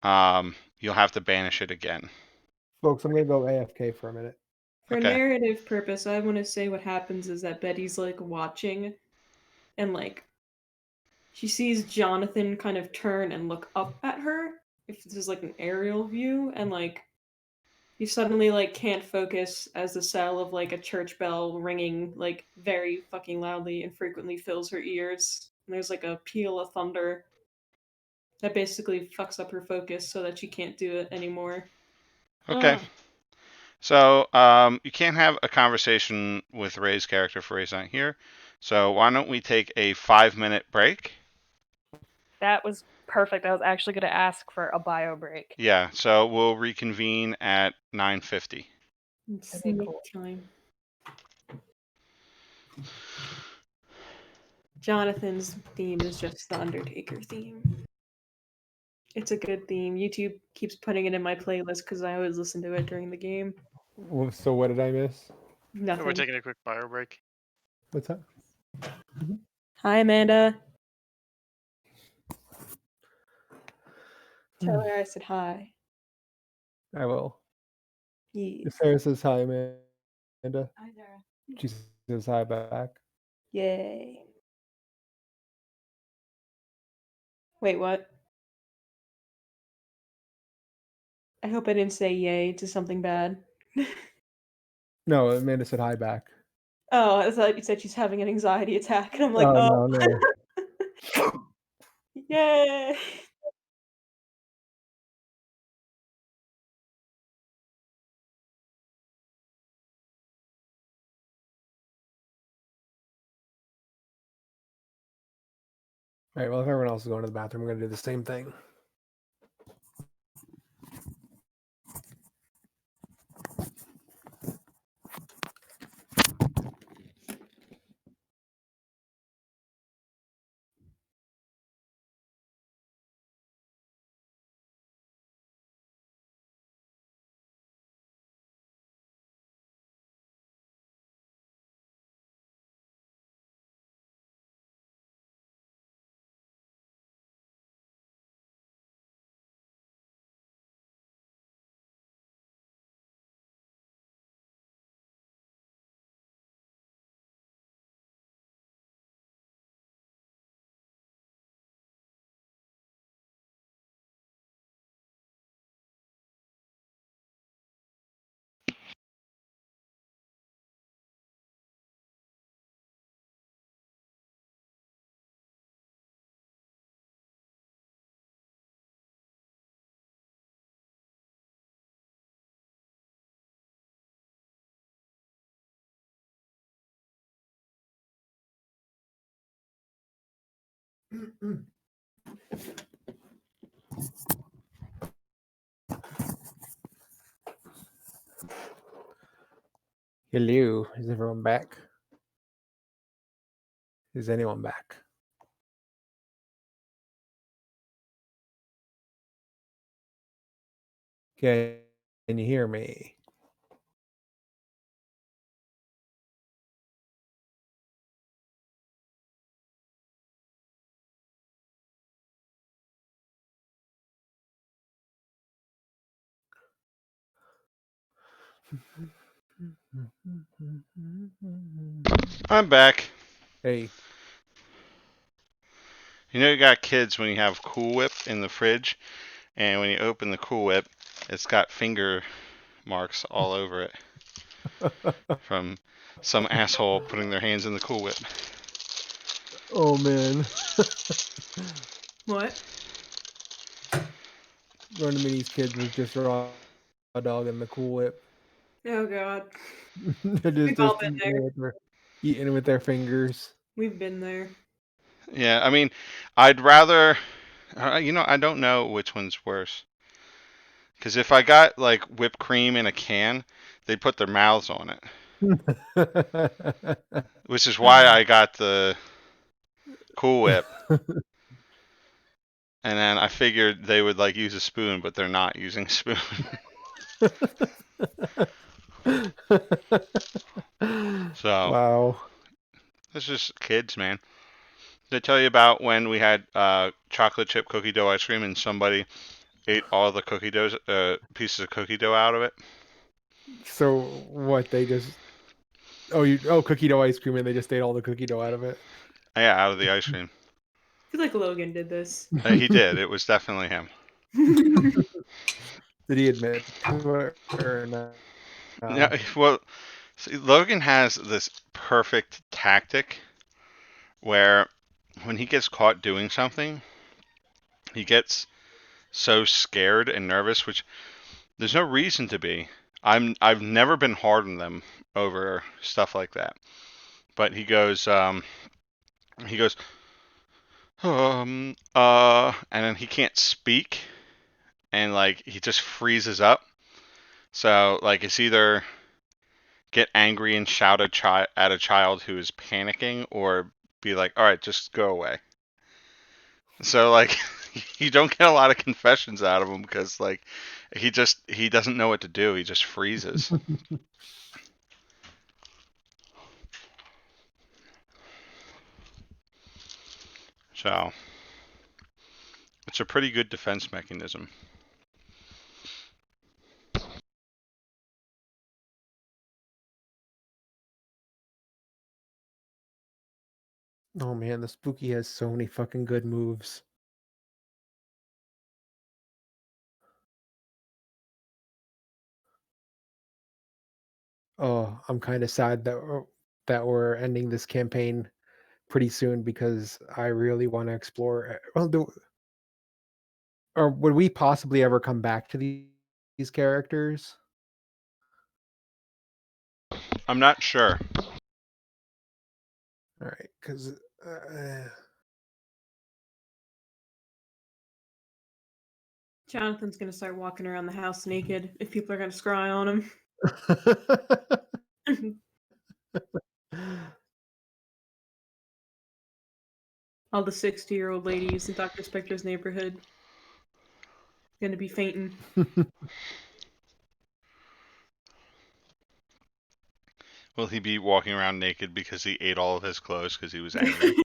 you'll have to banish it again. Folks, I'm gonna go AFK for a minute. For Okay. narrative purpose, I want to say what happens is that Betty's like watching, and like she sees Jonathan kind of turn and look up at her. If this is like an aerial view, and like you suddenly like can't focus as the sound of like a church bell ringing like very fucking loudly and frequently fills her ears. And there's like a peal of thunder that basically fucks up her focus so that she can't do it anymore. Okay. So you can't have a conversation with Ray's character for Ray's not here. So why don't we take a 5-minute break? That was perfect. I was actually going to ask for a bio break. Yeah. So we'll reconvene at 9:50. It's Okay, nick cool. time. Jonathan's theme is just the Undertaker theme. It's a good theme. YouTube keeps putting it in my playlist because I always listen to it during the game. So what did I miss? Nothing. We're taking a quick bio break. What's that? Hi, Amanda. Tell her I said hi. I will. Yeah. Sarah says hi, Amanda. Hi, Sarah. She says hi back. Yay. Wait, what? I hope I didn't say yay to something bad. No, Amanda said hi back. Oh, I thought you said she's having an anxiety attack, and I'm like, Oh, oh. no. Yay. All right, well, if everyone else is going to the bathroom, we're going to do the same thing. Hello, is everyone back? Is anyone back? Can you hear me? I'm back. Hey, You know you got kids when you have Cool Whip in the fridge, and when you open the Cool Whip, it's got finger marks all over it from some asshole putting their hands in the Cool Whip. oh man, What? one of Minnie's kids was just raw dog in the Cool Whip. Oh god. They're We've all just been eating with their fingers. We've been there. Yeah, I mean, I'd rather. I don't know which one's worse. Because if I got like whipped cream in a can, they'd put their mouths on it, which is why I got the Cool Whip. And then I figured they would like use a spoon, but they're not using a spoon. So Wow. it's just kids, man. Did I tell you about when we had chocolate chip cookie dough ice cream and somebody ate all the cookie dough pieces of cookie dough out of it? So what? They just cookie dough ice cream, and they just ate all the cookie dough out of it. Yeah, out of the ice cream. I feel like Logan did this. He did. It was definitely him. Did he admit to it or no? Yeah. Well, see, Logan has this perfect tactic where when he gets caught doing something, he gets so scared and nervous, which there's no reason to be. I've never been hard on them over stuff like that. But he goes, and then he can't speak, and like he just freezes up. So like it's either get angry and shout at a child who is panicking, or be like, all right, just go away. So like you don't get a lot of confessions out of him because like he doesn't know what to do. He just freezes. So it's a pretty good defense mechanism. Oh man, the Spooky has so many fucking good moves. Oh, I'm kind of sad that we're ending this campaign pretty soon because I really want to explore. Or would we possibly ever come back to these characters? I'm not sure. All right, because Jonathan's gonna start walking around the house naked if people are gonna scry on him. All the 60-year-old ladies in Dr. Spector's neighborhood gonna be fainting. Will he be walking around naked because he ate all of his clothes because he was angry?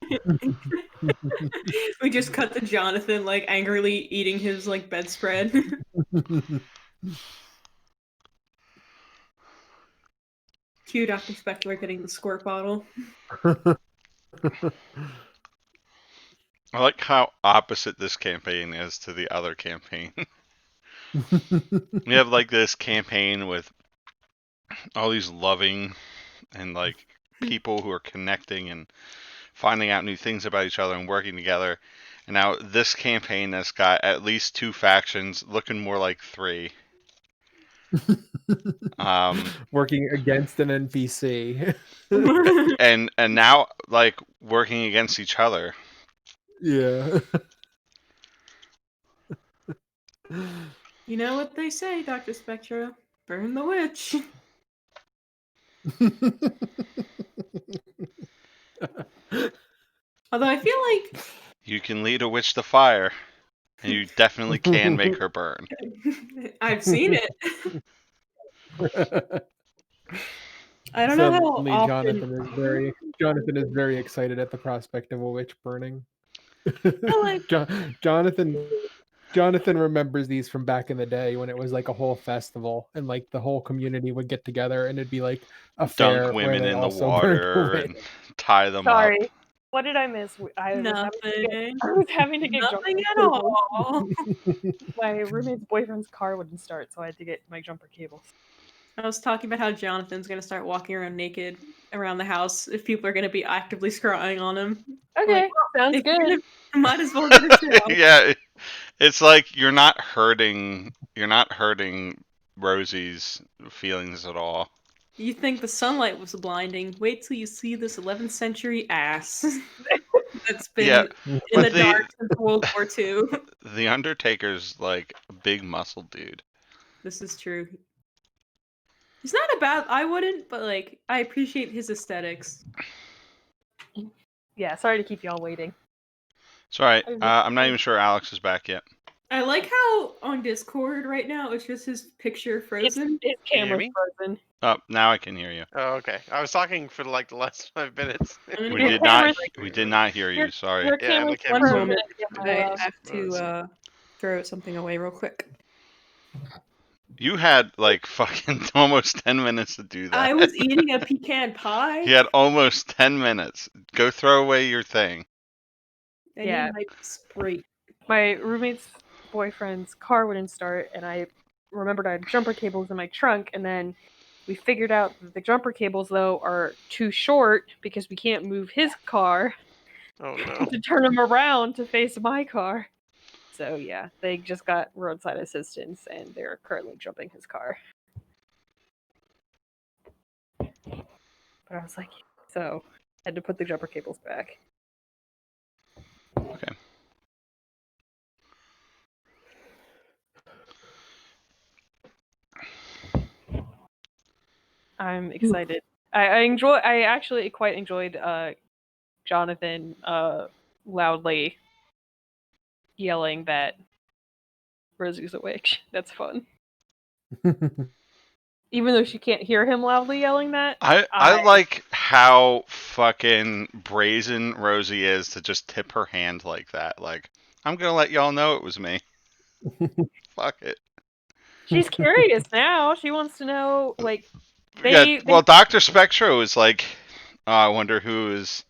We just cut to Jonathan like angrily eating his like bedspread. Cue Dr. Spector getting the squirt bottle. I like how opposite this campaign is to the other campaign. We have like this campaign with all these loving and like people who are connecting and finding out new things about each other and working together. And now this campaign has got at least two factions, looking more like three. Working against an NPC. and now like working against each other. Yeah. You know what they say, Dr. Spectra? Burn the witch. Although I feel like You can lead a witch to fire, and you definitely can make her burn. I've seen it. I don't know how Suddenly, often. Jonathan is very excited at the prospect of a witch burning. like- Jonathan remembers these from back in the day when it was like a whole festival and like the whole community would get together and it'd be like a fair Dunk where women they in the also burned a water witch. and tie them Sorry. up. What did I miss? I was Nothing. having to get Nothing jumper at cables. all. My roommate's boyfriend's car wouldn't start, so I had to get my jumper cables. I was talking about how Jonathan's gonna start walking around naked around the house if people are gonna be actively scrying on him. Okay, Like, sounds if you're good. gonna- might as well get a show. Yeah, it's like you're not hurting Rosie's feelings at all. You think the sunlight was blinding? Wait till you see this 11th century ass that's been Yeah, in but the dark since World War II. The Undertaker's like a big muscle dude. This is true. He's not a bad. I wouldn't, but like I appreciate his aesthetics. Yeah, sorry to keep y'all waiting. It's alright. I'm not even sure Alex is back yet. I like how on Discord right now it's just his picture frozen. His Can you hear camera's me? frozen. Oh, now I can hear you. Oh, okay. I was talking for like the last 5 minutes. I'm gonna We go did back. not hear you. Sorry. Her Yeah, my camera's camera's One frozen. moment. frozen. I have to throw something away real quick. You had like fucking almost 10 minutes to do that. I was eating a pecan pie. You had almost 10 minutes. Go throw away your thing. I Yeah. need my Sprite. My roommate's boyfriend's car wouldn't start, and I remembered I had jumper cables in my trunk, and then we figured out that the jumper cables, though, are too short because we can't move his car Oh no. to turn him around to face my car. So yeah, they just got roadside assistance, and they're currently jumping his car. But I was like, so I had to put the jumper cables back. Okay. I'm excited. I actually quite enjoyed Jonathan loudly yelling that Rosie's a witch. That's fun. Even though she can't hear him loudly yelling that. I like how fucking brazen Rosie is to just tip her hand like that. Like, I'm gonna let y'all know it was me. Fuck it. She's curious now. She wants to know, like, Well, Dr. Spectro is like, oh, I wonder who's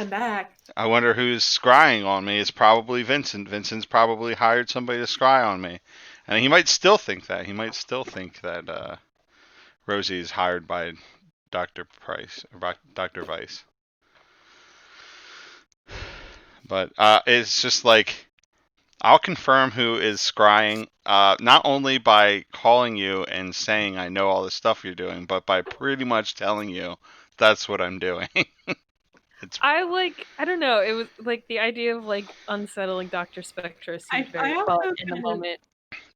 back. scrying on me. It's probably Vincent. Vincent's probably hired somebody to scry on me. And he might still think that. He might still think that Rosie is hired by Dr. Price or Dr. Weiss. But it's just like, I'll confirm who is scrying, not only by calling you and saying I know all the stuff you're doing, but by pretty much telling you that's what I'm doing. I don't know. It was like the idea of like unsettling Dr. Spectra seemed very also fun in the kinda moment.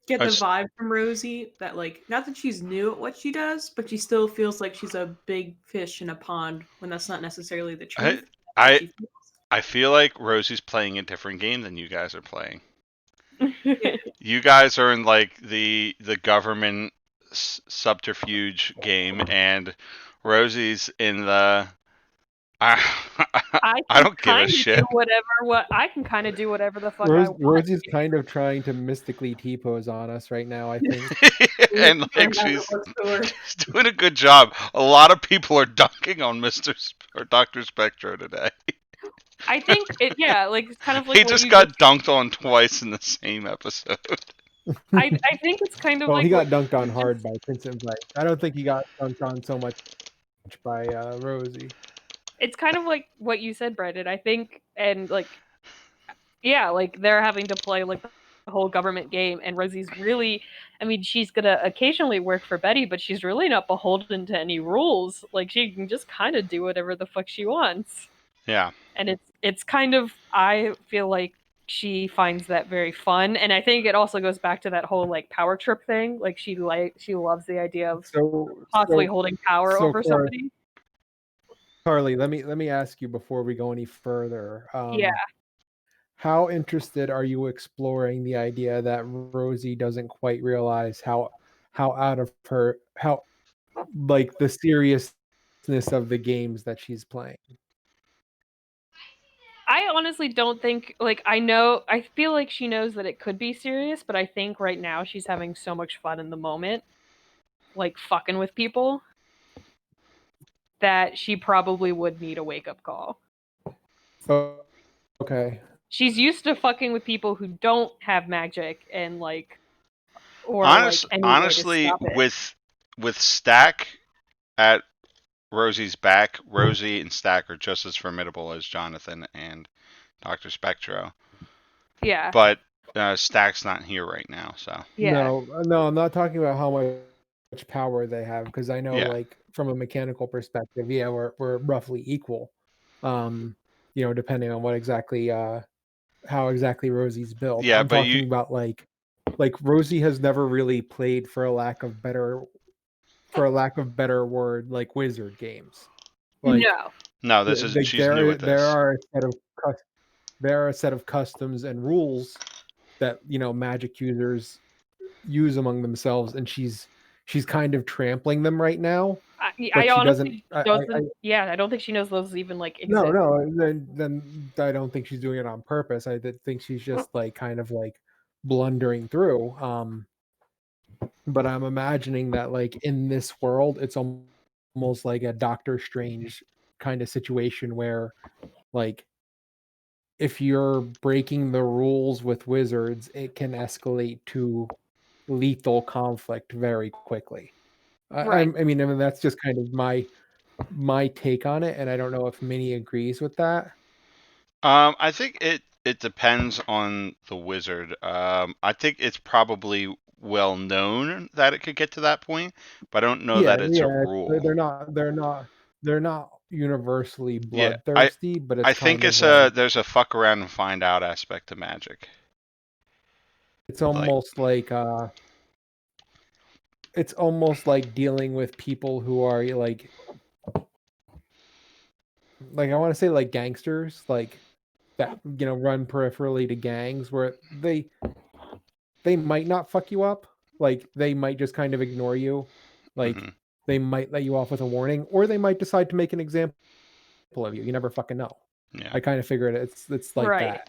Get the vibe from Rosie that like not that she's new at what she does, but she still feels like she's a big fish in a pond when that's not necessarily the truth. I feel like Rosie's playing a different game than you guys are playing. You guys are in like the government subterfuge game, and Rosie's in the I don't give a shit. I can kind of do whatever the fuck I want. Rosie's kind of trying to mystically T-pose on us right now, I think. And like she's doing a good job. A lot of people are dunking on Dr. Spectro today. I think like it's kind of like he just got dunked on twice in the same episode. I think it's kind of well, like he got dunked on hard by Vincent Price. I don't think he got dunked on so much by Rosie. It's kind of like what you said, Brendan. I think, and like, yeah, like they're having to play like the whole government game, and Rosie's really, I mean, she's gonna occasionally work for Betty, but she's really not beholden to any rules. Like she can just kind of do whatever the fuck she wants. Yeah. And it's kind of, I feel like she finds that very fun, and I think it also goes back to that whole like power trip thing. Like she loves the idea of possibly holding power over somebody. Carly, let me ask you before we go any further. Yeah. How interested are you exploring the idea that Rosie doesn't quite realize how out of her how like the seriousness of the games that she's playing? I honestly don't think I feel like she knows that it could be serious, but I think right now she's having so much fun in the moment, like fucking with people, that she probably would need a wake-up call. Oh, okay. She's used to fucking with people who don't have magic and any way to Honestly, stop it. with Stack at Rosie's back, Rosie and Stack are just as formidable as Jonathan and Dr. Spectro. Yeah. But Stack's not here right now, so. Yeah. No, I'm not talking about how much power they have, because I know, Yeah. like, from a mechanical perspective, yeah, we're roughly equal. Depending on what exactly how exactly Rosie's built. Yeah, I'm but talking about like Rosie has never really played, for a lack of better word, like wizard games. Like No. No, she's new at this. There are a set of customs and rules that magic users use among themselves, and she's kind of trampling them right now. I But I don't think she knows those even exist. No, then I don't think she's doing it on purpose. I think she's just kind of blundering through. But I'm imagining that in this world, it's almost like a Doctor Strange kind of situation where if you're breaking the rules with wizards, it can escalate to lethal conflict very quickly. Right. I mean, that's just kind of my take on it, and I don't know if Minnie agrees with that. I think it depends on the wizard. I think it's probably well known that it could get to that point, but I don't know that it's a rule. They're not universally Yeah, bloodthirsty, but it's I think kind of there's a fuck around and find out aspect to magic. it's almost like dealing with people who are I want to say gangsters, that run peripherally to gangs, where they might not fuck you up, they might just kind of ignore you, Mhm. they might let you off with a warning, or they might decide to make an example of you. You never fucking know. Yeah. I kind of figured it's like Right.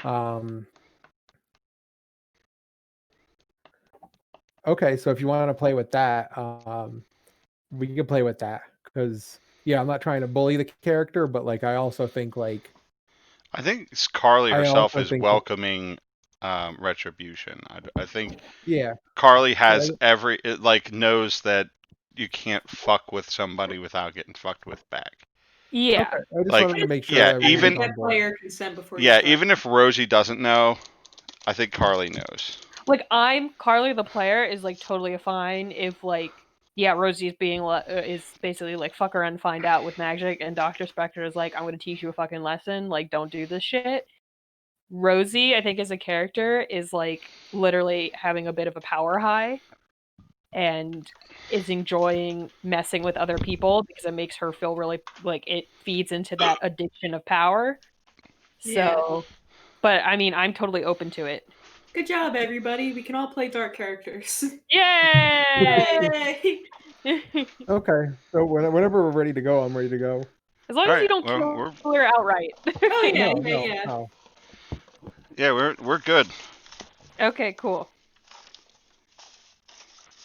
that. Okay, so if you want to play with that, we can play with that, because I'm not trying to bully the character, but I also think I think Carly I herself also is think welcoming retribution. I think yeah. Carly has knows that you can't fuck with somebody without getting fucked with back. Yeah. Okay, I just Like, wanted to make sure. yeah, that everyone even- was on Get board. player consent before you Yeah, start. even if Rosie doesn't know, I think Carly knows. I'm Carly the player is totally fine if Rosie is being is basically fuck around and find out with magic, and Dr. Spectre is I'm going to teach you a fucking lesson, don't do this shit. Rosie, I think, as a character is literally having a bit of a power high and is enjoying messing with other people because it makes her feel really it feeds into that addiction of power. So, but I mean, I'm totally open to it. Good job, everybody. We can all play dark characters. Yay! Yay! Okay, so whenever we're ready to go, I'm ready to go. As long All as you right, don't well, kill her outright. Oh yeah, No. Yeah, we're good. Okay, cool.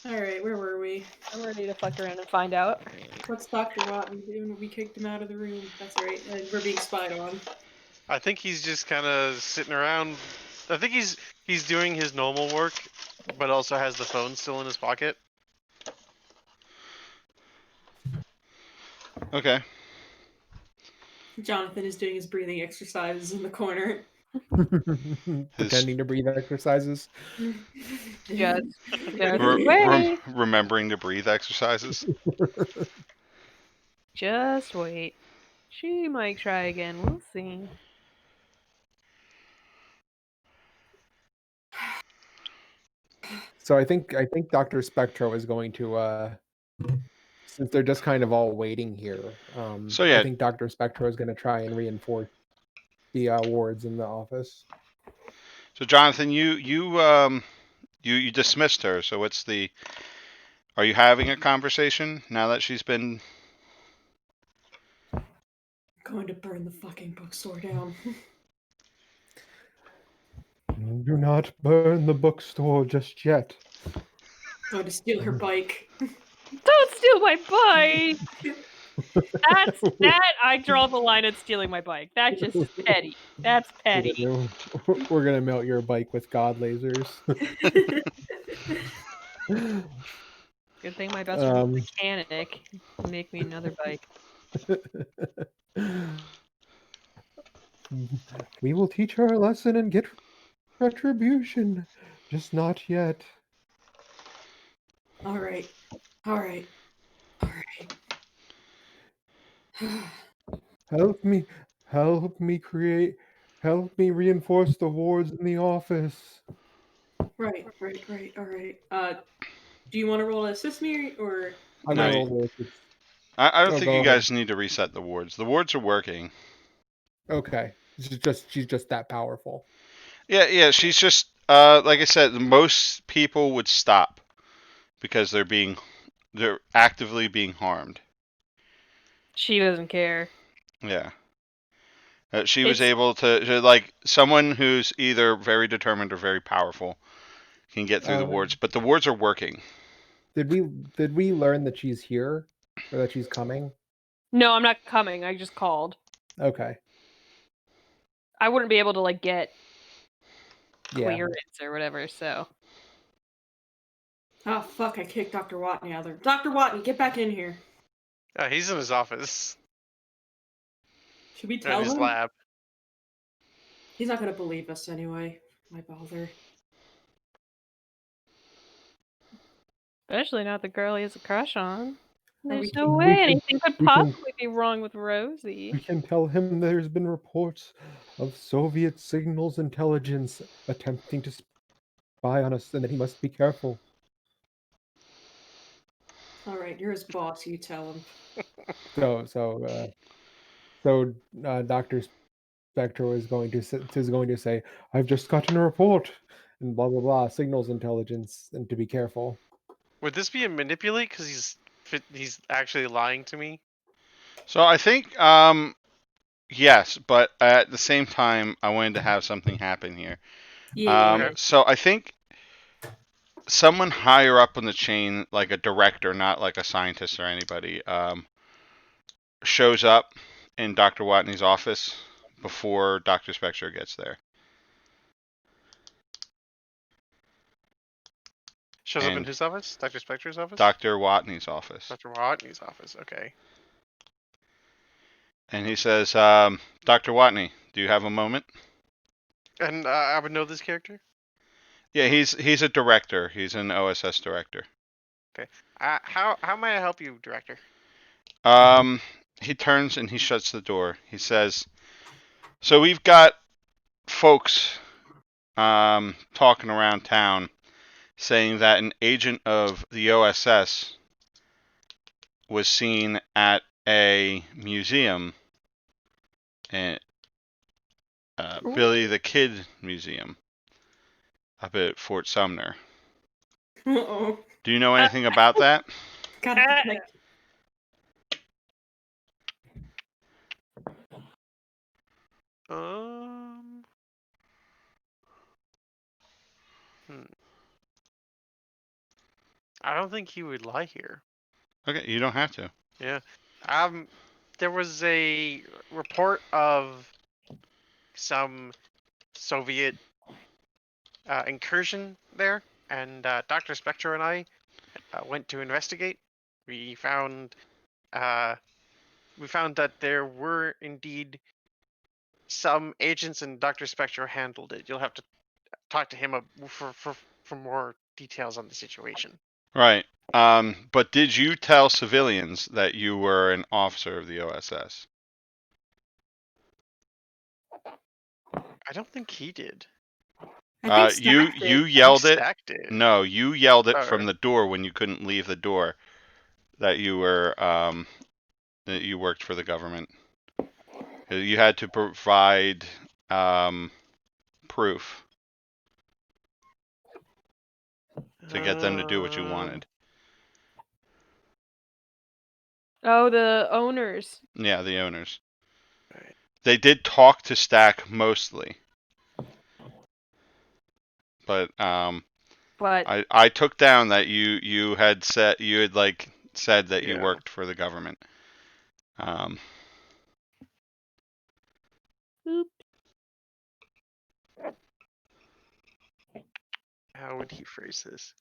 All right, where were we? I'm ready to fuck around and find out. What's Dr. Watton doing? We kicked him out of the room. That's right. And we're being spied on. I think he's just kind of sitting around. I think he's doing his normal work, but also has the phone still in his pocket. Okay. Jonathan is doing his breathing exercises in the corner. Pretending to breathe exercises. Just Remembering to breathe exercises. Just wait. She might try again. We'll see. So I think Dr. Spectro is going to since they're just kind of all waiting here. So yeah. I think Dr. Spectro is going to try and reinforce the wards in the office. So Jonathan, you dismissed her. So what's the? Are you having a conversation now that she's been? I'm going to burn the fucking bookstore down. Do not burn the bookstore just yet. Going to steal her bike. Don't steal my bike! That I draw the line at stealing my bike. That just is petty. That's petty. We're gonna melt your bike with god lasers. Good thing my best friend's a mechanic. Make me another bike. We will teach her a lesson and get retribution. Just not yet. All right. Help me reinforce the wards in the office. Right. All right. Do you want to roll to assist me or? I'm No, gonna roll this. I don't Oh, think go you ahead. guys need to reset the wards. The wards are working. Okay. She's just that powerful. Yeah. She's just like I said. Most people would stop because they're actively being harmed. She doesn't care. Yeah. She was able to like someone who's either very determined or very powerful can get through the wards, but the wards are working. Did we learn that she's here or that she's coming? No, I'm not coming. I just called. Okay. I wouldn't be able to like get Yeah. clearance or whatever. So. Oh fuck! I kicked Dr. Watney out of there. Dr. Watney, get back in here. He's in his office. Should we In tell his him? lab. He's not gonna believe us anyway. Why bother? Especially not the girl he has a crush on. There's we no can- way we can- anything could we can- possibly be wrong with Rosie. We can tell him there's been reports of Soviet signals intelligence attempting to spy on us and that he must be careful. All right, you're his boss. You tell him. So Dr. Spectro is going to say, I've just gotten a report and blah blah blah, signals intelligence, and to be careful. Would this be a manipulate? Because he's actually lying to me. So I think yes, but at the same time, I wanted to have something happen here. Yeah. So I think someone higher up on the chain, like a director, not like a scientist or anybody, shows up in Dr. Watney's office before Dr. Spectre gets there. Shows up in whose office? Dr. Spectre's office? Dr. Watney's office. Dr. Watney's office, okay. And he says, Dr. Watney, do you have a moment? And I would know this character? Yeah, he's a director. He's an OSS director. Okay. How may I help you, Director? He turns and he shuts the door. He says, so we've got folks talking around town saying that an agent of the OSS was seen at a museum, and Billy the Kid Museum up at Fort Sumner. Uh-oh. Do you know anything about that? Gotta protect. I don't think he would lie here. Okay, you don't have to. Yeah. There was a report of some Soviet incursion there, and Dr. Spectre and I went to investigate. We found that there were indeed some agents, and Dr. Spectre handled it. You'll have to talk to him for more details on the situation. Right. But did you tell civilians that you were an officer of the OSS? I don't think he did. I think You Stack did. you yelled it. Stack did. No, you yelled it Oh, from right. the door when you couldn't leave the door that you were that you worked for the government. You had to provide proof to get them to do what you wanted. Oh, the owners. Yeah, the owners. Right. They did talk to Stack mostly, but But I took down that you had said that you Yeah. worked for the government. How would he phrase this?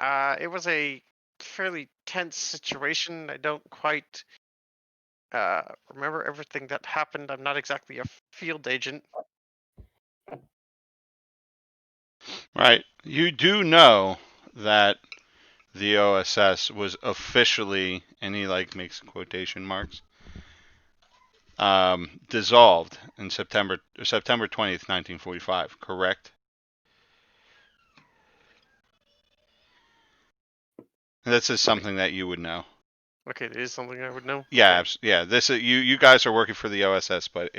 It was a fairly tense situation. I don't quite remember everything that happened. I'm not exactly a field agent. Right. You do know that the OSS was officially, and he makes quotation marks, dissolved in September 20th, 1945. Correct. This is something that you would know. Okay, it is something I would know. Yeah, Okay. yeah. This is you guys are working for the OSS, but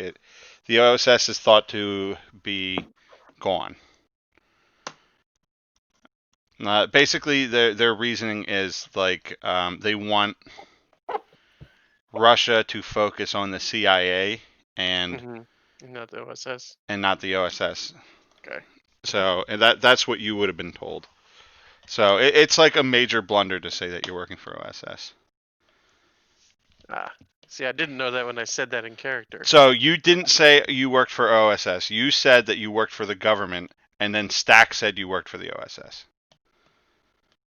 the OSS is thought to be gone. Basically, their reasoning is they want Russia to focus on the CIA and Not the OSS. not the OSS. Okay. So and that's what you would have been told. So it's like a major blunder to say that you're working for OSS. See, I didn't know that when I said that in character. So you didn't say you worked for OSS. You said that you worked for the government, and then Stack said you worked for the OSS.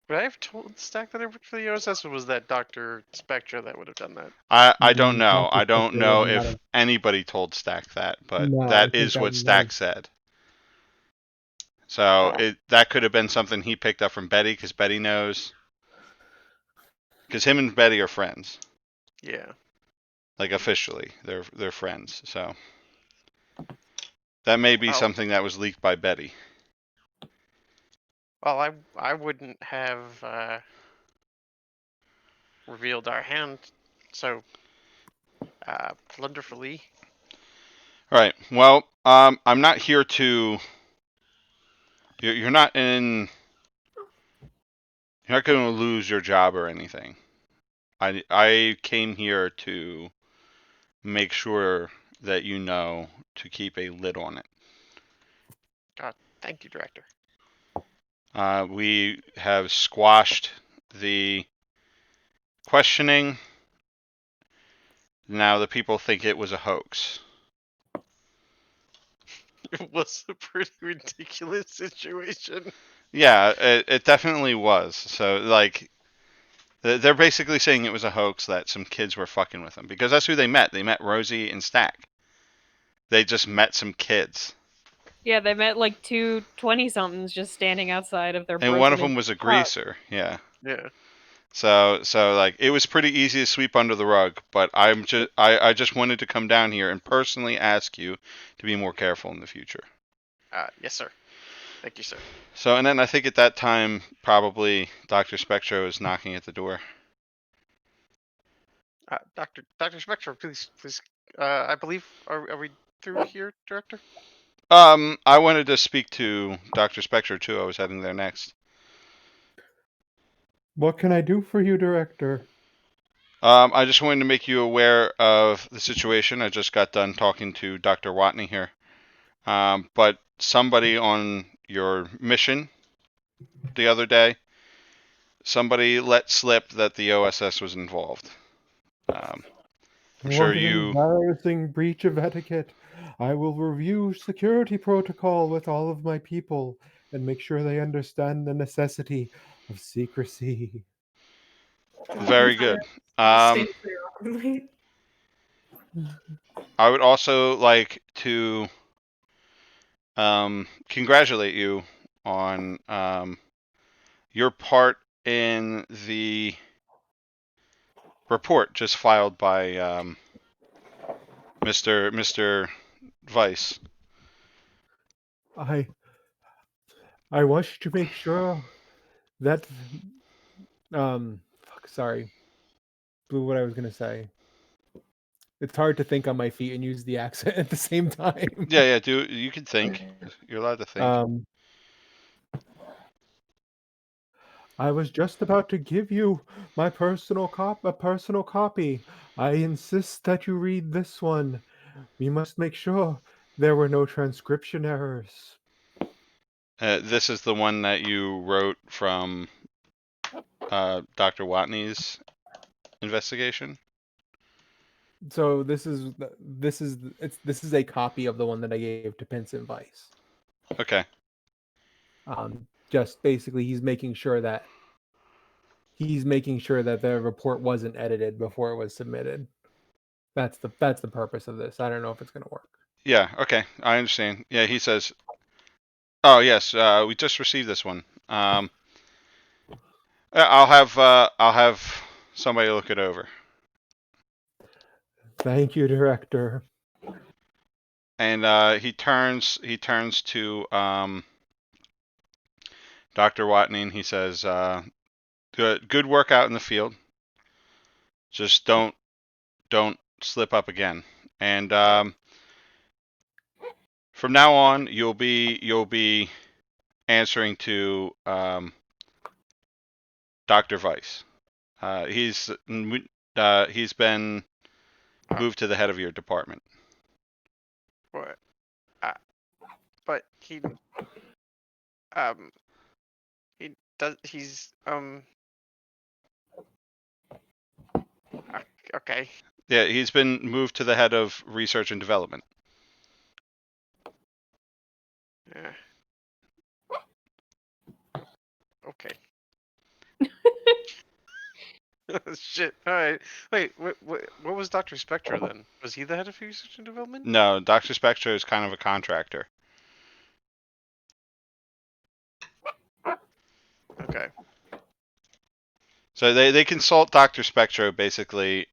Would I have told Stack that I worked for the OSS, or was that Dr. Spectra that would have done that? I don't know. I don't know Spectre would not if have- anybody told Stack that, but No, I that think is that what might Stack have- said. So that could have been something he picked up from Betty, because Betty knows. Because him and Betty are friends. Yeah. Like officially, they're friends. So that may be something that was leaked by Betty. Well, I wouldn't have revealed our hand so wonderfully. All right. Well, I'm not here to. You're not in. You're not going to lose your job or anything. I came here to make sure that you know to keep a lid on it. Thank you, Director. We have squashed the questioning. Now the people think it was a hoax. It was a pretty ridiculous situation. Yeah, it definitely was. So they're basically saying it was a hoax, that some kids were fucking with them, because that's who they met. They met Rosie and Stack. They just met some kids. yeah, they met like two 20-somethings just standing outside of their. And one of them was a greaser. Yeah. Yeah. So it was pretty easy to sweep under the rug, but I just wanted to come down here and personally ask you to be more careful in the future. Yes, sir. Thank you, sir. So, and then I think at that time, probably Dr. Spectro was knocking at the door. Dr. Spectra, please. I believe, are we through here, Director? I wanted to speak to Dr. Spectro too. I was heading there next. What can I do for you, Director? I just wanted to make you aware of the situation. I just got done talking to Dr. Watney here. But somebody on your mission the other day, somebody let slip that the OSS was involved. I'm sure What an you. embarrassing breach of etiquette. I will review security protocol with all of my people and make sure they understand the necessity of secrecy. Very good. Stand clear awkwardly. I would also like to congratulate you on your part in the report just filed by Mr. Vice. I wish to make sure that sorry. Blew what I was gonna say. It's hard to think on my feet and use the accent at the same time. Yeah. You can think. You're allowed to think. I was just about to give you my a personal copy. I insist that you read this one. We must make sure there were no transcription errors. This is the one that you wrote from Dr. Watney's investigation. So this is a copy of the one that I gave to Vincent Vice. Okay. Just basically he's making sure that the report wasn't edited before it was submitted. That's the purpose of this. I don't know if it's going to work. Yeah. Okay. I understand. Yeah. He says. Oh yes. We just received this one. I'll have somebody look it over. Thank you, Director. And he turns to Dr. Watney and he says, "Good work out in the field. Just don't slip up again. And from now on, you'll be answering to Dr. Vice. He's been moved to the head of your department." What? But he does. He's Okay. Yeah, he's been moved to the head of research and development. Yeah. Okay. Shit. All right. Wait. What was Dr. Spectre then? Was he the head of research and development? No, Dr. Spectre is kind of a contractor. Okay. So they consult Dr. Spectro basically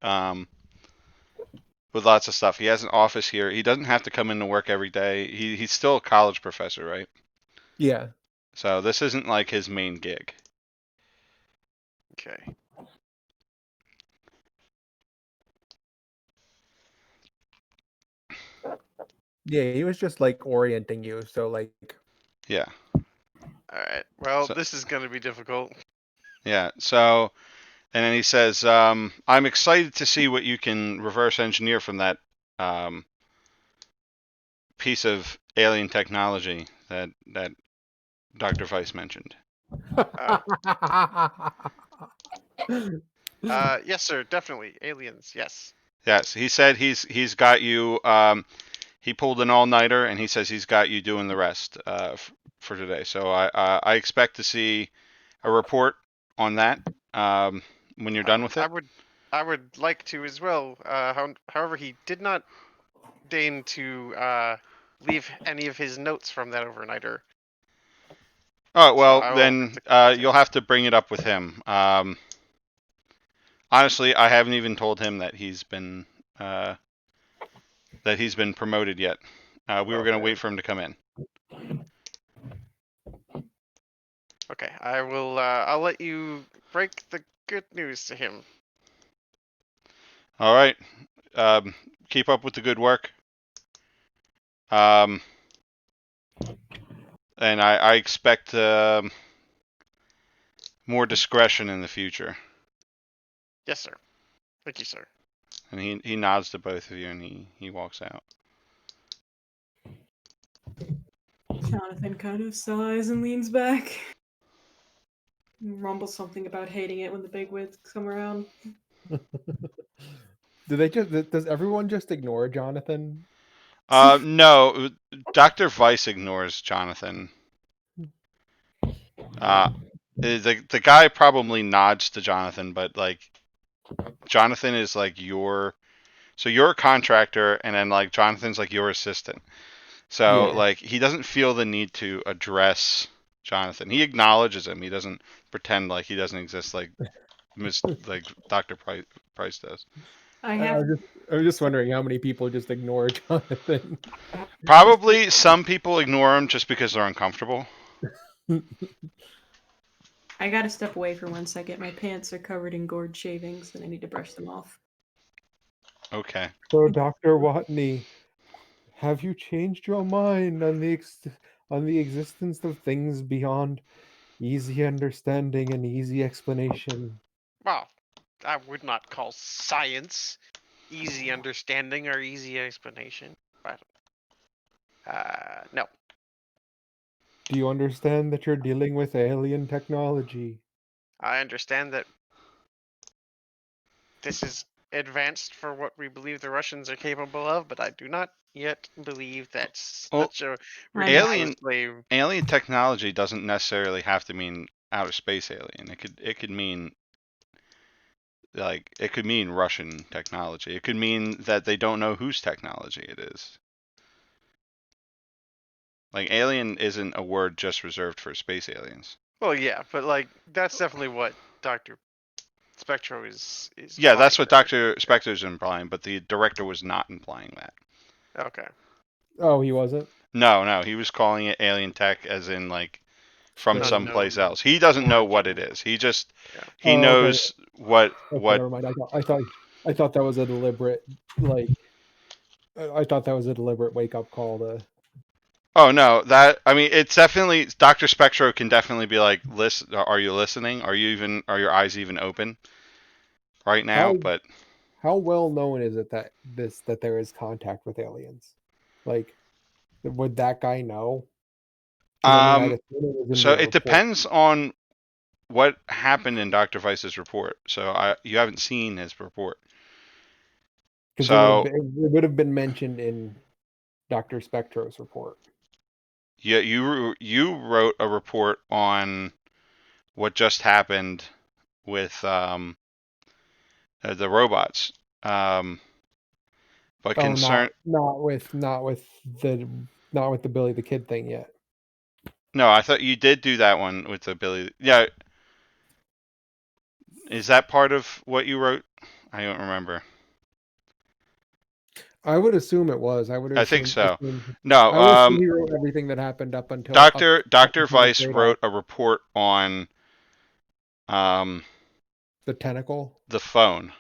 with lots of stuff. He has an office here. He doesn't have to come into work every day. He's still a college professor, right? Yeah. So this isn't like his main gig. Okay. Yeah, he was just like orienting you. So like. Yeah. All right. Well, this is going to be difficult. Yeah. So, and then he says, "I'm excited to see what you can reverse engineer from that piece of alien technology that Dr. Vice mentioned." Yes, sir. Definitely aliens. Yes. Yes, he said he's got you. He pulled an all-nighter, and he says he's got you doing the rest for today. So I expect to see a report on that when you're done with it. I would like to as well. However, he did not deign to leave any of his notes from that overnighter. Oh well, So then you'll have to bring it up with him. Honestly, I haven't even told him that he's been promoted yet. We were gonna wait for him to come in. Okay, I will. I'll let you break the good news to him. All right. Keep up with the good work. And I expect more discretion in the future. Yes, sir. Thank you, sir. And he nods to both of you, and he walks out. Jonathan kind of sighs and leans back. Rumbles something about hating it when the big wigs come around. Does everyone just ignore Jonathan? No, Dr. Vice ignores Jonathan. the guy probably nods to Jonathan, but like Jonathan is like you're a contractor, and then like Jonathan's like your assistant. So Yeah. like he doesn't feel the need to address Jonathan. He acknowledges him. He doesn't pretend like he doesn't exist like like Dr. Price does. I I have I'm just wondering how many people just ignore Jonathan. Probably some people ignore him just because they're uncomfortable. I gotta step away for 1 second. My pants are covered in gourd shavings, and I need to brush them off. Okay. So, Dr. Watney, have you changed your mind on on the existence of things beyond easy understanding and easy explanation? Well, I would not call science easy understanding or easy explanation, but no. Do you understand that you're dealing with alien technology? I understand that this is advanced for what we believe the Russians are capable of, but I do not yet believe that Well, such a alien ridiculously alien technology doesn't necessarily have to mean outer space alien. It could mean like it could mean Russian technology. It could mean that they don't know whose technology it is. Like alien isn't a word just reserved for space aliens. well, yeah, but like that's definitely what Dr. Spectro is Yeah, that's implying what there. Dr. Spector's implying, but the director was not implying that. Okay. Oh, he wasn't? No, he was calling it alien tech as in like from Strange. someplace Unknown else. He doesn't know what it origin. is. He just Yeah. he Oh, okay. knows what Okay, what never mind. I thought that was a deliberate like I thought that was a deliberate wake up call to. Oh no, that I mean it's definitely Dr. Spectro can definitely be like, listen, are you listening? Are your eyes even open right now? How But how well known is it that there is contact with aliens? Like, would that guy know? Because I mean, I'd um assume it was in so their it report. depends on what happened in Dr. Weiss's report. So you haven't seen his report. Because So it would have been mentioned in Dr. Spectro's report. yeah, you wrote a report on what just happened with the robots. But Oh, concern not with the Billy the Kid thing yet. No, I thought you did do that one with the Billy. Yeah, is that part of what you wrote? I don't remember. I would assume it was. I would I think assume. so. assume No, I would assume he wrote everything that happened up Dr. until the Weiss trade off. wrote a report on um The tentacle. the phone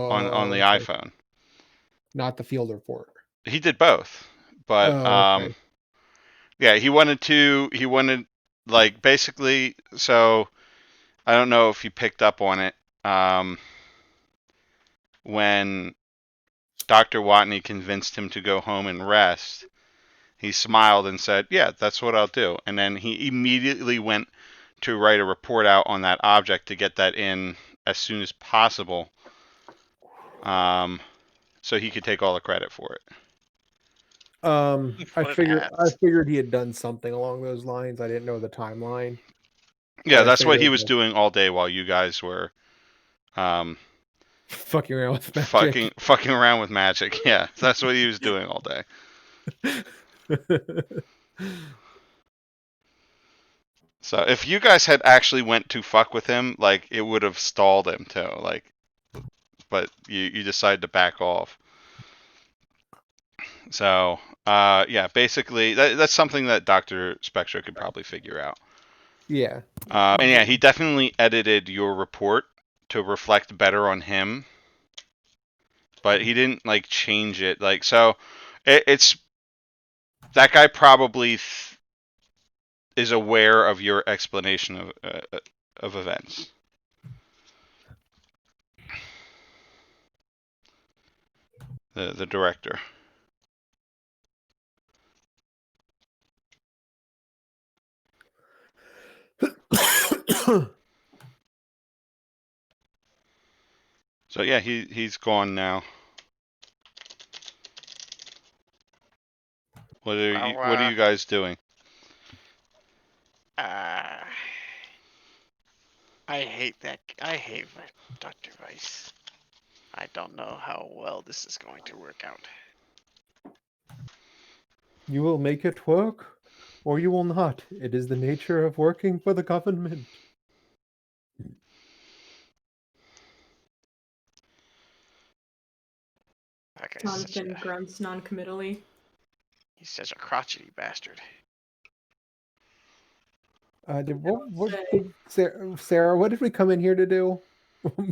on the Okay. iPhone. Not the field report. He did both, but Oh, okay. yeah, he wanted like basically. So I don't know if you picked up on it when Dr. Watney convinced him to go home and rest. He smiled and said, "Yeah, that's what I'll do." And then he immediately went to write a report out on that object to get that in as soon as possible, so he could take all the credit for it. I What an ass. figured he had done something along those lines. I didn't know the timeline, Yeah, but I that's what he figured was doing all day while you guys were um, fucking around with magic. fucking around with magic. Yeah, that's what he was doing all day. So if you guys had actually went to fuck with him, like it would have stalled him too. Like, but you decided to back off. So yeah, basically that's something that Dr. Spectra could probably figure out. Yeah. And yeah, he definitely edited your report to reflect better on him, but he didn't like change it. Like so, it's that guy probably is aware of your explanation of events. The director. So yeah, he's gone now. What are Well, you guys doing? I hate that. I hate Dr. Weiss. I don't know how well this is going to work out. You will make it work, or you will not. It is the nature of working for the government. That guy's Jonathan grunts non-committally. he's such a crotchety bastard. Sarah, what did we come in here to do?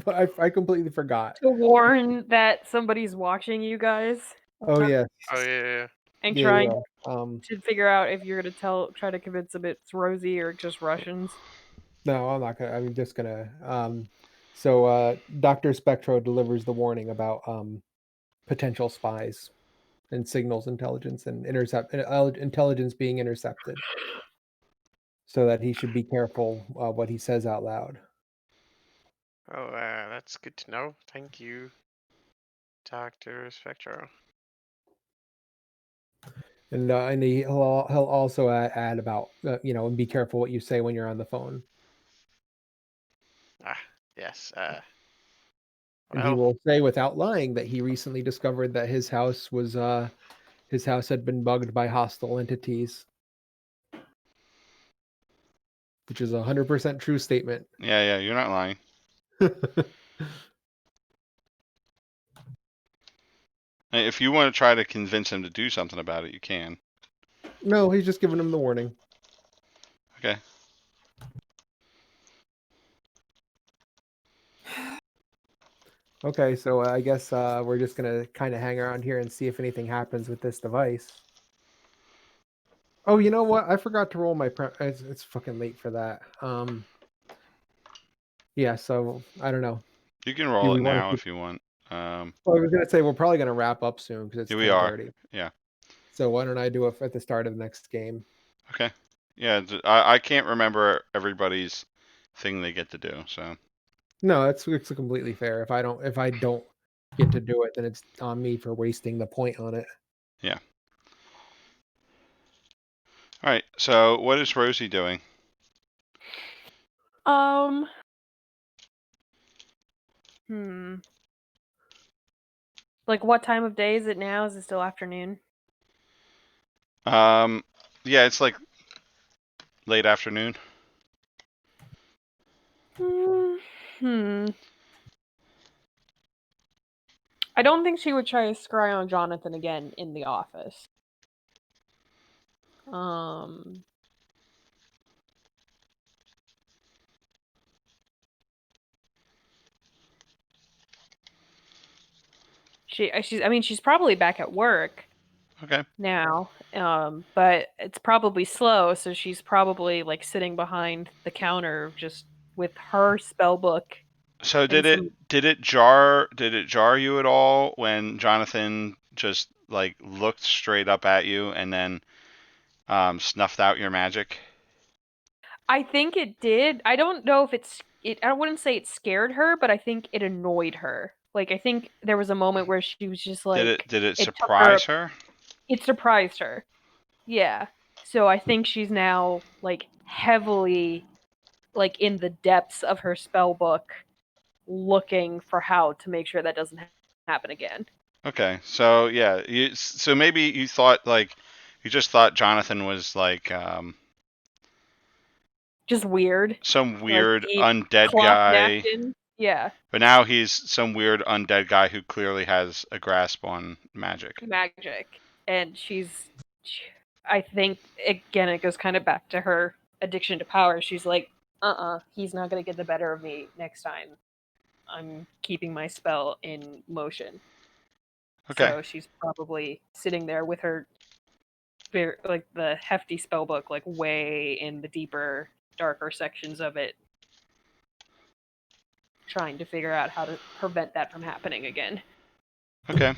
I completely forgot. To warn that somebody's watching you guys Oh yes, Oh yeah. and yeah, trying yeah. to figure out if you're gonna try to convince them it's Rosie or just Russians. No, I'm not gonna. I'm just gonna. So Dr. Spectro delivers the warning about potential spies and signals intelligence and intelligence being intercepted, so that he should be careful what he says out loud. Oh, that's good to know. Thank you, Dr. Spectro. And he'll also add about and be careful what you say when you're on the phone. Ah, yes. And he Well, will say without lying that he recently discovered that his house had been bugged by hostile entities, which is 100% true statement. Yeah, you're not lying. If you want to try to convince him to do something about it, you can. No, he's just giving him the warning. Okay. Okay, so I guess we're just gonna kind of hang around here and see if anything happens with this device. Oh, you know what? I forgot to roll my it's fucking late for that. Yeah, so I don't know. You can Do roll we it want to now keep... if you want. Well, I was gonna say we're probably gonna wrap up soon because it's Here we are. 10:30. Yeah. So why don't I do it at the start of the next game? Okay. Yeah, I can't remember everybody's thing they get to do, so. No, it's completely fair. If I don't get to do it, then it's on me for wasting the point on it. Yeah. All right. So what is Rosie doing? Like, what time of day is it now? Is it still afternoon? Yeah, it's like late afternoon. I don't think she would try to scry on Jonathan again in the office. She's probably back at work. Okay. Now, but it's probably slow, so she's probably like sitting behind the counter just with her spell book. So did it jar you at all when Jonathan just like looked straight up at you and then snuffed out your magic? I think it did. I don't know if I wouldn't say it scared her, but I think it annoyed her. Like, I think there was a moment where she was just like, Did it took surprise her? It surprised her. Yeah. So I think she's now like heavily like in the depths of her spell book looking for how to make sure that doesn't happen again. Okay. So yeah, so maybe you thought like you just thought Jonathan was like Just weird. some weird like undead cloth guy. napkin. Yeah. But now he's some weird undead guy who clearly has a grasp on magic. And I think again it goes kind of back to her addiction to power. She's like, he's not gonna get the better of me next time. I'm keeping my spell in motion. Okay. So she's probably sitting there with her like the hefty spell book like way in the deeper, darker sections of it, trying to figure out how to prevent that from happening again. Okay.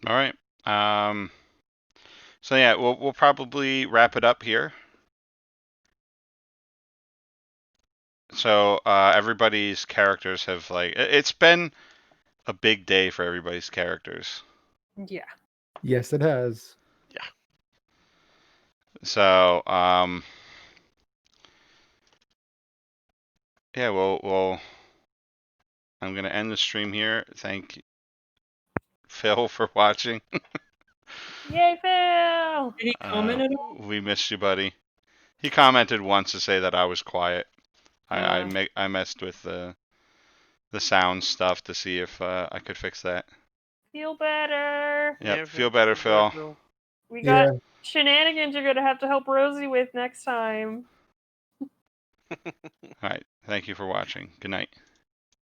All right. So yeah, we'll probably wrap it up here. So everybody's characters have like it's been a big day for everybody's characters. Yeah. Yes, it has. So, yeah, we'll I'm gonna end the stream here. Thank Phil for watching. Yay, Phil! Did he comment at all? We missed you, buddy. He commented once to say that I was quiet. Oh. I messed with the sound stuff to see if I could fix that. Feel better. Yep, Yeah, feel better, Phil. We Yeah. got shenanigans you're gonna have to help Rosie with next time. All right, thank you for watching. Good night.